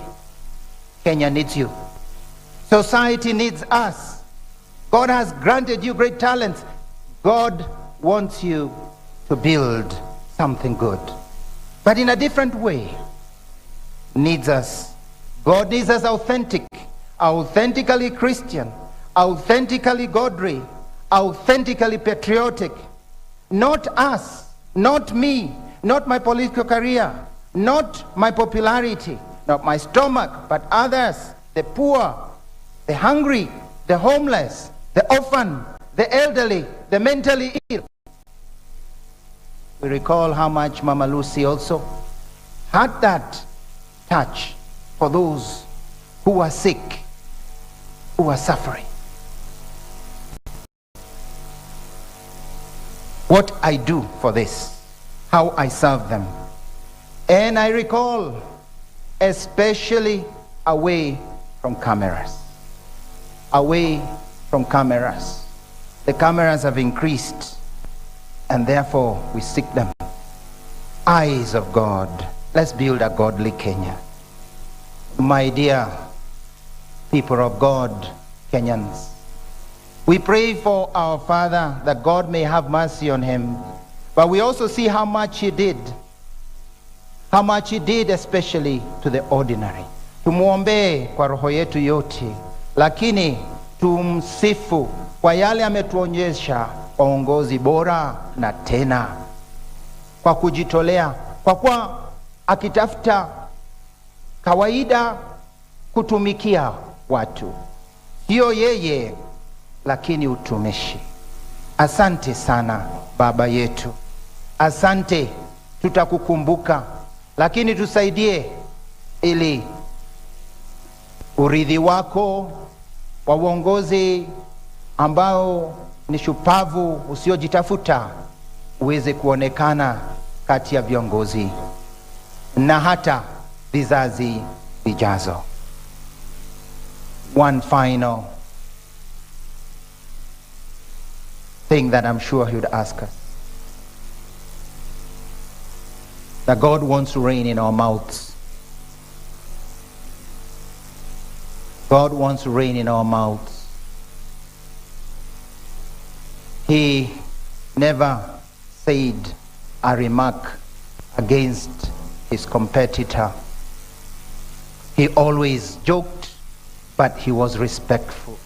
Kenya needs you. Society needs us. God has granted you great talents. God wants you to build something good, but in a different way. Needs us. God needs us authentically Christian, authentically godly, authentically patriotic. Not us, not me, not my political career, not my popularity, not my stomach, but others, the poor, the hungry, the homeless, the orphan, the elderly, the mentally ill. We recall how much Mama Lucy also had that touch for those who are sick, who are suffering. What I do for this, how I serve them. And I recall, especially away from cameras. Away from cameras. The cameras have increased, and therefore we seek them. Eyes of God. Let's build a godly Kenya. My dear people of God, Kenyans, we pray for our Father that God may have mercy on him, but we also see how much he did. How much he did especially to the ordinary. Tumuombe kwa roho yetu yote, lakini tumsifu kwa yale ametuonyesha kwa uongozi bora na tena kwa kujitolea, kwa kuwa akitafuta kawaida kutumikia watu, sio yeye lakini utumishi. Asante sana baba yetu, asante, tutakukumbuka, lakini tusaidie ili urithi wako wa uongozi ambao ni shupavu usiojitafuta uweze kuonekana kati ya viongozi na hata vizazi vijazo. One final thing that I'm sure he would ask us. That God wants to reign in our mouths. God wants to reign in our mouths. He never said a remark against his competitor. He always joked, but he was respectful.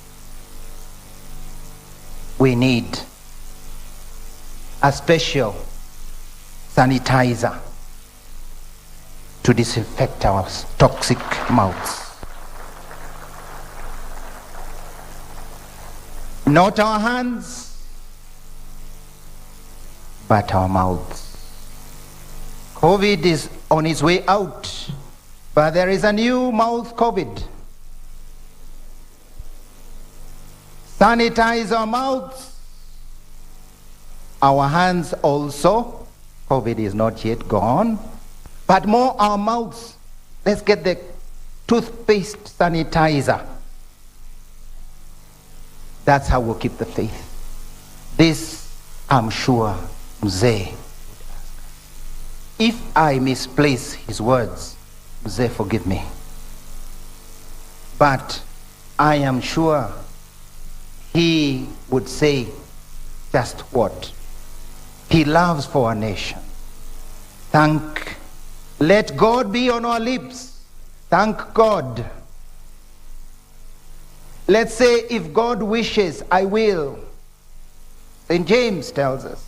We need a special sanitizer to disinfect our toxic mouths. Not our hands, but our mouths. COVID is on its way out, but there is a new mouth COVID. Sanitize our mouths, our hands also. COVID is not yet gone, but more our mouths. Let's get the toothpaste sanitizer. That's how we'll keep the faith. This, I'm sure, Mzee. If I misplace his words, Mzee, forgive me. But I am sure he would say just what he loves for our nation. Let God be on our lips. Thank God. Let's say, if God wishes, I will. St. James tells us.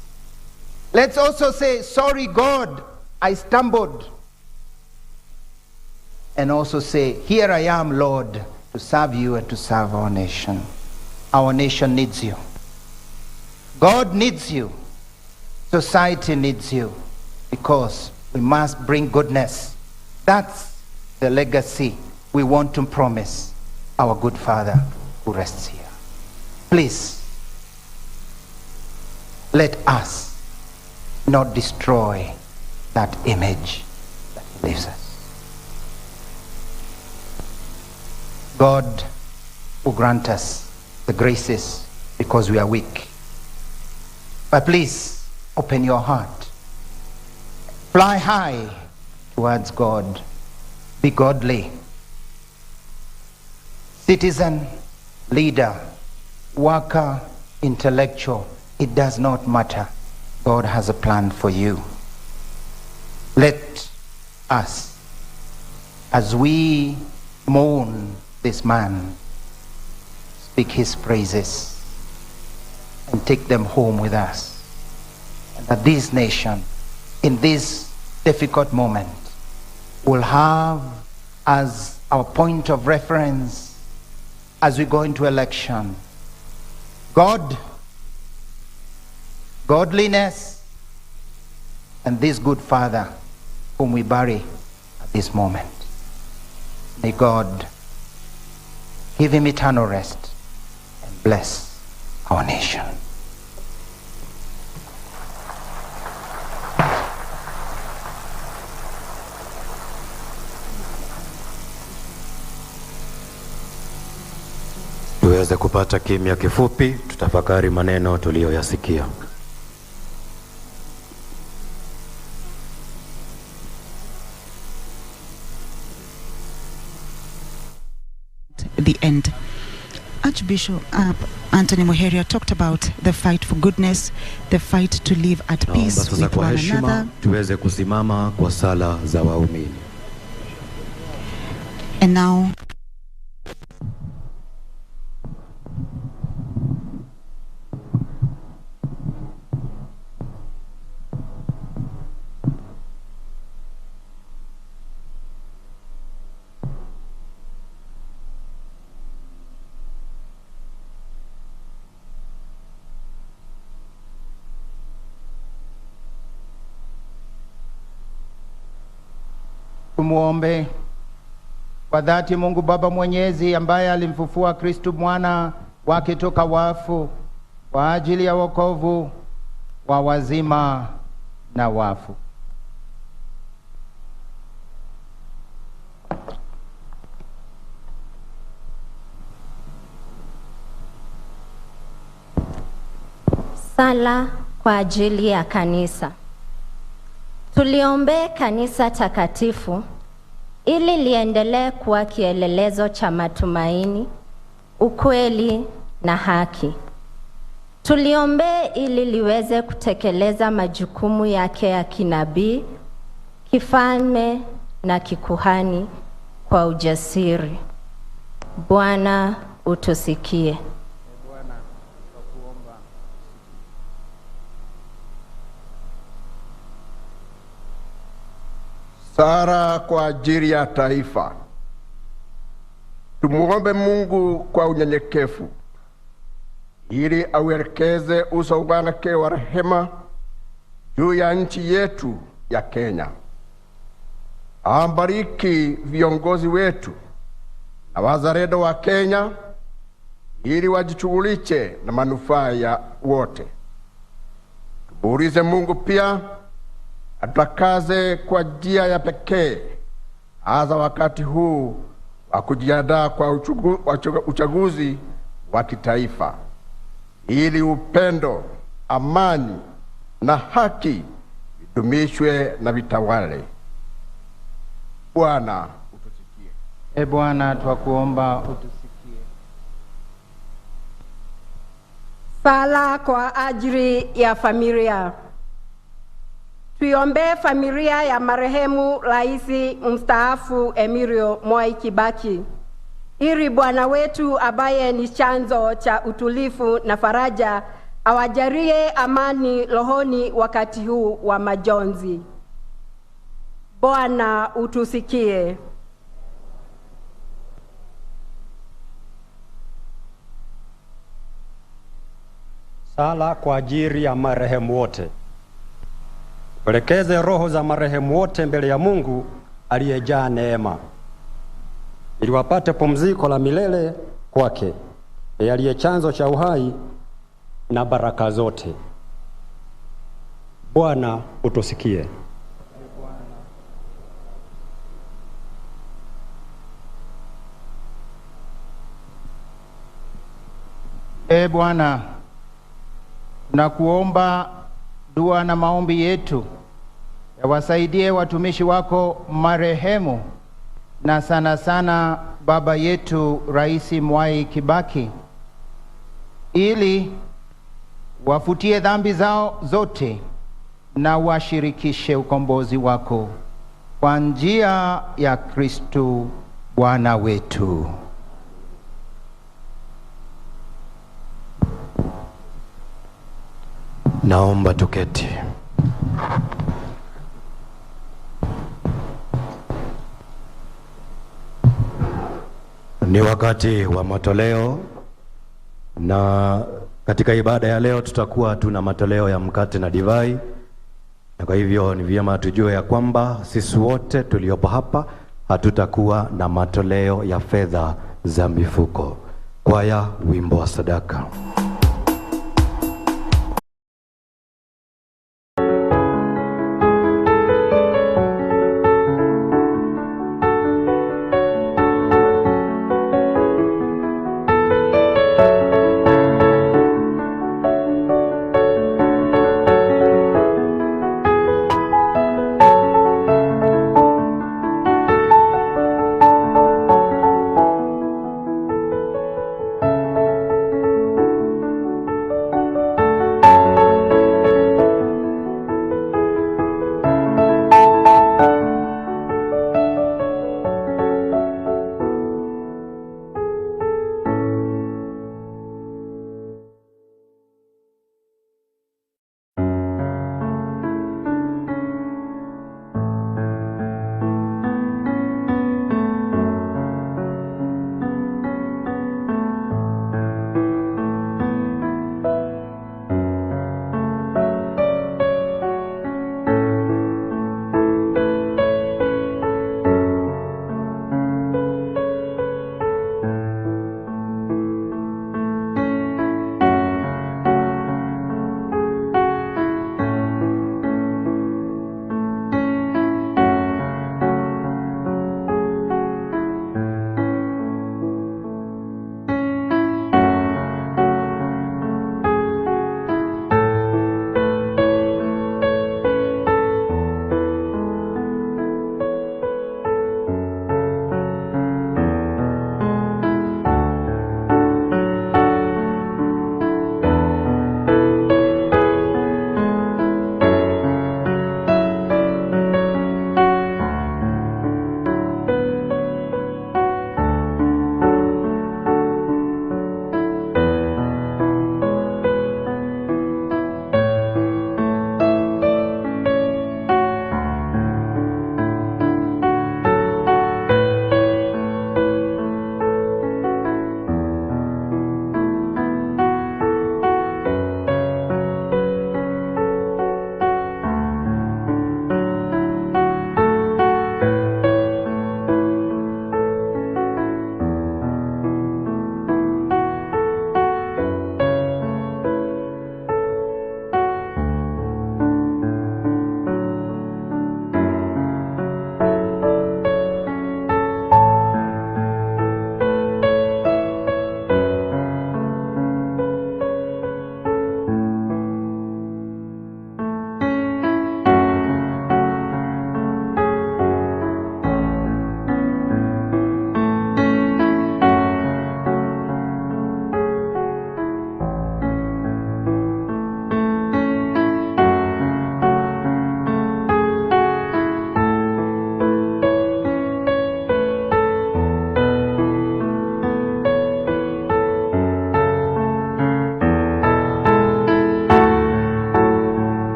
Let's also say, sorry God, I stumbled. And also say, here I am, Lord, to serve you and to serve our nation. Our nation needs you. God needs you. Society needs you. Because we must bring goodness. That's the legacy we want to promise our good Father who rests here. Please, let us not destroy that image that he leaves us. God will grant us the graces because we are weak. But please, open your heart. Fly high towards God. Be godly. Citizen, leader, worker, intellectual, it does not matter. God has a plan for you. Let us, as we mourn this man, speak his praises and take them home with us. And that this nation, in this difficult moment, will have as our point of reference as we go into election, God, godliness, and this good Father whom we bury at this moment. May God give him eternal rest and bless our nation. Tuweze kupata kimya kifupi, tutafakari maneno tuliyoyasikia. The end. Archbishop Anthony Muheria talked about the fight for goodness, the fight to live at peace with one another. Tuweze kusimama kwa sala za waumini. And now tumuombe Kwa dhati Mungu Baba Mwenyezi ambaye alimfufua Kristo mwana wake toka wafu kwa ajili ya wokovu wa wazima na wafu. Sala kwa ajili ya kanisa. Tuliombee kanisa takatifu ili liendelee kuwa kielelezo cha matumaini, ukweli na haki. Tuliombee ili liweze kutekeleza majukumu yake ya kinabii, kifalme na kikuhani kwa ujasiri. Bwana utusikie. Sala kwa ajili ya taifa. Tumuombe Mungu kwa unyenyekevu ili auelekeze uso wake wa rehema juu ya nchi yetu ya Kenya. Ambariki viongozi wetu na wazalendo wa Kenya ili wajishughulishe na manufaa ya wote. Tumuulize Mungu pia atakaze kwa njia ya pekee hasa wakati huu wa kujiandaa kwa uchaguzi wa kitaifa, ili upendo, amani na haki vidumishwe na vitawale. Bwana utusikie. Bwana twakuomba utusikie. Sala kwa ajili ya familia. Tuiombee familia ya marehemu Rais mstaafu Emilio Mwai Kibaki, ili Bwana wetu ambaye ni chanzo cha utulivu na faraja awajalie amani rohoni wakati huu wa majonzi. Bwana utusikie. Sala kwa ajili ya marehemu wote. Pelekeze roho za marehemu wote mbele ya Mungu aliyejaa neema, ili wapate pumziko la milele kwake, aliye chanzo cha uhai na baraka zote. Bwana utusikie. Bwana, tunakuomba dua na maombi yetu yawasaidie watumishi wako marehemu, na sana sana baba yetu Rais Mwai Kibaki, ili wafutie dhambi zao zote na washirikishe ukombozi wako kwa njia ya Kristo Bwana wetu. Naomba tuketi. Ni wakati wa matoleo, na katika ibada ya leo tutakuwa tuna matoleo ya mkate na divai, na kwa hivyo ni vyema tujue ya kwamba sisi wote tuliopo hapa hatutakuwa na matoleo ya fedha za mifuko. Kwaya, wimbo wa sadaka.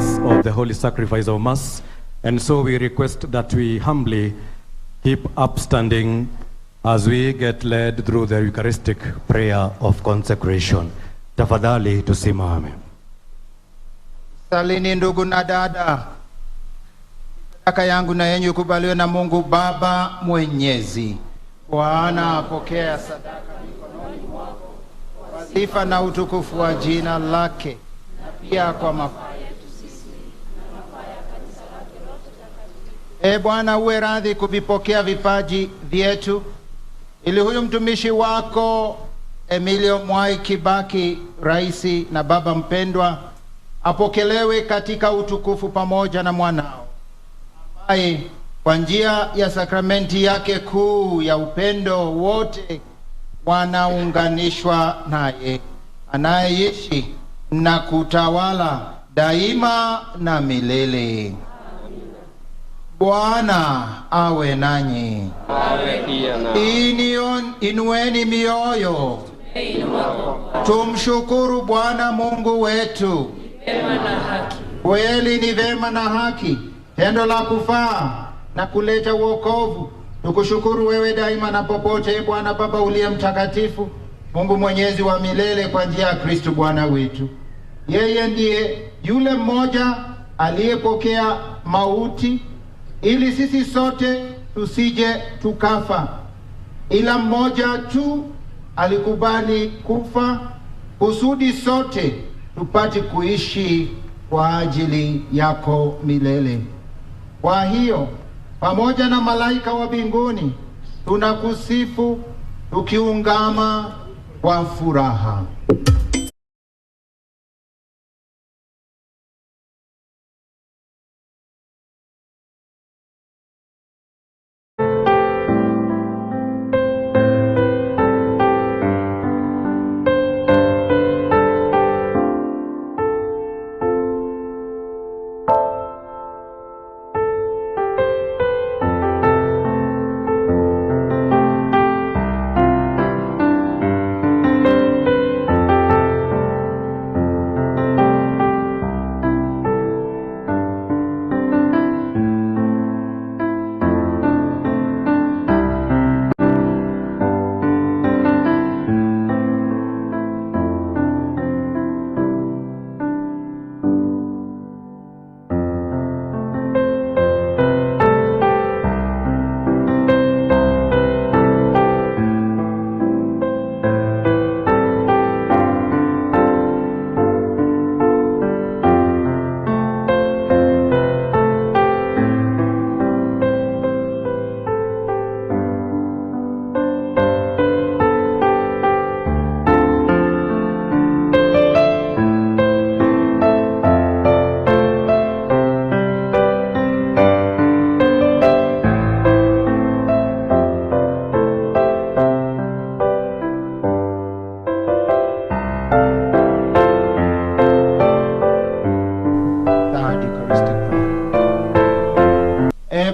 effects of the holy sacrifice of Mass. And so we request that we humbly keep upstanding as we get led through the Eucharistic prayer of consecration. Tafadhali tusimame. Salini ndugu na dada. Sadaka yangu na yenyu ikubaliwe na Mungu Baba Mwenyezi. Bwana apokea sadaka mikononi mwako kwa sifa na utukufu wa jina lake, na pia kwa mafaa yetu sisi na mafaa ya kanisa lake lote takatifu. Bwana, uwe radhi kuvipokea vipaji vyetu, ili huyu mtumishi wako Emilio Mwai Kibaki, raisi na baba mpendwa, apokelewe katika utukufu pamoja na mwanao, ambaye kwa njia ya sakramenti yake kuu ya upendo wote wanaunganishwa naye, anayeishi na kutawala daima na milele. Bwana awe nanyi. Inueni mioyo. Tumshukuru Bwana Mungu wetu. Kweli ni vema na haki, tendo la kufaa na kuleta wokovu. Tukushukuru wewe daima na popote, Bwana Baba uliye mtakatifu, Mungu mwenyezi wa milele, kwa njia ya Kristo Bwana wetu. Yeye ndiye yule mmoja aliyepokea mauti ili sisi sote tusije tukafa, ila mmoja tu alikubali kufa kusudi sote tupate kuishi kwa ajili yako milele. Kwa hiyo pamoja na malaika wa mbinguni tunakusifu tukiungama kwa furaha.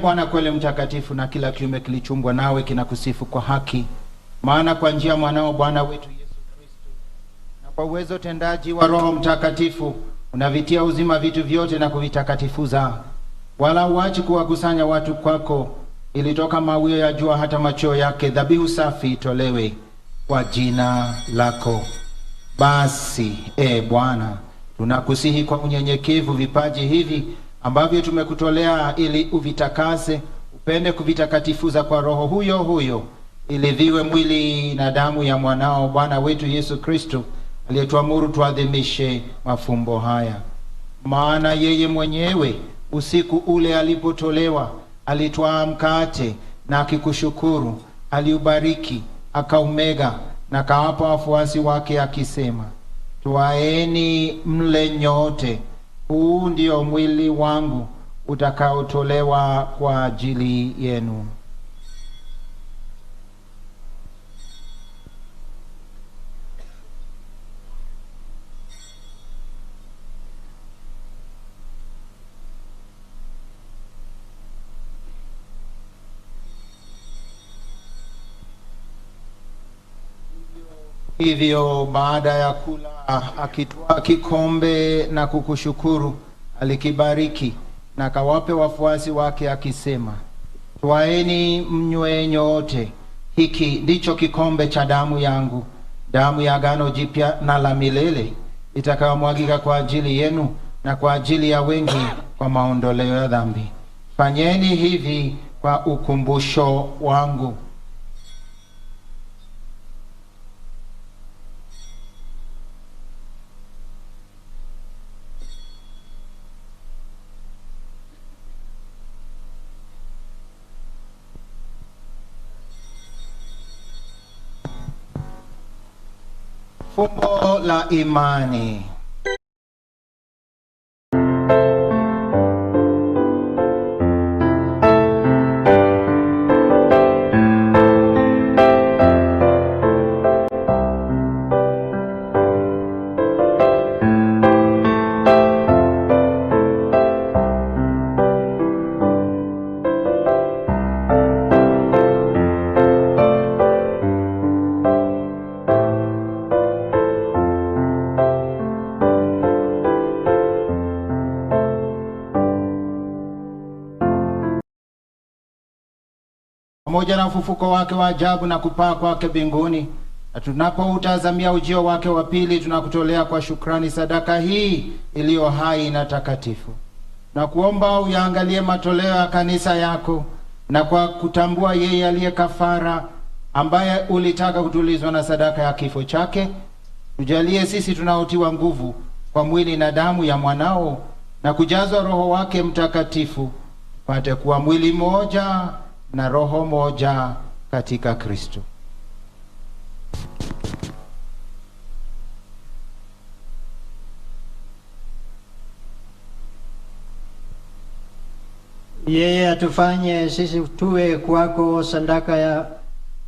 Bwana kweli mtakatifu, na kila kiumbe kilichumbwa nawe kinakusifu kwa haki, maana kwa njia mwanao Bwana wetu Yesu Kristo na kwa uwezo tendaji wa Roho Mtakatifu unavitia uzima vitu vyote na kuvitakatifuza, wala uachi kuwakusanya watu kwako, ili toka mawio ya jua hata machweo yake dhabihu safi itolewe kwa jina lako. Basi Bwana, tunakusihi kwa unyenyekevu vipaji hivi ambavyo tumekutolea, ili uvitakase, upende kuvitakatifuza kwa Roho huyo huyo, ili viwe mwili na damu ya mwanao Bwana wetu Yesu Kristo, aliyetuamuru tuadhimishe mafumbo haya. Maana yeye mwenyewe usiku ule alipotolewa alitwaa mkate, na akikushukuru aliubariki, akaumega na kawapa wafuasi wake akisema, twaeni mle nyote, huu ndio mwili wangu utakaotolewa kwa ajili yenu. Hivyo baada ya kula, akitwaa kikombe na kukushukuru, alikibariki na akawape wafuasi wake akisema, twaeni mnywe nyote, hiki ndicho kikombe cha damu yangu, damu ya agano jipya na la milele, itakayomwagika kwa ajili yenu na kwa ajili ya wengi kwa maondoleo ya dhambi. Fanyeni hivi kwa ukumbusho wangu. Fumbo la imani. Pamoja na ufufuko wake wa ajabu na kupaa kwake mbinguni, na tunapoutazamia ujio wake wa pili, tunakutolea kwa shukrani sadaka hii iliyo hai na takatifu, na kuomba uyaangalie matoleo ya kanisa yako, na kwa kutambua yeye aliye kafara, ambaye ulitaka kutulizwa na sadaka ya kifo chake, tujalie sisi tunaotiwa nguvu kwa mwili na damu ya mwanao na kujazwa Roho wake Mtakatifu, tupate kuwa mwili moja na roho moja katika Kristo. Yeye atufanye sisi tuwe kwako sadaka ya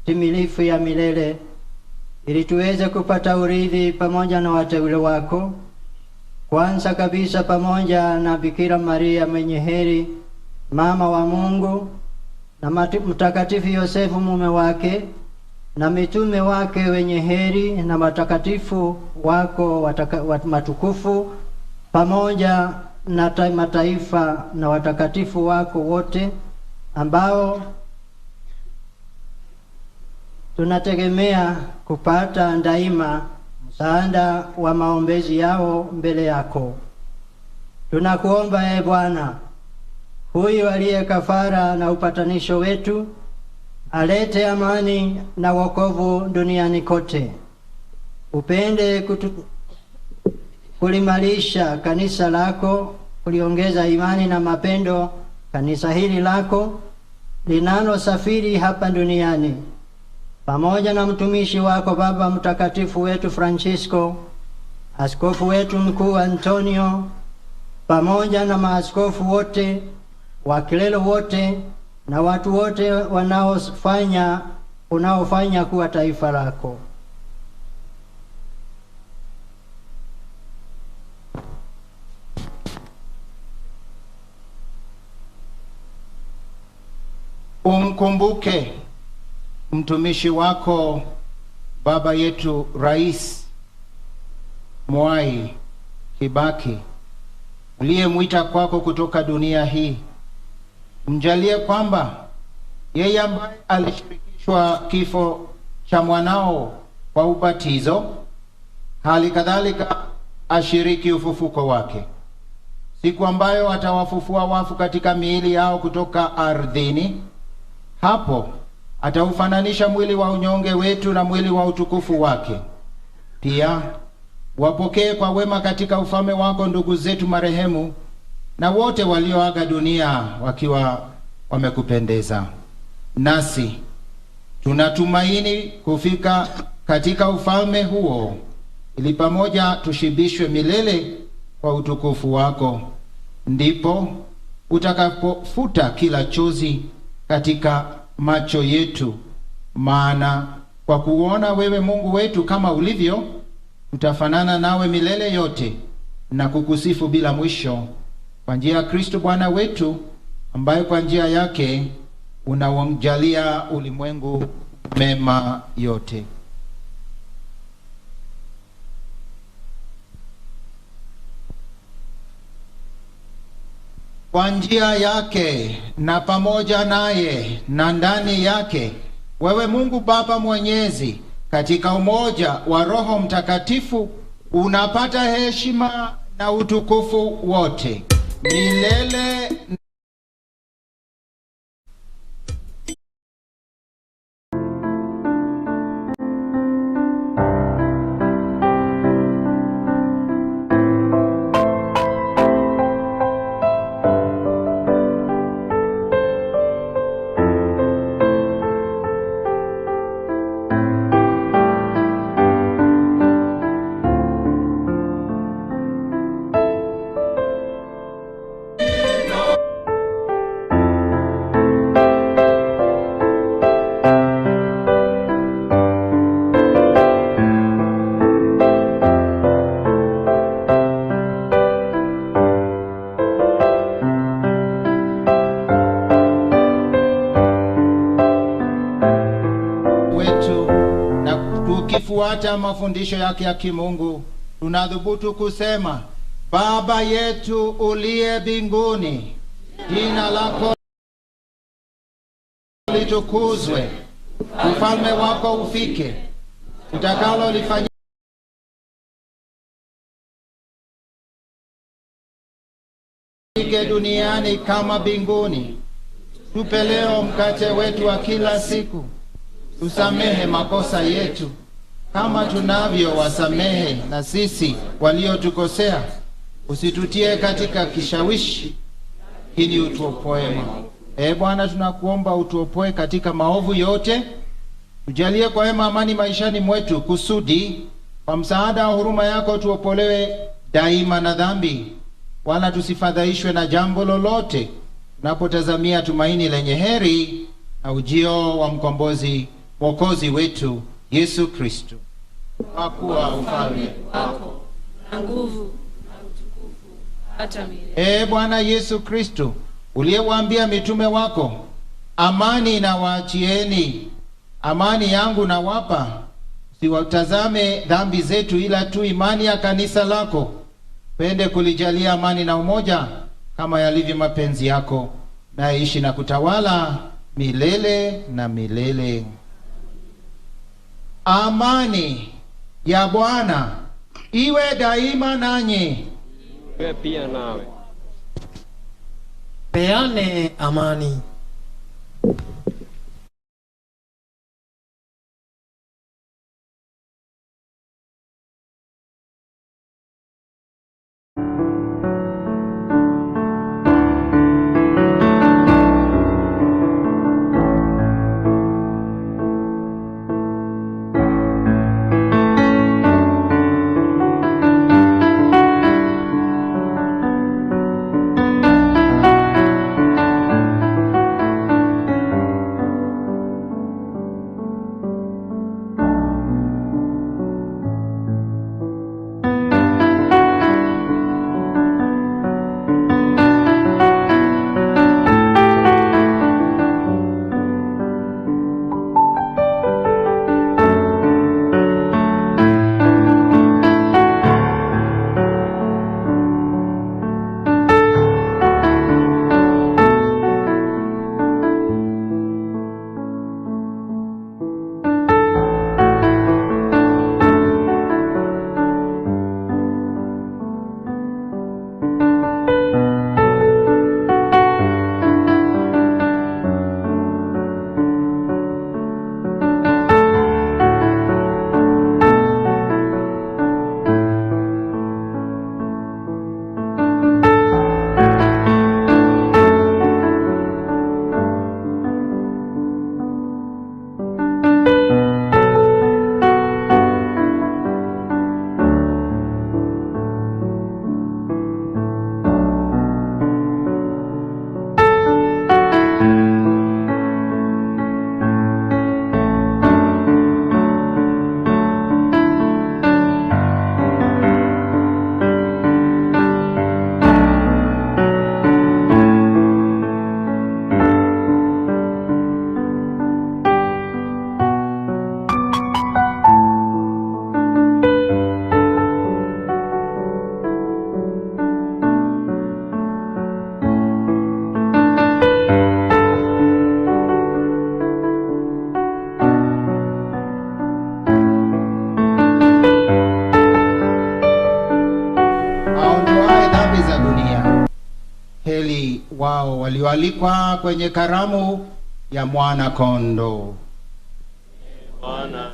timilifu ya milele, ili tuweze kupata urithi pamoja na wateule wako, kwanza kabisa pamoja na Bikira Maria mwenye heri, mama wa Mungu, na Mtakatifu Yosefu mume wake, na mitume wake wenye heri, na watakatifu wako matukufu, pamoja na mataifa na watakatifu wako wote, ambao tunategemea kupata daima msaada wa maombezi yao mbele yako. Tunakuomba Bwana, huyu aliye kafara na upatanisho wetu, alete amani na wokovu duniani kote. Upende kulimarisha kanisa lako, kuliongeza imani na mapendo kanisa hili lako linalosafiri hapa duniani, pamoja na mtumishi wako Baba Mtakatifu wetu Francisco, askofu wetu mkuu Antonio, pamoja na maaskofu wote, wakilelo wote, na watu wote unaofanya kuwa taifa lako. Umkumbuke mtumishi wako baba yetu Rais Mwai Kibaki, uliyemwita kwako kutoka dunia hii. Mjalie kwamba yeye ambaye alishirikishwa kifo cha mwanao kwa ubatizo, hali kadhalika ashiriki ufufuko wake, siku ambayo atawafufua wafu katika miili yao kutoka ardhini. Hapo ataufananisha mwili wa unyonge wetu na mwili wa utukufu wake. Pia wapokee kwa wema katika ufalme wako ndugu zetu marehemu na wote walioaga dunia wakiwa wamekupendeza. Nasi tunatumaini kufika katika ufalme huo, ili pamoja tushibishwe milele kwa utukufu wako. Ndipo utakapofuta kila chozi katika macho yetu, maana kwa kuona wewe Mungu wetu kama ulivyo, tutafanana nawe milele yote na kukusifu bila mwisho, kwa njia ya Kristo Bwana wetu, ambaye kwa njia yake unawamjalia ulimwengu mema yote. kwa njia yake na pamoja naye na ndani yake, wewe Mungu Baba Mwenyezi, katika umoja wa Roho Mtakatifu, unapata heshima na utukufu wote milele. Tukifuata mafundisho yake ya kimungu, tunadhubutu kusema: Baba yetu uliye mbinguni, jina lako litukuzwe, ufalme wako ufike, utakalo lifanyike duniani kama mbinguni. Tupe leo mkate wetu wa kila siku. Tusamehe makosa yetu kama tunavyowasamehe na sisi waliotukosea, usitutie katika kishawishi, ili utuopoe. Bwana, tunakuomba utuopoe katika maovu yote, tujalie kwa wema amani maishani mwetu, kusudi kwa msaada wa huruma yako tuopolewe daima na dhambi, wala tusifadhaishwe na jambo lolote, tunapotazamia tumaini lenye heri na ujio wa mkombozi Mwokozi wetu Yesu Kristo. Kwa kuwa ufalme wako na nguvu na utukufu hata milele. Bwana Yesu Kristo, uliyewaambia mitume wako, amani na waachieni, amani yangu na wapa, usiwatazame dhambi zetu ila tu imani ya kanisa lako. Pende kulijalia amani na umoja kama yalivyo mapenzi yako, na ishi na kutawala milele na milele. Amani ya Bwana iwe daima nanyi. Iwe pia nawe. Peane amani. wao walioalikwa kwenye karamu ya mwana kondoo. Bwana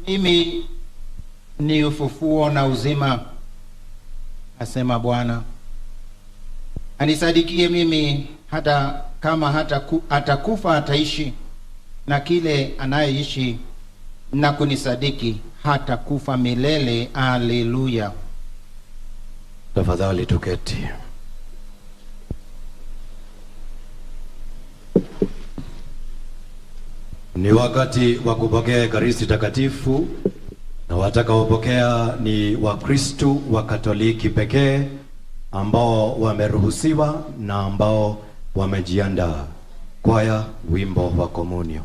Mimi ni ufufuo na uzima, asema Bwana. Anisadikie mimi, hata kama atakufa ataishi, na kile anayeishi na kunisadiki hata kufa milele. Haleluya. Tafadhali tuketi. Ni wakati wa kupokea Ekaristi Takatifu, na watakaopokea ni Wakristo wa Katoliki pekee ambao wameruhusiwa na ambao wamejiandaa. Kwaya, wimbo wa komunyo.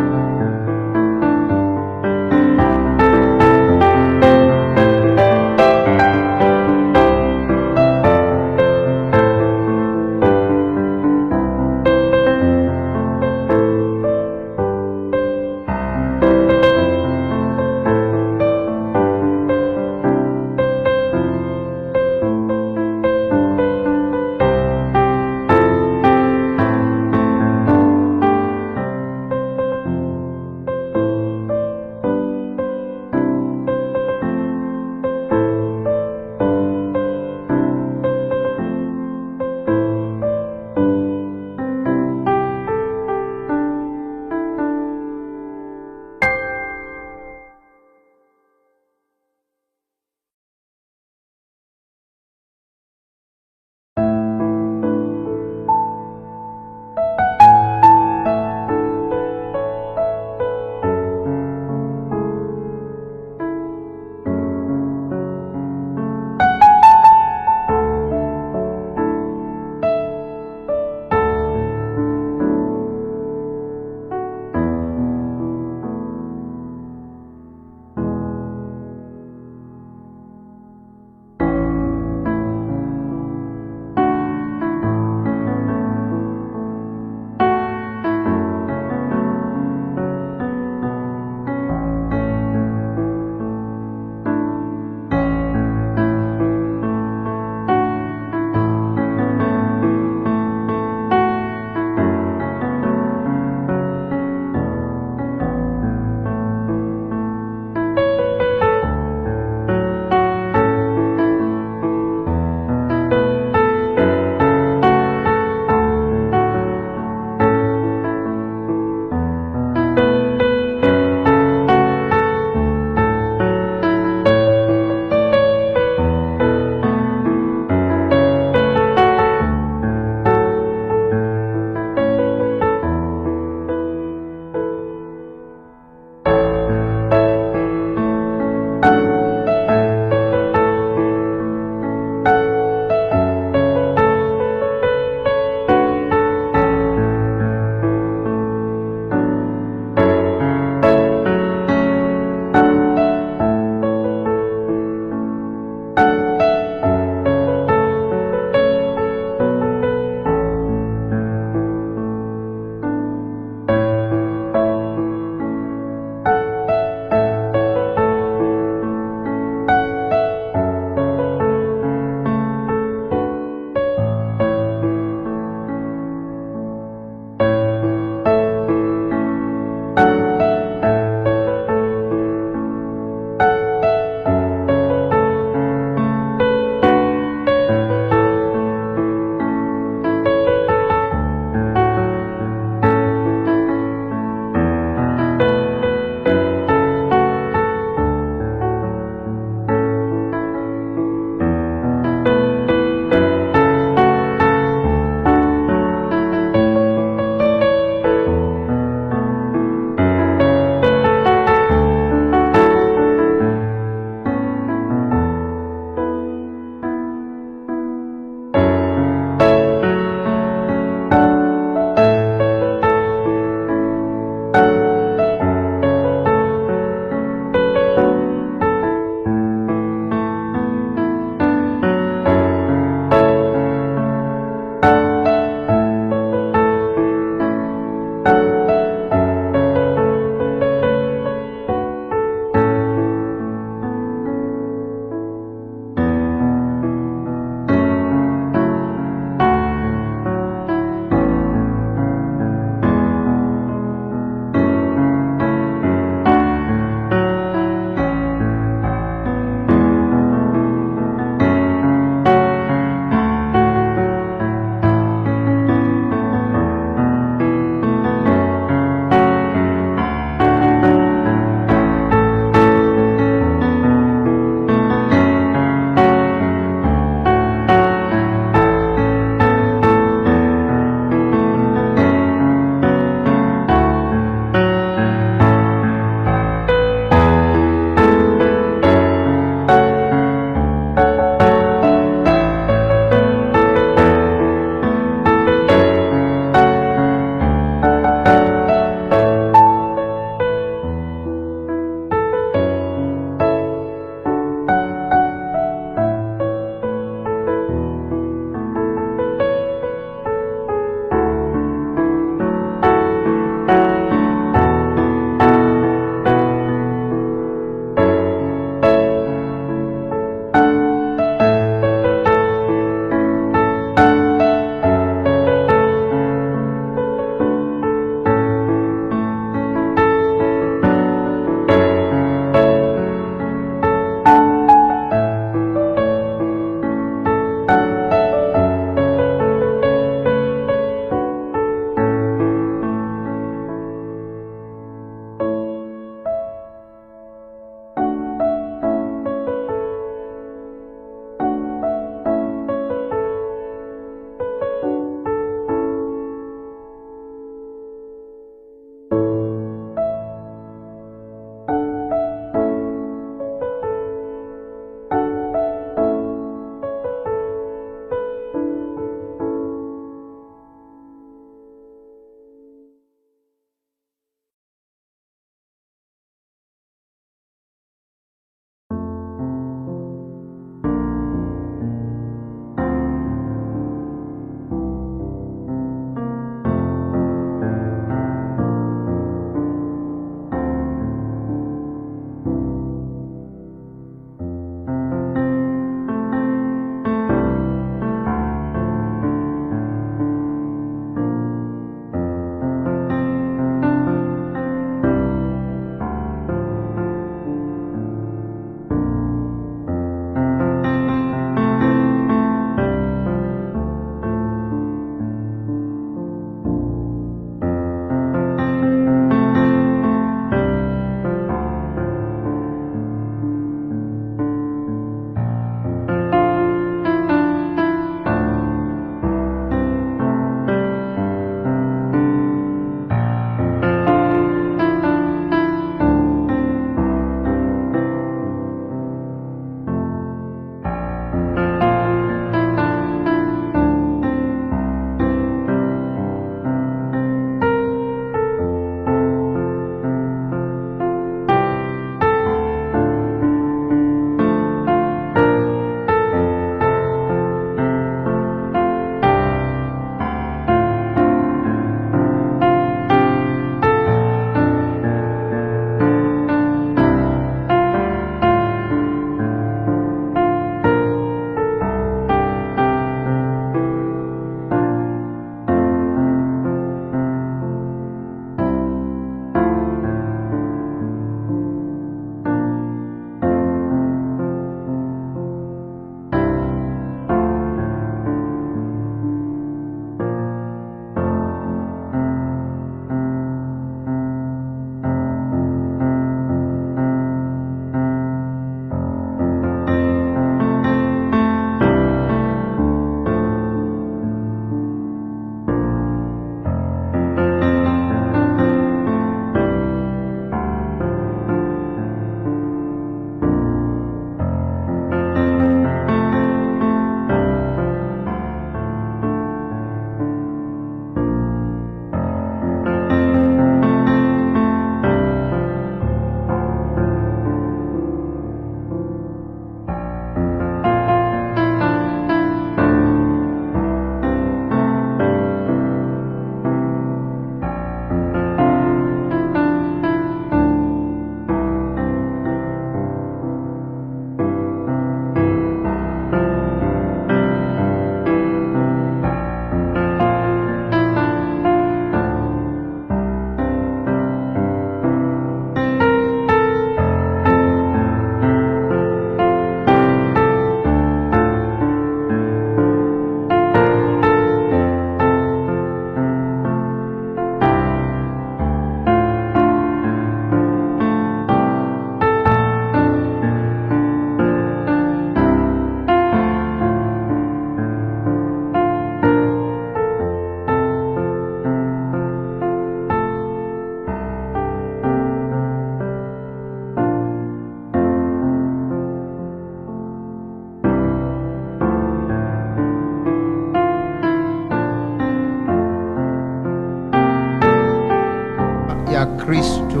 Kristo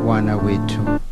Bwana wetu.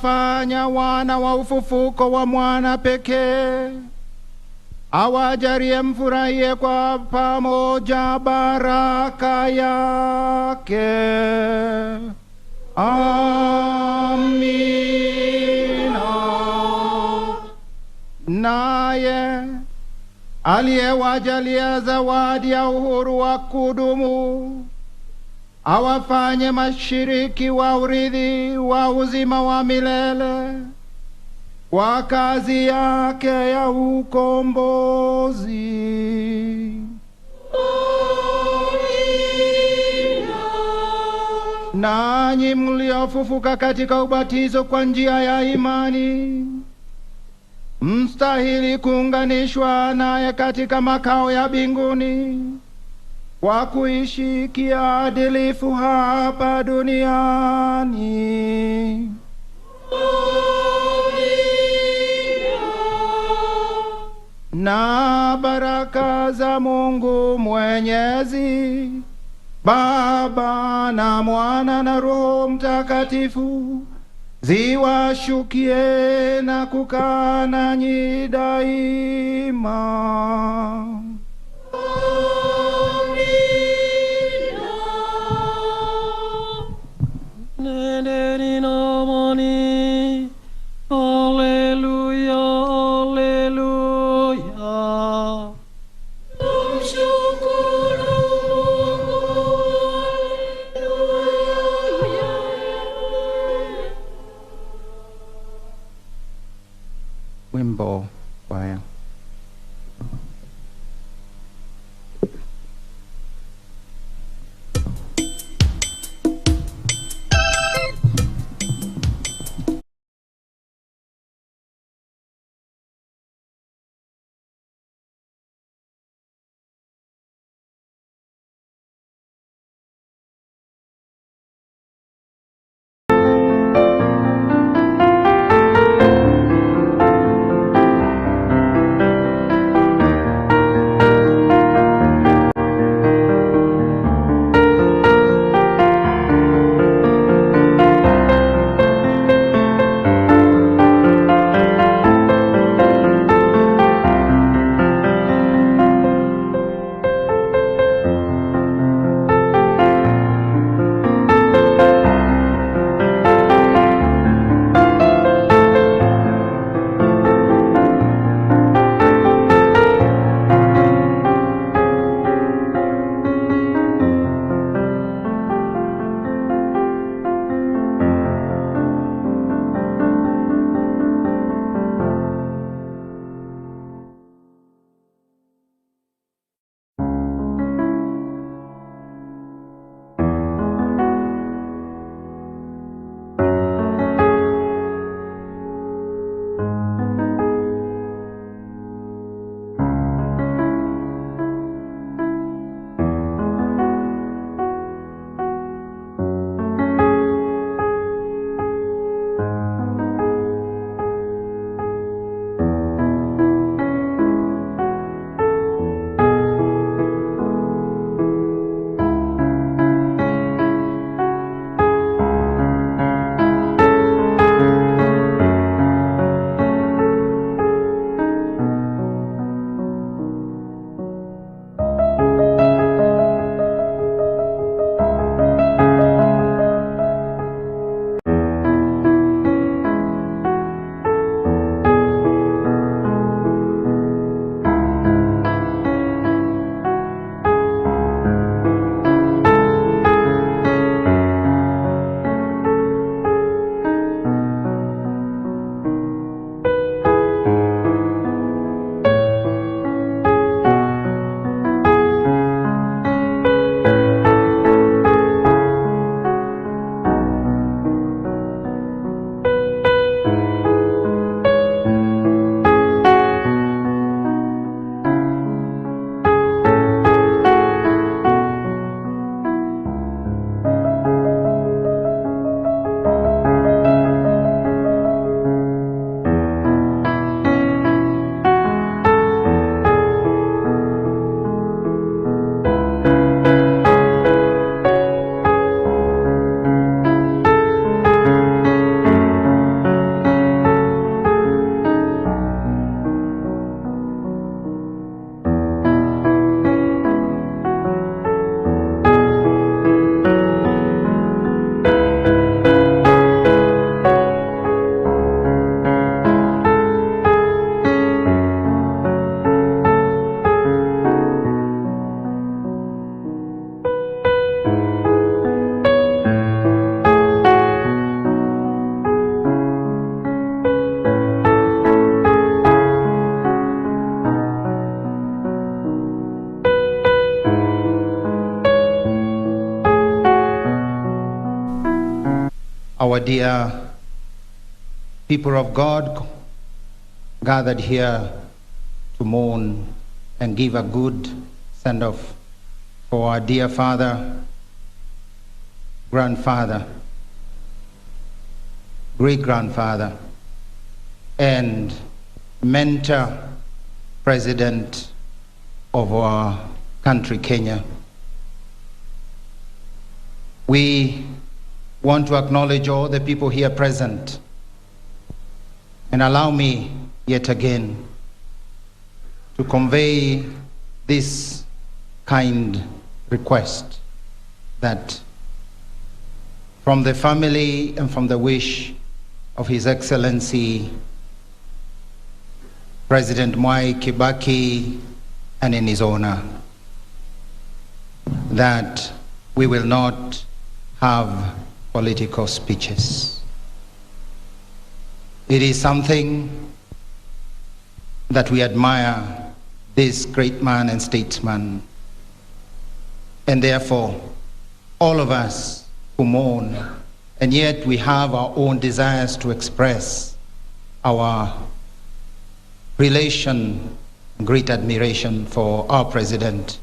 aliwafanya wana wa ufufuko wa mwana pekee, awajalie mfurahie kwa pamoja baraka yake. Amina. Naye aliyewajalia zawadi ya uhuru wa kudumu, awafanye mashiriki wa urithi wa uzima wa milele kwa kazi yake ya ukombozi. Nanyi mliofufuka katika ubatizo kwa njia ya imani, mstahili kuunganishwa naye katika makao ya mbinguni kwa kuishi kiadilifu hapa duniani. Na baraka za Mungu Mwenyezi, Baba na Mwana na Roho Mtakatifu ziwashukie na kukaa nanyi daima. Nendeni na amani. Alleluia, alleluia. Tumshukuru Mungu. Wimbo kwaya. our dear people of God gathered here to mourn and give a good send-off for our dear father, grandfather, great-grandfather, and mentor president of our country, Kenya. We want to acknowledge all the people here present, and allow me yet again to convey this kind request that from the family and from the wish of His Excellency President Mwai Kibaki, and in his honor, that we will not have political speeches. It is something that we admire this great man and statesman, and therefore all of us who mourn, and yet we have our own desires to express our relation, great admiration for our president.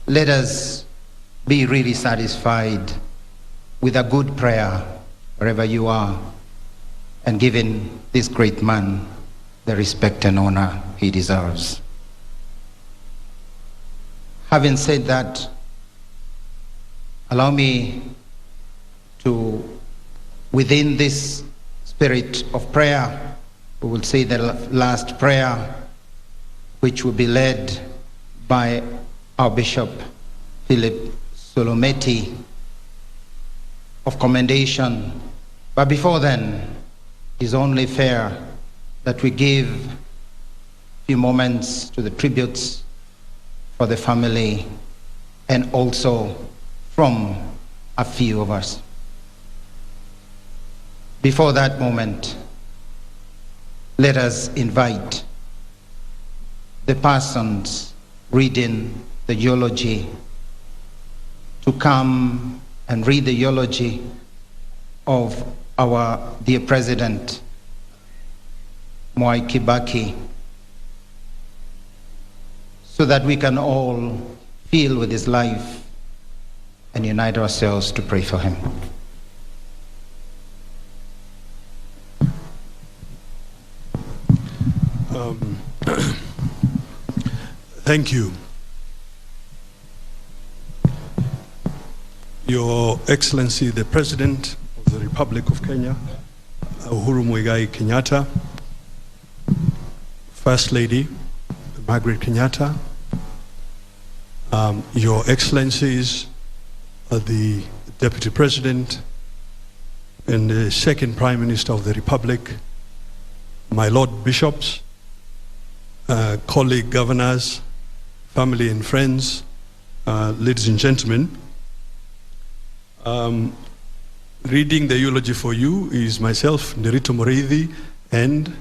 Let us be really satisfied with a good prayer wherever you are, and giving this great man the respect and honor he deserves. Having said that, allow me to, within this spirit of prayer, we will say the last prayer, which will be led by our Bishop Philip Solometi of commendation. But before then, it's only fair that we give a few moments to the tributes for the family, and also from a few of us. Before that moment, let us invite the persons reading the eulogy to come and read the eulogy of our dear President Mwai Kibaki, so that we can all feel with his life and unite ourselves to pray for him. Thank you. Your Excellency, the President of the Republic of Kenya, Uhuru Muigai Kenyatta, First Lady, Margaret Kenyatta, Your Excellencies, the Deputy President and the Second Prime Minister of the Republic, my Lord Bishops, colleague governors, family and friends, ladies and gentlemen. Reading the eulogy for you is myself, Nerito Moreithi, and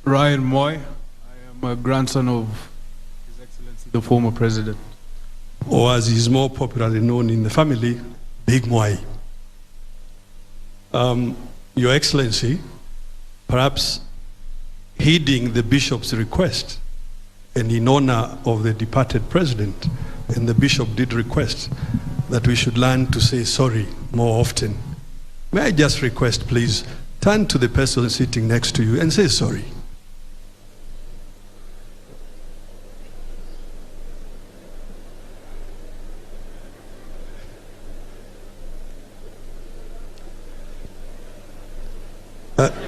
Ryan Moi. I am a grandson of His Excellency, the former President. Or as he's more popularly known in the family, Big Moi. Your Excellency, perhaps heeding the Bishop's request, and in honor of the departed President, and the Bishop did request that we should learn to say sorry more often. May I just request, please, turn to the person sitting next to you and say sorry.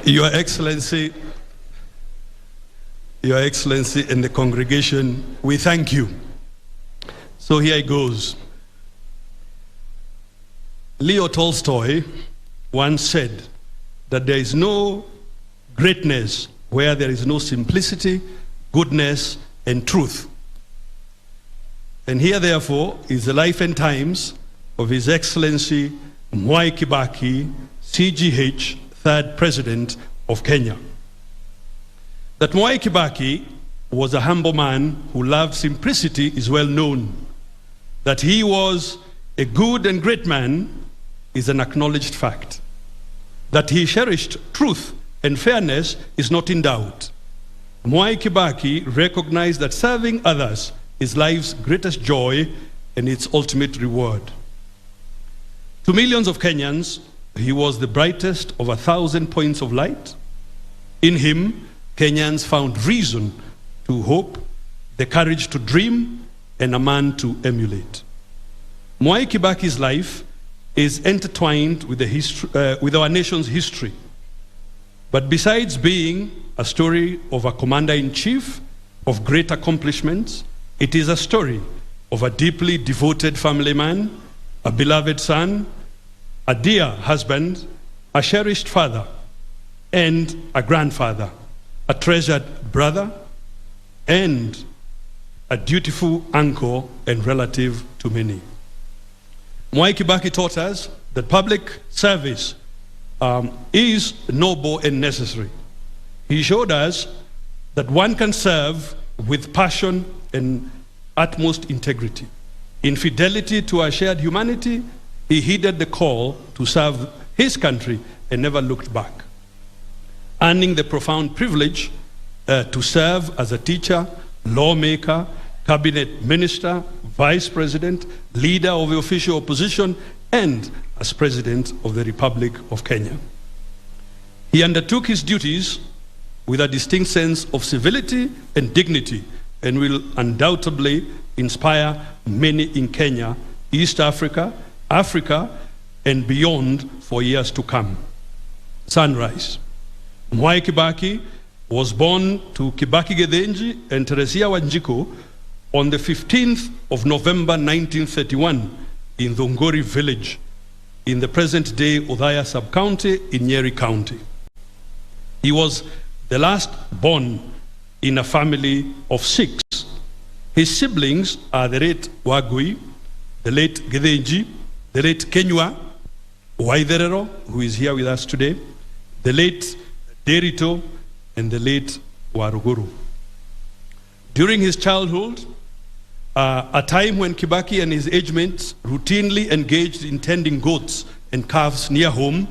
Your Excellency, and the congregation, we thank you. So here it goes. Leo Tolstoy once said that there is no greatness where there is no simplicity, goodness, and truth. And here, therefore, is the life and times of His Excellency Mwai Kibaki, CGH, third President of Kenya. That Mwai Kibaki was a humble man who loved simplicity is well known. That he was a good and great man is an acknowledged fact. That he cherished truth and fairness is not in doubt. Mwai Kibaki recognized that serving others is life's greatest joy and its ultimate reward. To millions of Kenyans, he was the brightest of 1,000 points of light. In him, Kenyans found reason to hope, the courage to dream, and a man to emulate. Mwai Kibaki's life is intertwined with, with our nation's history. But besides being a story of a commander-in-chief of great accomplishments, it is a story of a deeply devoted family man, a beloved son, a dear husband, a cherished father, and a grandfather, a treasured brother, and a dutiful uncle and relative to many. Mwai Kibaki taught us that public service is noble and necessary. He showed us that one can serve with passion and utmost integrity. In fidelity to our shared humanity, he heeded the call to serve his country and never looked back. Earning the profound privilege to serve as a teacher, lawmaker, cabinet minister, vice president, leader of the official opposition, and as president of the Republic of Kenya. He undertook his duties with a distinct sense of civility and dignity, and will undoubtedly inspire many in Kenya, East Africa, Africa, and beyond for years to come. Sunrise. Mwai Kibaki was born to Kibaki Gethenji and Teresia Wanjiku on the 15th of November 1931 in Thongori village in the present-day Othaya sub-county in Nyeri County. He was the last born in a family of 6. His siblings are the late Wagui, the late Gethenji, the late Kenywa Waitherero, who is here with us today, the late Derito, and the late Waruguru. During his childhood, a time when Kibaki and his age mates routinely engaged in tending goats and calves near home,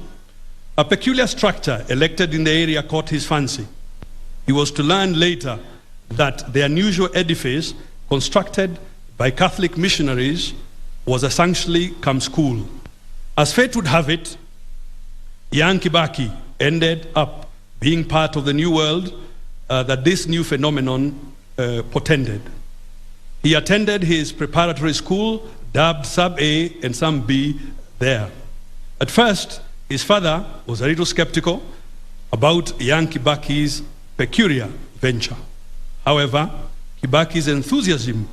a peculiar structure erected in the area caught his fancy. He was to learn later that the unusual edifice constructed by Catholic missionaries was essentially come school. As fate would have it, young Kibaki ended up being part of the new world that this new phenomenon portended. He attended his preparatory school, dubbed Sub-A and Sub-B there. At first, his father was a little skeptical about young Kibaki's peculiar venture. However, Kibaki's enthusiasm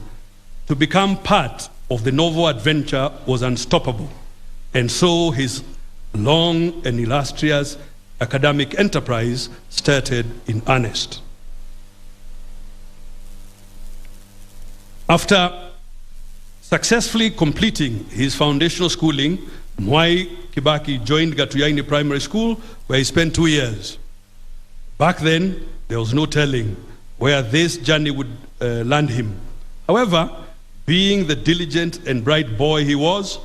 to become part of the novel adventure was unstoppable, and so his long and illustrious academic enterprise started in earnest. After successfully completing his foundational schooling, Mwai Kibaki joined Gatuyaini Primary School, where he spent 2 years. Back then, there was no telling where this journey would land him. However, being the diligent and bright boy he was,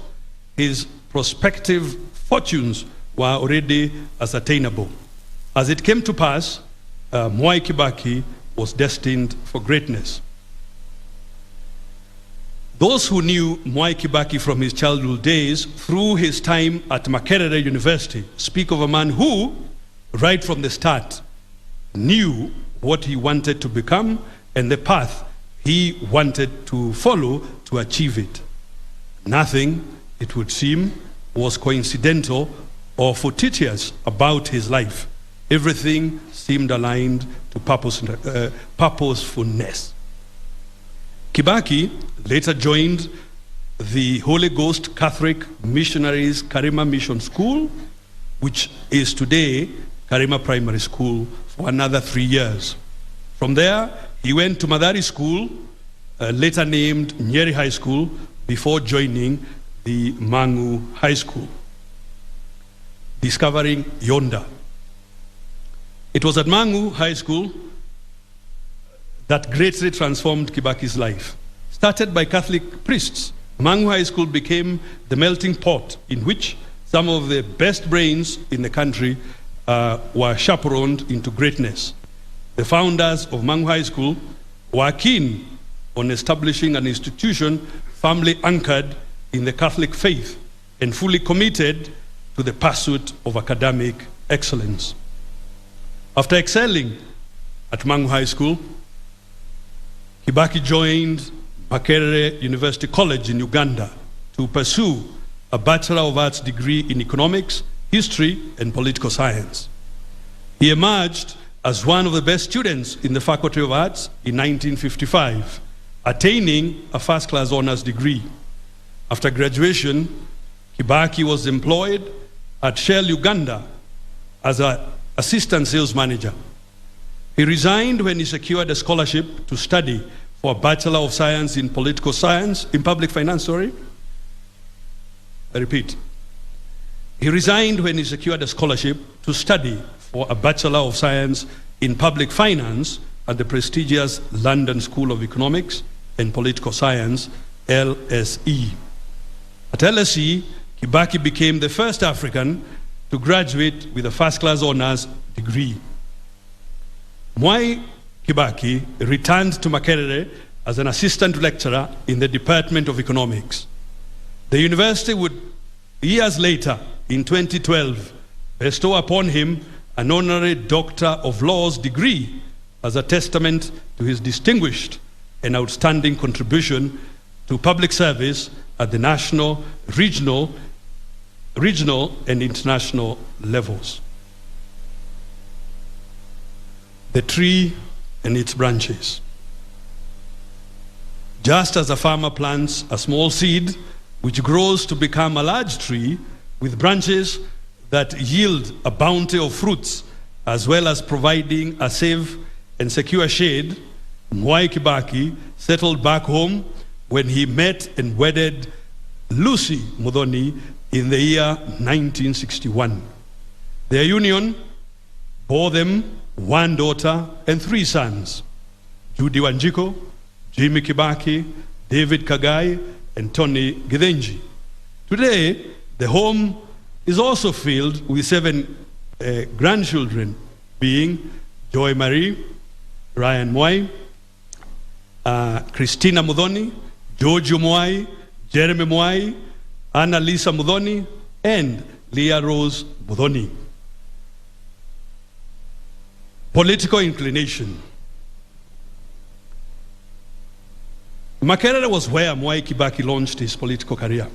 his prospective fortunes were already ascertainable. As it came to pass, Mwai Kibaki was destined for greatness. Those who knew Mwai Kibaki from his childhood days through his time at Makerere University speak of a man who, right from the start, knew what he wanted to become and the path he wanted to follow to achieve it. Nothing, it would seem, was coincidental or fortuitous about his life. Everything seemed aligned to purposefulness. Kibaki later joined the Holy Ghost Catholic Missionaries Karima Mission School, which is today Karima Primary School, for another 3 years. From there, he went to Madari School, later named Nyeri High School, before joining the Mangu High School, discovering Yonda. It was at Mangu High School that greatly transformed Kibaki's life. Started by Catholic priests, Mangu High School became the melting pot in which some of the best brains in the country were chaperoned into greatness. The founders of Mangu High School were keen on establishing an institution firmly anchored in the Catholic faith and fully committed to the pursuit of academic excellence. After excelling at Mangu High School, Kibaki joined Makerere University College in Uganda to pursue a Bachelor of Arts degree in economics, history, and political science. He emerged as one of the best students in the Faculty of Arts in 1955, attaining a first-class honors degree. After graduation, Kibaki was employed at Shell Uganda as an assistant sales manager. He resigned when he secured a scholarship to study for a Bachelor of Science in Political Science, in Public Finance, sorry. I repeat. He resigned when he secured a scholarship to study for a Bachelor of Science in Public Finance at the prestigious London School of Economics and Political Science, LSE. At LSE, Kibaki became the first African to graduate with a first-class honors degree. Mwai Kibaki returned to Makerere as an assistant lecturer in the Department of Economics. The university would, years later, in 2012, bestow upon him an honorary Doctor of Laws degree as a testament to his distinguished and outstanding contribution to public service at the national, regional, and international levels. The tree and its branches. Just as a farmer plants a small seed which grows to become a large tree with branches that yield a bounty of fruits, as well as providing a safe and secure shade, Mwai Kibaki settled back home when he met and wedded Lucy Muthoni in the year 1961. Their union bore them one daughter and three sons, Judy Wanjiko, Jimmy Kibaki, David Kagai, and Tony Githenji. Today, the home is also filled with 7 grandchildren, being Joy Marie, Ryan Mwai, Christina Muthoni, George Mwai, Jeremy Mwai, Anna Lisa Muthoni, and Leah Rose Muthoni. Political inclination. Makerere was where Mwai Kibaki launched his political career.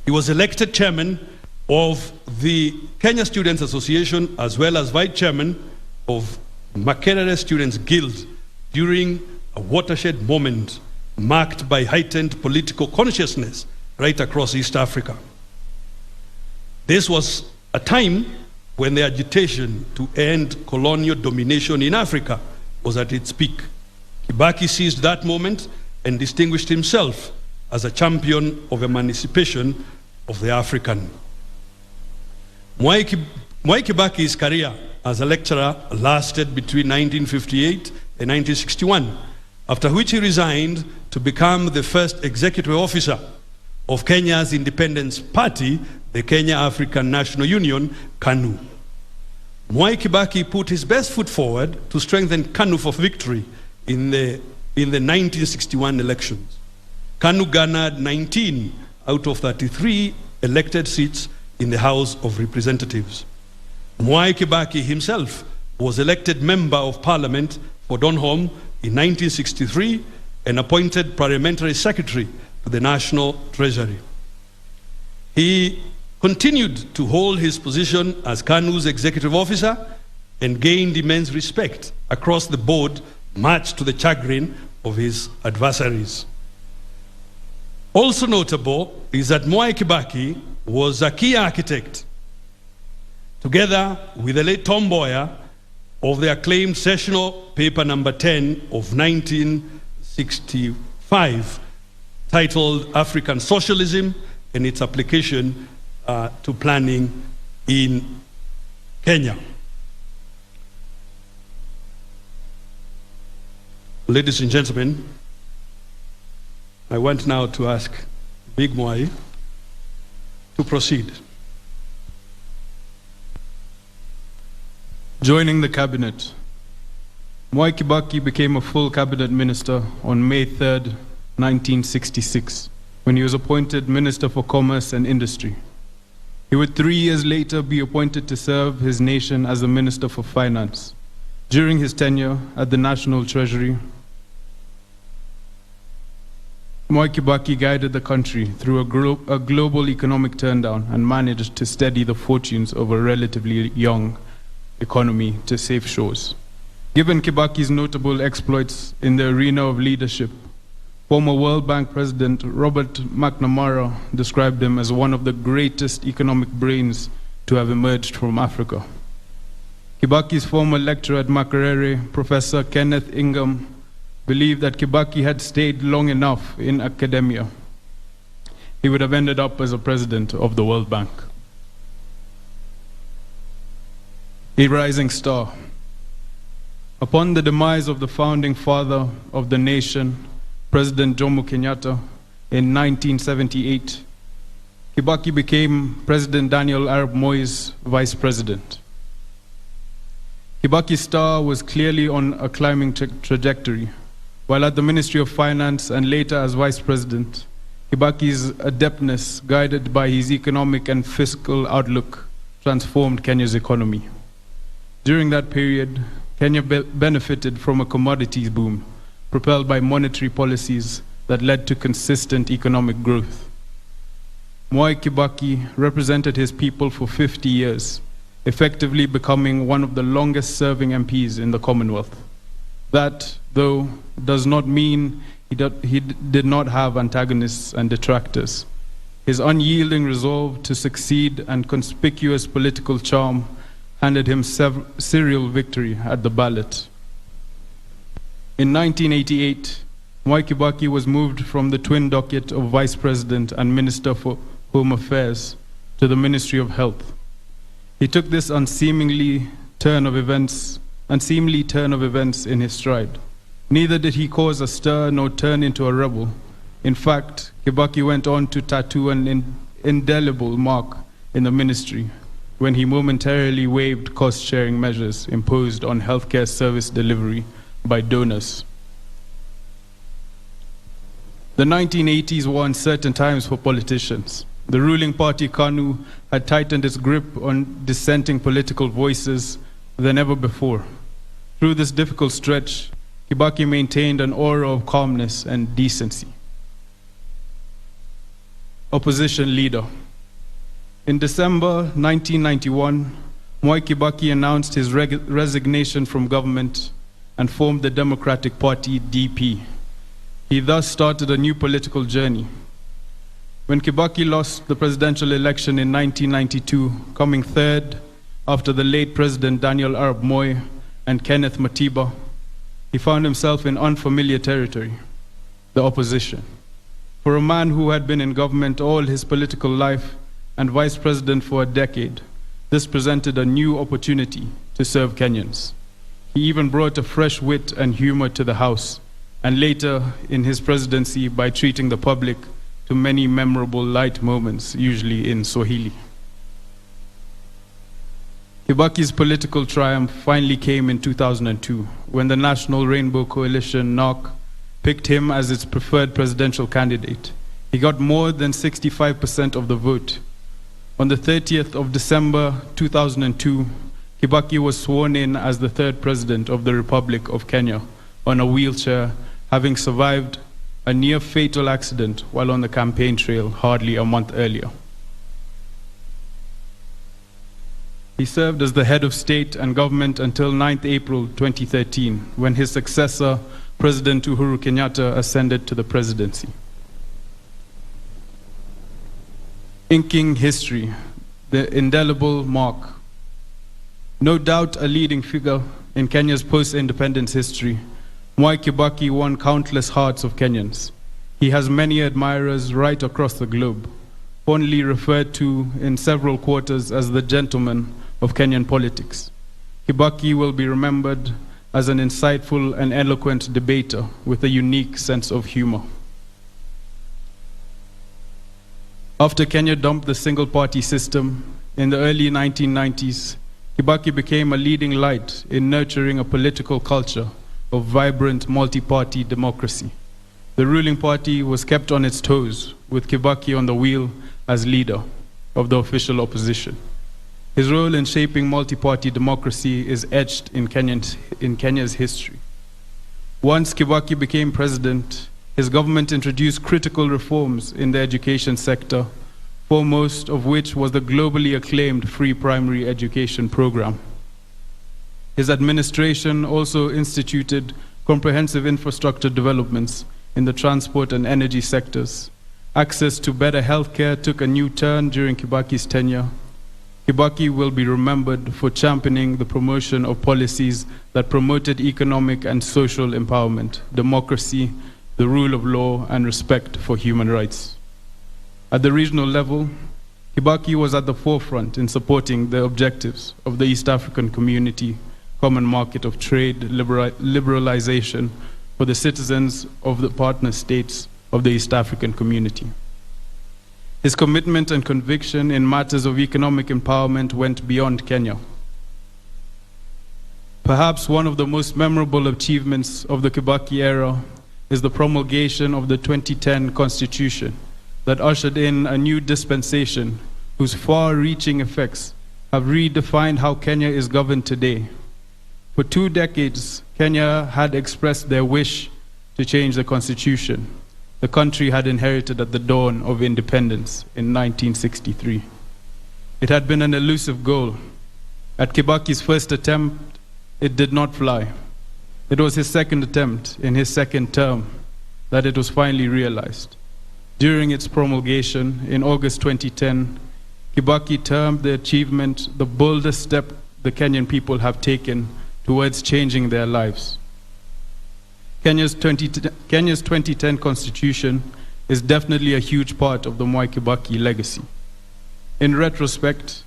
He was elected chairman of the Kenya Students Association as well as vice chairman of Makerere Students Guild during a watershed moment marked by heightened political consciousness right across East Africa. This was a time when the agitation to end colonial domination in Africa was at its peak. Kibaki seized that moment and distinguished himself as a champion of emancipation of the African. Mwai Kibaki's career as a lecturer lasted between 1958 and 1961, after which he resigned to become the first executive officer of Kenya's independence party, the Kenya African National Union, KANU. Mwai Kibaki put his best foot forward to strengthen KANU for victory in the 1961 elections. KANU garnered 19 out of 33 elected seats in the House of Representatives. Mwai Kibaki himself was elected Member of Parliament for Donholm in 1963 and appointed Parliamentary Secretary to the National Treasury. He continued to hold his position as KANU's executive officer and gained immense respect across the board, much to the chagrin of his adversaries. Also notable is that Mwai Kibaki was a key architect, together with the late Tom Mboya, of the acclaimed sessional paper number 10 of 1965, titled African Socialism and its Application to Planning in Kenya. Ladies and gentlemen, I want now to ask Big Mwai to proceed. Joining the cabinet, Mwai Kibaki became a full cabinet minister on May 3rd, 1966, when he was appointed Minister for Commerce and Industry. He would 3 years later be appointed to serve his nation as a Minister for Finance. During his tenure at the National Treasury, Mwai Kibaki guided the country through a global economic turndown and managed to steady the fortunes of a relatively young economy to safe shores. Given Kibaki's notable exploits in the arena of leadership, former World Bank President Robert McNamara described him as one of the greatest economic brains to have emerged from Africa. Kibaki's former lecturer at Makerere, Professor Kenneth Ingham, believed that Kibaki had stayed long enough in academia. He would have ended up as a president of the World Bank. A rising star. Upon the demise of the founding father of the nation, President Jomo Kenyatta, in 1978, Kibaki became President Daniel Arap Moi's vice president. Kibaki's star was clearly on a climbing trajectory. While at the Ministry of Finance and later as vice president, Kibaki's adeptness, guided by his economic and fiscal outlook, transformed Kenya's economy. During that period, Kenya benefited from a commodities boom, propelled by monetary policies that led to consistent economic growth. Mwai Kibaki represented his people for 50 years, effectively becoming one of the longest-serving MPs in the Commonwealth. That, though, does not mean he did not have antagonists and detractors. His unyielding resolve to succeed and conspicuous political charm handed him serial victory at the ballot. In 1988, Mwai Kibaki was moved from the twin docket of Vice President and Minister for Home Affairs to the Ministry of Health. He took this unseemly turn of events in his stride. Neither did he cause a stir nor turn into a rebel. In fact, Kibaki went on to tattoo an indelible mark in the ministry when he momentarily waived cost-sharing measures imposed on healthcare service delivery by donors. The 1980s were uncertain times for politicians. The ruling party, KANU, had tightened its grip on dissenting political voices than ever before. Through this difficult stretch, Kibaki maintained an aura of calmness and decency. Opposition leader. In December 1991, Mwai Kibaki announced his resignation from government and formed the Democratic Party, DP. He thus started a new political journey. When Kibaki lost the presidential election in 1992, coming third after the late President Daniel Arap Moi and Kenneth Matiba, he found himself in unfamiliar territory, the opposition. For a man who had been in government all his political life and vice president for a decade, this presented a new opportunity to serve Kenyans. He even brought a fresh wit and humor to the House, and later in his presidency by treating the public to many memorable light moments, usually in Swahili. Kibaki's political triumph finally came in 2002, when the National Rainbow Coalition, NARC, picked him as its preferred presidential candidate. He got more than 65% of the vote. On the 30th of December 2002, Kibaki was sworn in as the third president of the Republic of Kenya on a wheelchair, having survived a near-fatal accident while on the campaign trail hardly a month earlier. He served as the head of state and government until 9th April 2013, when his successor, President Uhuru Kenyatta, ascended to the presidency. Inking history, the indelible mark. No doubt a leading figure in Kenya's post-independence history, Mwai Kibaki won countless hearts of Kenyans. He has many admirers right across the globe, fondly referred to in several quarters as the gentleman of Kenyan politics. Kibaki will be remembered as an insightful and eloquent debater with a unique sense of humor. After Kenya dumped the single-party system in the early 1990s, Kibaki became a leading light in nurturing a political culture of vibrant multi-party democracy. The ruling party was kept on its toes, with Kibaki on the wheel as leader of the official opposition. His role in shaping multi-party democracy is etched in Kenya's history. Once Kibaki became president, his government introduced critical reforms in the education sector, foremost of which was the globally acclaimed free primary education program. His administration also instituted comprehensive infrastructure developments in the transport and energy sectors. Access to better healthcare took a new turn during Kibaki's tenure. Kibaki will be remembered for championing the promotion of policies that promoted economic and social empowerment, democracy, the rule of law, and respect for human rights. At the regional level, Kibaki was at the forefront in supporting the objectives of the East African Community Common Market of Trade liberalization for the citizens of the partner states of the East African Community. His commitment and conviction in matters of economic empowerment went beyond Kenya. Perhaps one of the most memorable achievements of the Kibaki era is the promulgation of the 2010 Constitution that ushered in a new dispensation whose far-reaching effects have redefined how Kenya is governed today. For 2 decades, Kenya had expressed their wish to change the constitution the country had inherited at the dawn of independence in 1963. It had been an elusive goal. At Kibaki's first attempt, it did not fly. It was his second attempt in his second term that it was finally realized. During its promulgation in August 2010, Kibaki termed the achievement the boldest step the Kenyan people have taken towards changing their lives. Kenya's 2010 Constitution is definitely a huge part of the Mwai Kibaki legacy. In retrospect,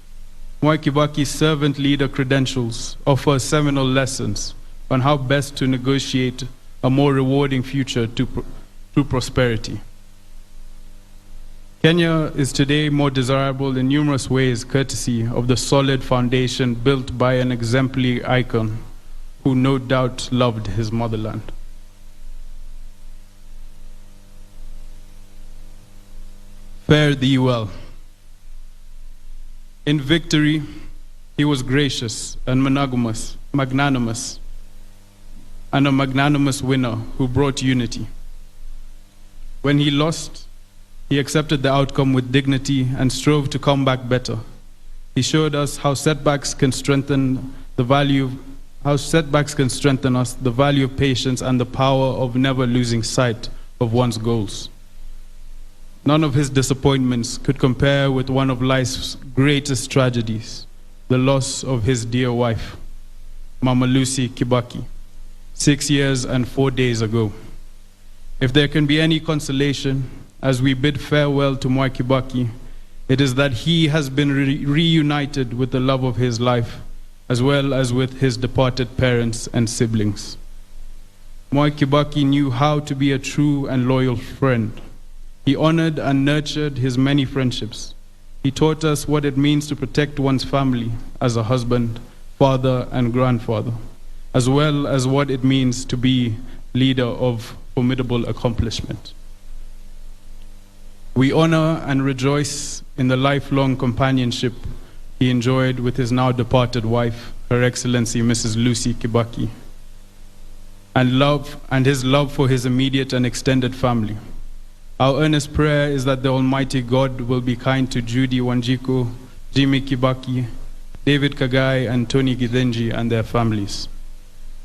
Mwai Kibaki's servant leader credentials offer seminal lessons on how best to negotiate a more rewarding future through prosperity. Kenya is today more desirable in numerous ways courtesy of the solid foundation built by an exemplary icon who no doubt loved his motherland. Fare thee well. In victory, he was gracious and magnanimous, and a magnanimous winner who brought unity. When he lost, he accepted the outcome with dignity and strove to come back better. He showed us how setbacks can strengthen the value us, the value of patience, and the power of never losing sight of one's goals. None of his disappointments could compare with one of life's greatest tragedies, the loss of his dear wife, Mama Lucy Kibaki, 6 years and 4 days ago. If there can be any consolation as we bid farewell to Mwai Kibaki, it is that he has been reunited with the love of his life, as well as with his departed parents and siblings. Mwai Kibaki knew how to be a true and loyal friend. He honored and nurtured his many friendships. He taught us what it means to protect one's family as a husband, father, and grandfather, as well as what it means to be leader of formidable accomplishment. We honor and rejoice in the lifelong companionship he enjoyed with his now departed wife, Her Excellency Mrs. Lucy Kibaki, and his love for his immediate and extended family. Our earnest prayer is that the Almighty God will be kind to Judy Wanjiku, Jimmy Kibaki, David Kagai, and Tony Githenji and their families.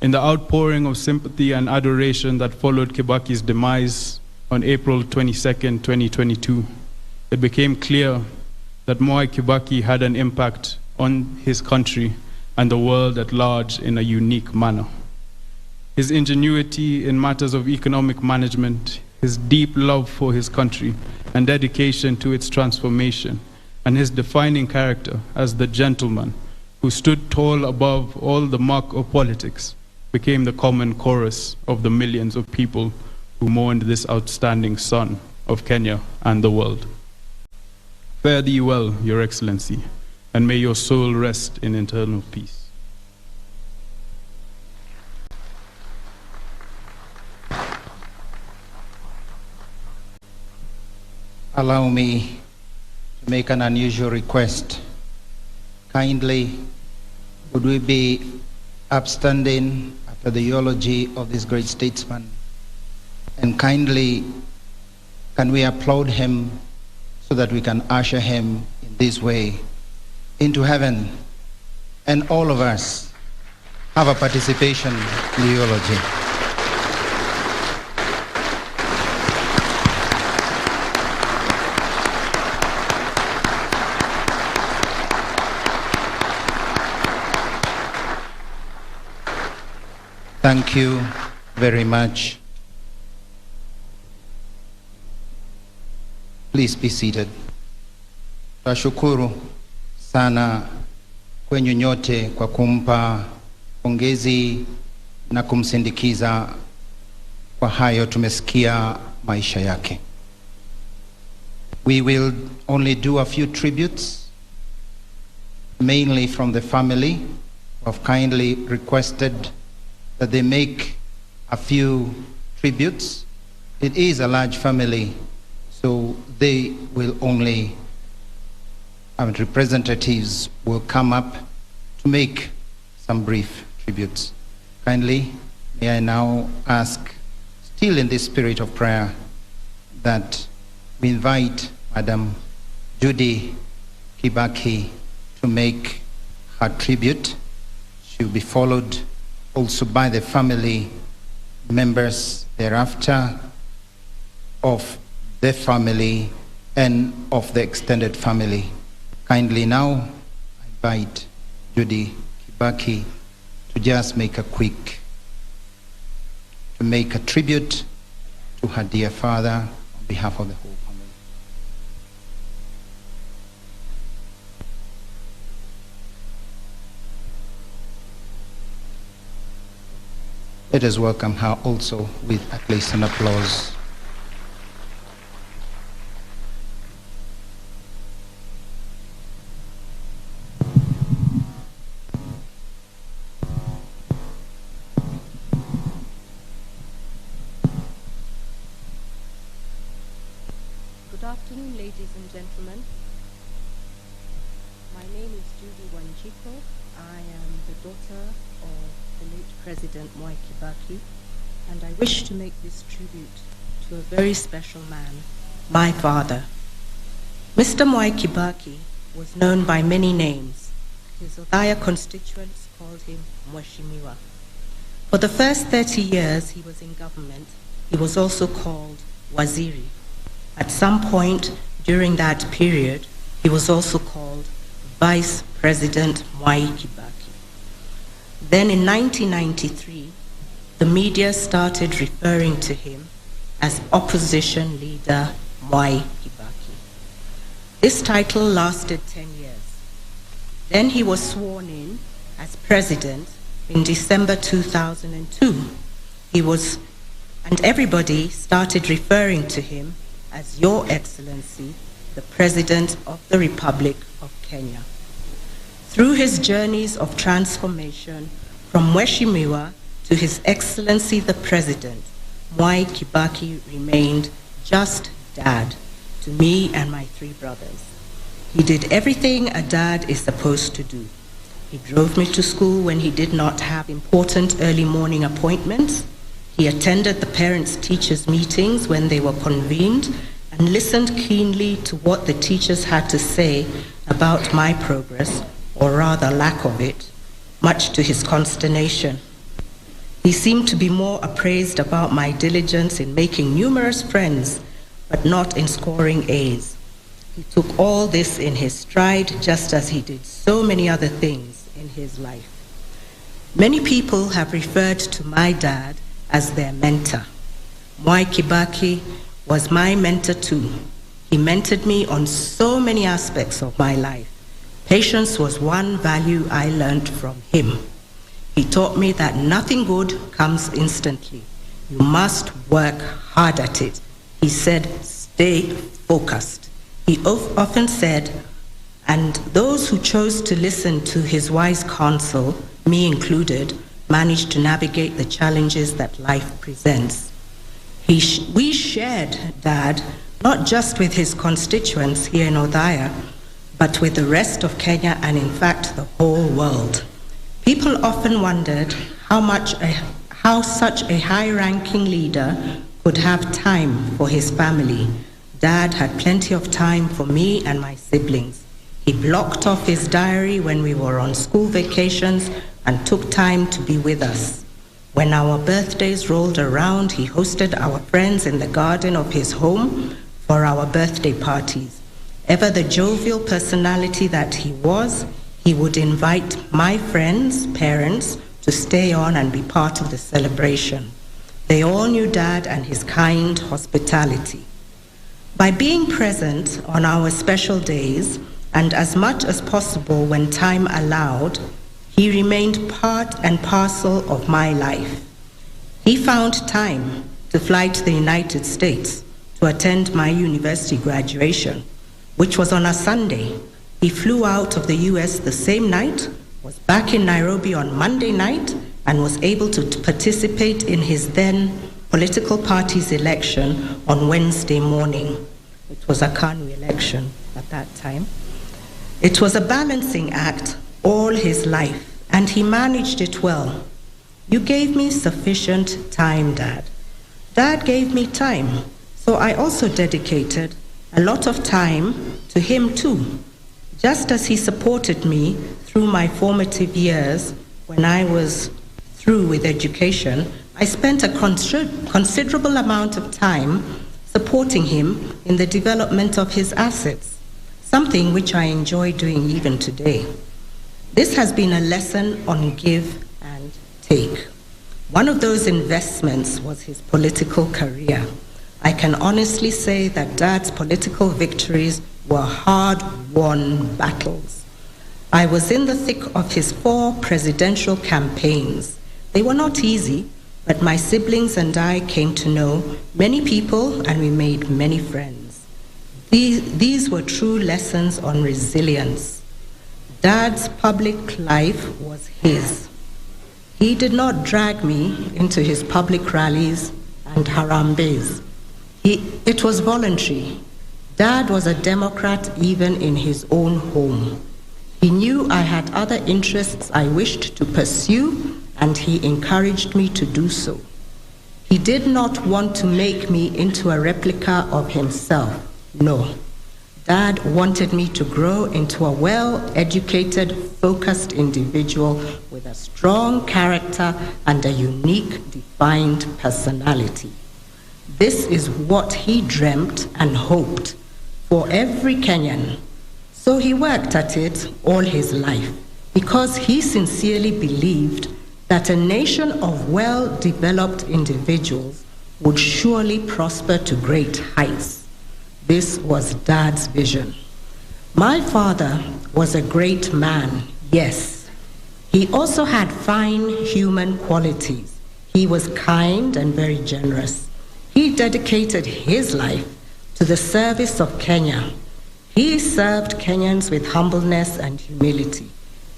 In the outpouring of sympathy and adoration that followed Kibaki's demise on April 22nd, 2022, it became clear that Mwai Kibaki had an impact on his country and the world at large in a unique manner. His ingenuity in matters of economic management, his deep love for his country and dedication to its transformation, and his defining character as the gentleman who stood tall above all the muck of politics became the common chorus of the millions of people who mourned this outstanding son of Kenya and the world. Fare thee well, Your Excellency, and may your soul rest in eternal peace. Allow me to make an unusual request. Kindly, would we be upstanding after the eulogy of this great statesman? And kindly, can we applaud him so that we can usher him in this way into heaven, and all of us have a participation in the eulogy. Thank you very much. Please be seated. Tashukuru sana kwenye nyote kwa kumpa pongezi na kumsindikiza kwa hayo tumesikia maisha yake. We will only do a few tributes, mainly from the family, who have kindly requested that they make a few tributes. It is a large family, so they will only, representatives will come up to make some brief tributes. Kindly, may I now ask, still in this spirit of prayer, that we invite Madam Judy Kibaki to make her tribute. She will be followed also by the family members thereafter of the family and of the extended family. Kindly now, I invite Judy Kibaki to just make a tribute to her dear father on behalf of the whole family. Let us welcome her also with at least an applause. Good afternoon, ladies and gentlemen. My name is Judy Wanjiko. I am the daughter of the late President Mwai Kibaki, and I wish to make this tribute to a very special man, my father. Mr. Mwai Kibaki was known by many names. His Othaya constituents called him Mheshimiwa. For the first 30 years he was in government, he was also called Waziri. At some point during that period, he was also called Vice President Mwai Kibaki. Then in 1993, the media started referring to him as Opposition Leader Mwai Kibaki. This title lasted 10 years. Then he was sworn in as president in December 2002. And everybody started referring to him as Your Excellency, the President of the Republic of Kenya. Through his journeys of transformation from Mheshimiwa to His Excellency the President, Mwai Kibaki remained just dad to me and my 3 brothers. He did everything a dad is supposed to do. He drove me to school when he did not have important early morning appointments. He attended the parents-teachers meetings when they were convened and listened keenly to what the teachers had to say about my progress, or rather lack of it, much to his consternation. He seemed to be more appraised about my diligence in making numerous friends, but not in scoring A's. He took all this in his stride, just as he did so many other things in his life. Many people have referred to my dad as their mentor. Mwai Kibaki was my mentor too. He mentored me on so many aspects of my life. Patience was one value I learned from him. He taught me that nothing good comes instantly. You must work hard at it. He said, stay focused. He often said, And those who chose to listen to his wise counsel, me included, managed to navigate the challenges that life presents. We shared Dad not just with his constituents here in Othaya, but with the rest of Kenya and in fact the whole world. People often wondered how such a high-ranking leader could have time for his family. Dad had plenty of time for me and my siblings. He blocked off his diary when we were on school vacations and took time to be with us. When our birthdays rolled around, he hosted our friends in the garden of his home for our birthday parties. Ever the jovial personality that he was, he would invite my friends' parents to stay on and be part of the celebration. They all knew Dad and his kind hospitality. By being present on our special days, and as much as possible when time allowed, he remained part and parcel of my life. He found time to fly to the United States to attend my university graduation, which was on a Sunday. He flew out of the US the same night, was back in Nairobi on Monday night, and was able to participate in his then political party's election on Wednesday morning. It was a KANU election at that time. It was a balancing act all his life, and he managed it well. You gave me sufficient time, Dad. Dad gave me time, so I also dedicated a lot of time to him too. Just as he supported me through my formative years when I was through with education, I spent a considerable amount of time supporting him in the development of his assets, something which I enjoy doing even today. This has been a lesson on give and take. One of those investments was his political career. I can honestly say that Dad's political victories were hard-won battles. I was in the thick of his 4 presidential campaigns. They were not easy, but my siblings and I came to know many people and we made many friends. These were true lessons on resilience. Dad's public life was his. He did not drag me into his public rallies and harambes. It was voluntary. Dad was a Democrat even in his own home. He knew I had other interests I wished to pursue, and he encouraged me to do so. He did not want to make me into a replica of himself. No. Dad wanted me to grow into a well-educated, focused individual with a strong character and a unique, defined personality. This is what he dreamt and hoped for every Kenyan. So he worked at it all his life because he sincerely believed that a nation of well-developed individuals would surely prosper to great heights. This was Dad's vision. My father was a great man, yes. He also had fine human qualities. He was kind and very generous. He dedicated his life to the service of Kenya. He served Kenyans with humbleness and humility.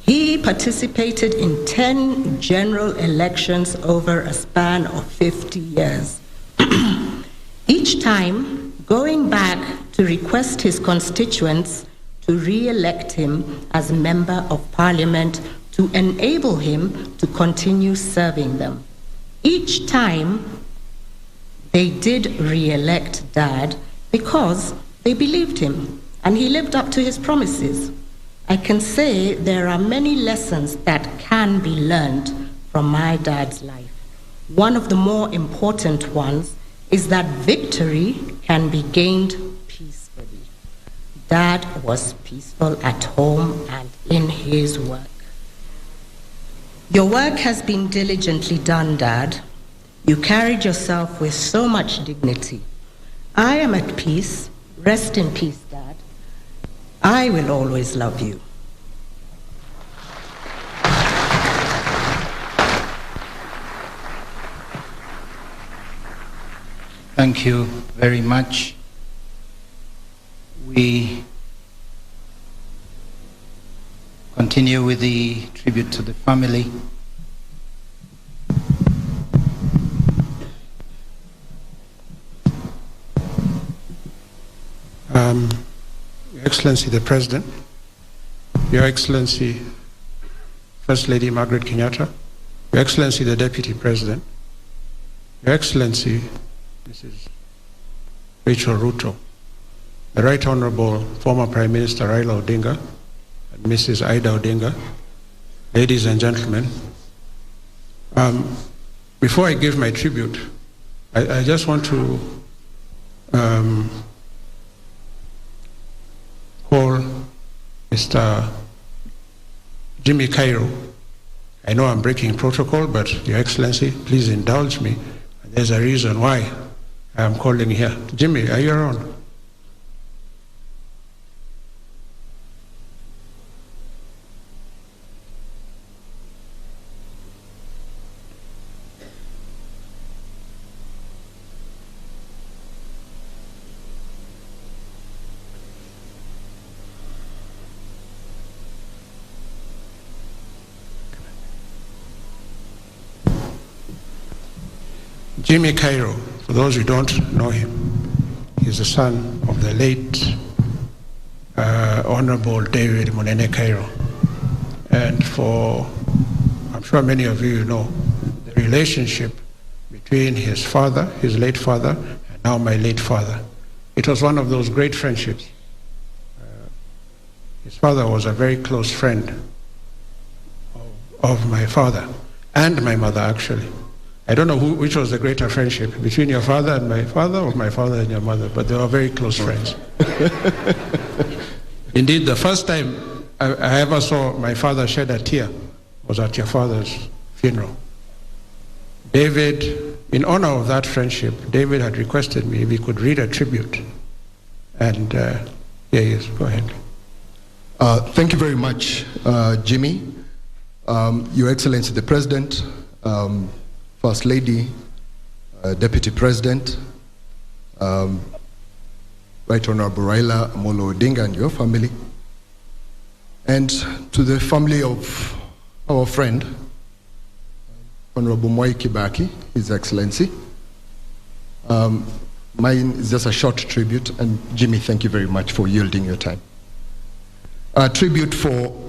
He participated in 10 general elections over a span of 50 years. Each time, going back to request his constituents to re-elect him as Member of Parliament to enable him to continue serving them. Each time, they did re-elect Dad because they believed him and he lived up to his promises. I can say there are many lessons that can be learned from my dad's life. One of the more important ones is that victory can be gained peacefully. Dad was peaceful at home and in his work. Your work has been diligently done, Dad. You carried yourself with so much dignity. I am at peace. Rest in peace, Dad. I will always love you. Thank you very much. We continue with the tribute to the family. Your Excellency the President, Your Excellency First Lady Margaret Kenyatta, Your Excellency the Deputy President, Your Excellency Mrs. Rachel Ruto, the Right Honorable former Prime Minister Raila Odinga, and Mrs. Ida Odinga, ladies and gentlemen, before I give my tribute, I just want to call Mr. Jimmy Cairo. I know I'm breaking protocol, but Your Excellency, please indulge me. There's a reason why I'm calling here. Jimmy, are you around? Jimmy Cairo, for those who don't know him, he's the son of the late Honorable David Munene Cairo. And I'm sure many of you know, the relationship between his father, his late father, and now my late father. It was one of those great friendships. His father was a very close friend of my father, and my mother actually. I don't know which was the greater friendship, between your father and my father, or my father and your mother, but they were very close friends. Indeed, the first time I ever saw my father shed a tear was at your father's funeral. David, in honor of that friendship, David had requested me if he could read a tribute. And here he is. Go ahead. Thank you very much, Jimmy. Your Excellency the President, First Lady, Deputy President, Right Honorable Raila Amolo Odinga and your family, and to the family of our friend, Honorable Mwai Kibaki, His Excellency. Mine is just a short tribute, and Jimmy, thank you very much for yielding your time. A tribute for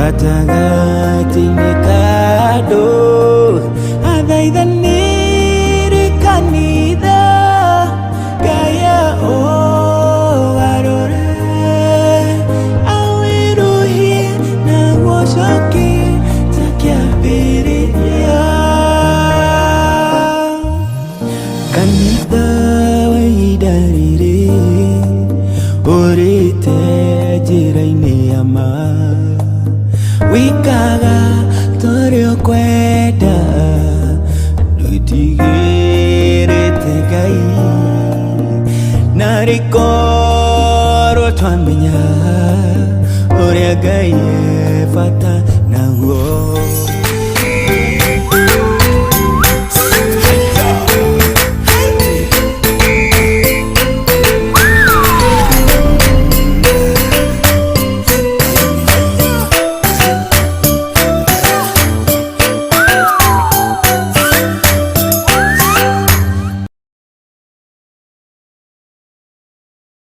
gatagatinĩ kandũ athaithanĩri kanitha Ngai ũgarũre awĩruhie na gũcokia ta kĩambĩrĩria kanitha wa ihinda rĩrĩ ũrĩte njĩra-inĩ ya ma wikaga torĩa ũkwenda rũtigĩrĩte Ngai na rĩkorwo twamenya ũrĩa Ngai e bata naguo